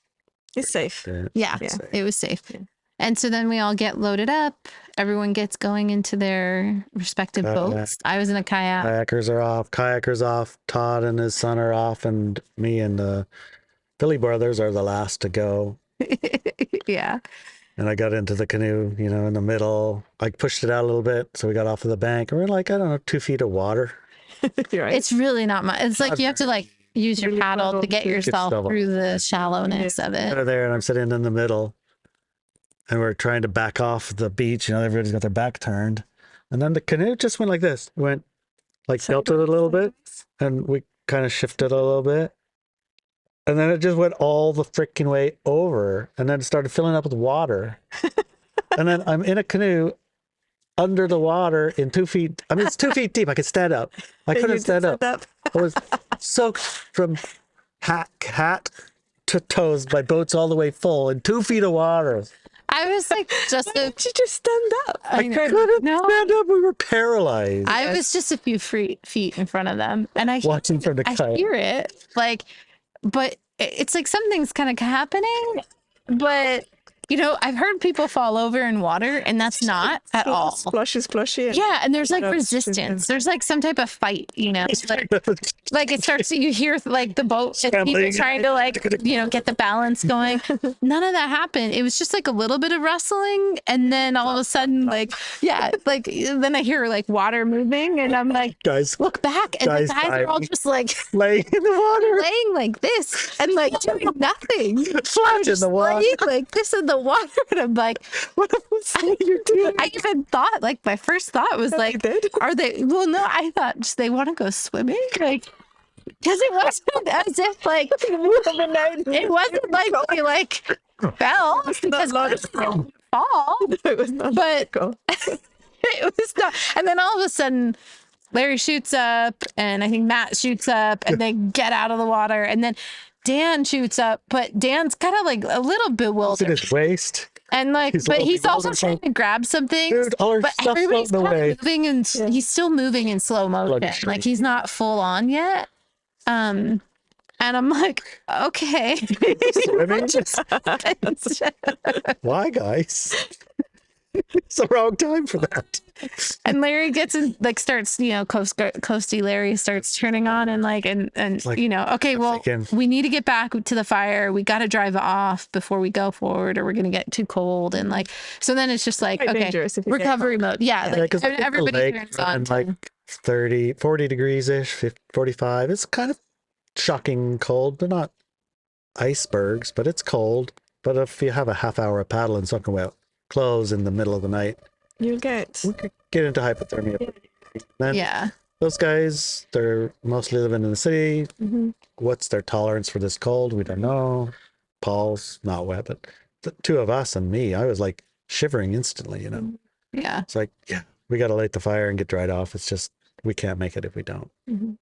It's safe. Yeah, it was safe. Yeah. And so then we all get loaded up. Everyone gets going into their respective boats. I was in a kayak. Kayakers off. Todd and his son are off, and me and the Billy brothers are the last to go. Yeah. And I got into the canoe, in the middle. I pushed it out a little bit, so we got off of the bank. And we're like, I don't know, 2 feet of water. Right. It's really not much. It's like you have to like use your paddle to get yourself through the shallowness of it. Out there, and I'm sitting in the middle, and we're trying to back off the beach. Everybody's got their back turned, and then the canoe just went like this. It went like tilted a little bit, and we kind of shifted a little bit. And then it just went all the freaking way over, and then it started filling up with water. And then I'm in a canoe under the water in 2 feet. I mean, it's 2 feet deep. I could stand up. I couldn't stand up. I was soaked from hat to toes. My boat's all the way full in 2 feet of water. I was like, Did you just stand up? I couldn't stand up. We were paralyzed. I was just a few feet in front of them, and I watching from the kayak. hear it like. But it's like something's kind of happening. But, I've heard people fall over in water, and that's not at all. Splashy. Yeah, and there's like resistance. There's like some type of fight, like it starts, you hear like the boat and people trying to like, get the balance going. None of that happened. It was just like a little bit of rustling. And then all of a sudden, then I hear like water moving, and I'm like, guys, look back. And the guys are all just like laying in the water, laying like this and like doing nothing. Flat in the water. Laying like this in the water. And I'm like, what are you doing? I even thought, like, my first thought was like, are they, well, no, I thought just they want to go swimming. Like, because it wasn't as if like, it wasn't like we like fell because fall. It was not but it was not. And then all of a sudden, Larry shoots up, and I think Matt shoots up, and they get out of the water, and then Dan shoots up, but Dan's kind of like a little bewildered. It's in his waist. And like, he's also trying to grab some things. Dude, all our but stuff's everybody's floating kind away. of moving, and he's still moving in slow motion. Like he's not full on yet. And I'm like, okay. Why, guys? It's the wrong time for that. And Larry gets in, like, starts, Coasty Larry starts turning on and like, and like, okay, well, thinking- we need to get back to the fire. We got to drive off before we go forward, or we're going to get too cold. And like, so then it's just like, Quite okay, dangerous if you get recovery mode. Yeah. Yeah, Like, because everybody turns on. like 30, 40 degrees ish, 45. It's kind of shocking cold. They're not icebergs, but it's cold. But if you have a half hour of paddling soaking wet clothes in the middle of the night, You'll get. we could get into hypothermia. Then Yeah. those guys, they're mostly living in the city. Mm-hmm. What's their tolerance for this cold? We don't know. Paul's not wet, but the two of us and me, I was like shivering instantly, Yeah. It's like, yeah, we got to light the fire and get dried off. It's just, we can't make it if we don't.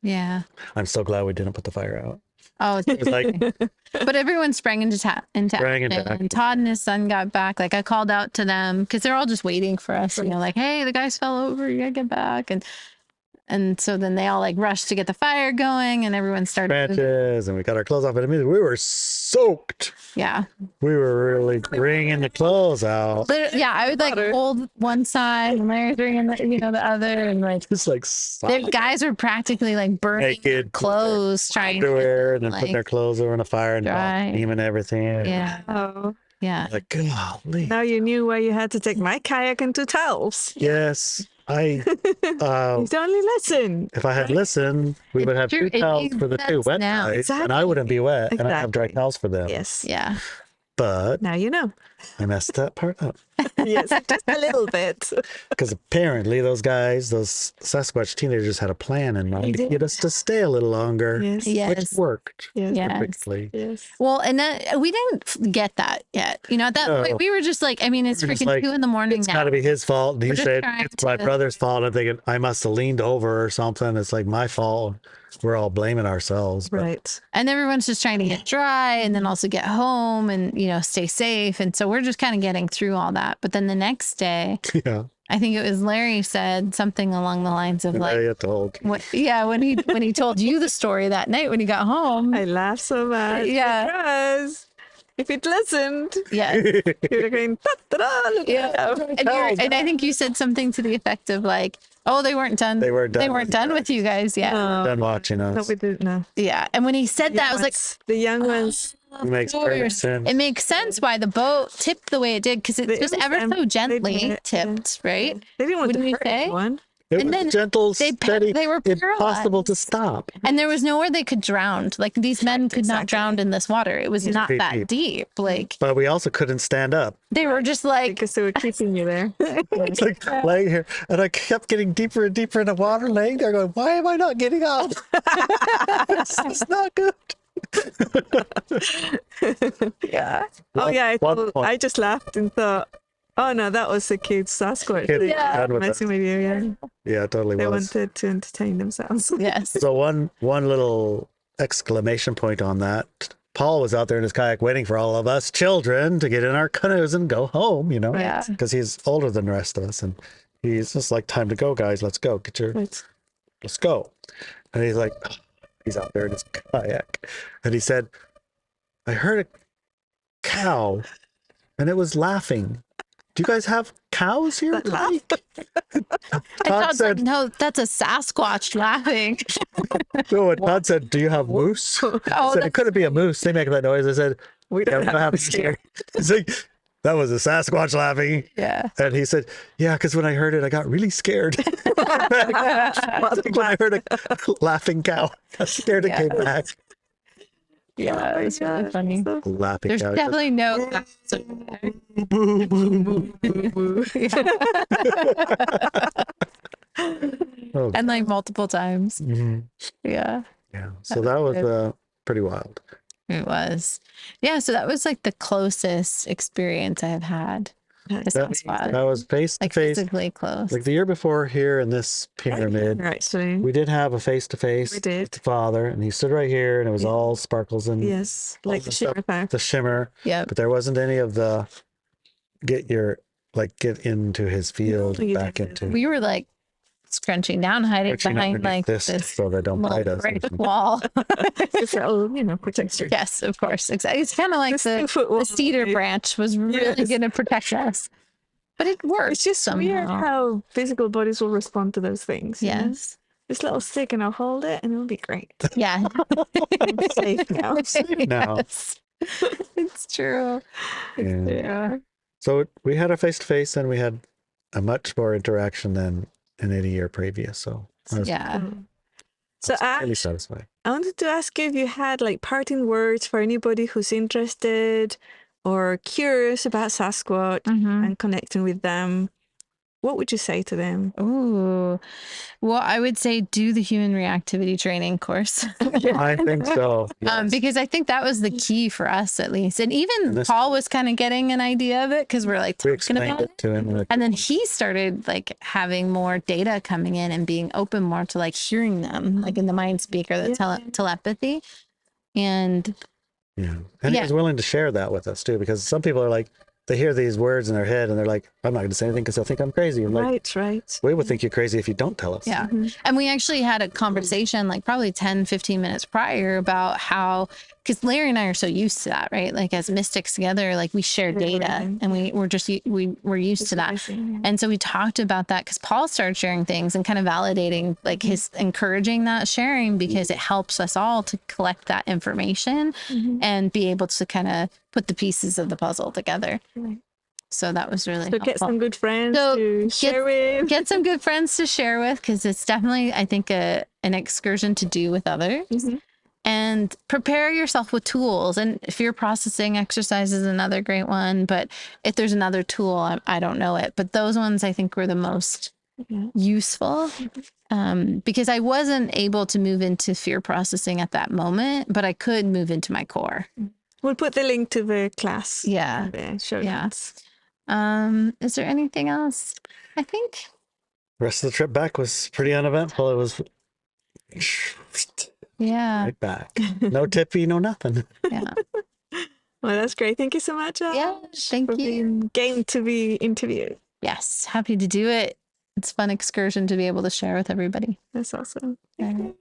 Yeah. I'm so glad we didn't put the fire out. Oh, It was like, but everyone sprang into Sprang into action. action. And Todd and his son got back. Like, I called out to them because they're all just waiting for us. Like, hey, the guys fell over. You gotta get back. And so then they all like rushed to get the fire going, and everyone started. branches, and we got our clothes off. And immediately we were soaked. Yeah. We were really wringing the clothes out. Yeah, I would like hold one side, and Larry's bringing the other, and like Just like the guys were practically like burning naked clothes, trying to underwear, and then like, putting their clothes over on the fire and dry. steaming everything. Yeah. Oh, Yeah. Like, golly. now you knew why you had to take my kayak and 2 towels. Yes, I. You only listen. If I had listened, we would have true. 2 It towels makes for the 2 sense wet now. guys, and I Exactly. wouldn't be wet, and I have dry Exactly. towels for them. Yes. Yeah. But Now you know. I messed that part up Yes, just a little bit. because apparently those Sasquatch teenagers had a plan in mind to did. get us to stay a little longer, Yes. which Yes. worked Yes. Yeah. perfectly. Yes. Well, and then we didn't get that yet. At that No. point, we were just like, I mean, it's We were just freaking like, 2 a.m. It's now. got to be his fault. And he We're just said, trying it's my to- brother's fault. I'm thinking, I must have leaned over or something. It's like my fault. We're all blaming ourselves. But Right. And everyone's just trying to get dry and then also get home and, stay safe. And so we're just kind of getting through all that. But then the next day, yeah, I think it was Larry said something along the lines of like, I told. when he told you the story that night when he got home. I laughed so much. Yeah. Because if you'd listened, Yeah. you would have gone, da-da-da, look Yeah. at that. And I think you said something to the effect of like, oh, they weren't done. They weren't done They weren't with done you with you guys yet. Done watching No, us. we didn't know. Yeah. And when he said that, I was like, the young ones. It makes perfect sense. it makes sense why the boat tipped the way it did because it It was was ever them. so gently They- tipped, right? They didn't want Wouldn't to you hurt say? anyone. It and was then gentle, they steady, were impossible to paralyzed. stop. And there was nowhere they could drown. Like these men could not drown in this water. It was not Pretty that deep. Like But we also couldn't stand up. they were just like, Because they were keeping you there. It's like laying here, and I kept getting deeper and deeper in the water, laying there, going, "Why am I not getting up? It's not good." Yeah. Oh, yeah. One point. I just laughed and thought, oh, no, that was the kids' Sasquatch. Kids They had were with messing with you, yeah. Yeah, it totally They was. wanted to entertain themselves. yes. So one little exclamation point on that. Paul was out there in his kayak waiting for all of us children to get in our canoes and go home, Yeah. because he's older than the rest of us, and he's just like, "Time to go, guys. Let's go. Right. Let's go." And he's like, he's out there in his kayak, and he said, "I heard a cow, and it was laughing. Do you guys have cows here?" That laugh. And Todd Todd's said, like, no, that's a Sasquatch laughing. "No." And Todd said, "Do you have moose?" I Oh, said, "It couldn't be a moose. They make that noise." I said, We "Yeah, don't we don't have have moose here." He's like, "That was a Sasquatch laughing." yeah. And he said, "Yeah, because when I heard it, I got really scared." When I heard a laughing cow, I got scared and came back. Yeah, it's really funny. Laughing There's cow. definitely no cows over there. Oh, And like multiple times. mhm. Yeah. Yeah. So that was pretty wild. It was. Yeah, so that was like the closest experience I have had to That, Sasquatch. that was face to Like face. physically close. Like the year before here in this pyramid, Right, so we did have a face to face We did. with the father, and he stood right here, and it was all sparkles and yes, all like the the stuff- shimmer fire. the shimmer, Yep. but there wasn't any of the get into his field, you back didn't. into We were like scrunching down, hiding Crouching behind underneath like this so they don't bite little us. brick wall. Just a little, protection. Yes, of course. Exactly. It's kind of like This the 2-foot wall, cedar right? branch was really Yes. going to protect us. but it works. It's just somehow. weird how physical bodies will respond to those things. You know? Yes. This little stick and I'll hold it and it'll be great. Yeah. I'm safe now. now. Yes. It's true. Yeah. Yeah. So we had a face-to-face and we had a much more interaction than in any year previous. So I was Yeah. So really satisfied. I wanted to ask you if you had like parting words for anybody who's interested or curious about Sasquatch Mhm. and connecting with them. What would you say to them? Ooh. Well, I would say do the human reactivity training course. I think so. Yes. Because I think that was the key for us, at least. And even And this- Paul was kind of getting an idea of it because we're like we talking explained about it to him. And then he started like having more data coming in and being open more to like hearing them, like in the mind speaker, the telepathy. And Yeah. And he was willing to share that with us too, because some people are like, they hear these words in their head and they're like, I'm not going to say anything because they'll think I'm crazy. I'm like, Right. we would think you're crazy if you don't tell us. yeah. And we actually had a conversation like probably 10, 15 minutes prior about how, because Larry and I are so used to that, right? Like as mystics together, like we share data and we were used to that. And so we talked about that because Paul started sharing things and kind of validating, like his encouraging that sharing because it helps us all to collect that information and be able to kind of put the pieces of the puzzle together. So that was really So helpful. get some good friends So to share with. Get some good friends to share with because it's definitely, I think, an excursion to do with others. And prepare yourself with tools. And fear processing exercise is another great one. But if there's another tool, I don't know it. But those ones I think were the most useful because I wasn't able to move into fear processing at that moment, but I could move into my core. We'll put the link to the class. Yeah. in the show Yeah. notes. Is there anything else? I think. The rest of the trip back was pretty uneventful. It was right back. No tippy, no nothing. Yeah. Well, that's great. Thank you so much. Yeah, thank for you. being game to be interviewed. Yes. Happy to do it. It's a fun excursion to be able to share with everybody. That's awesome. All right.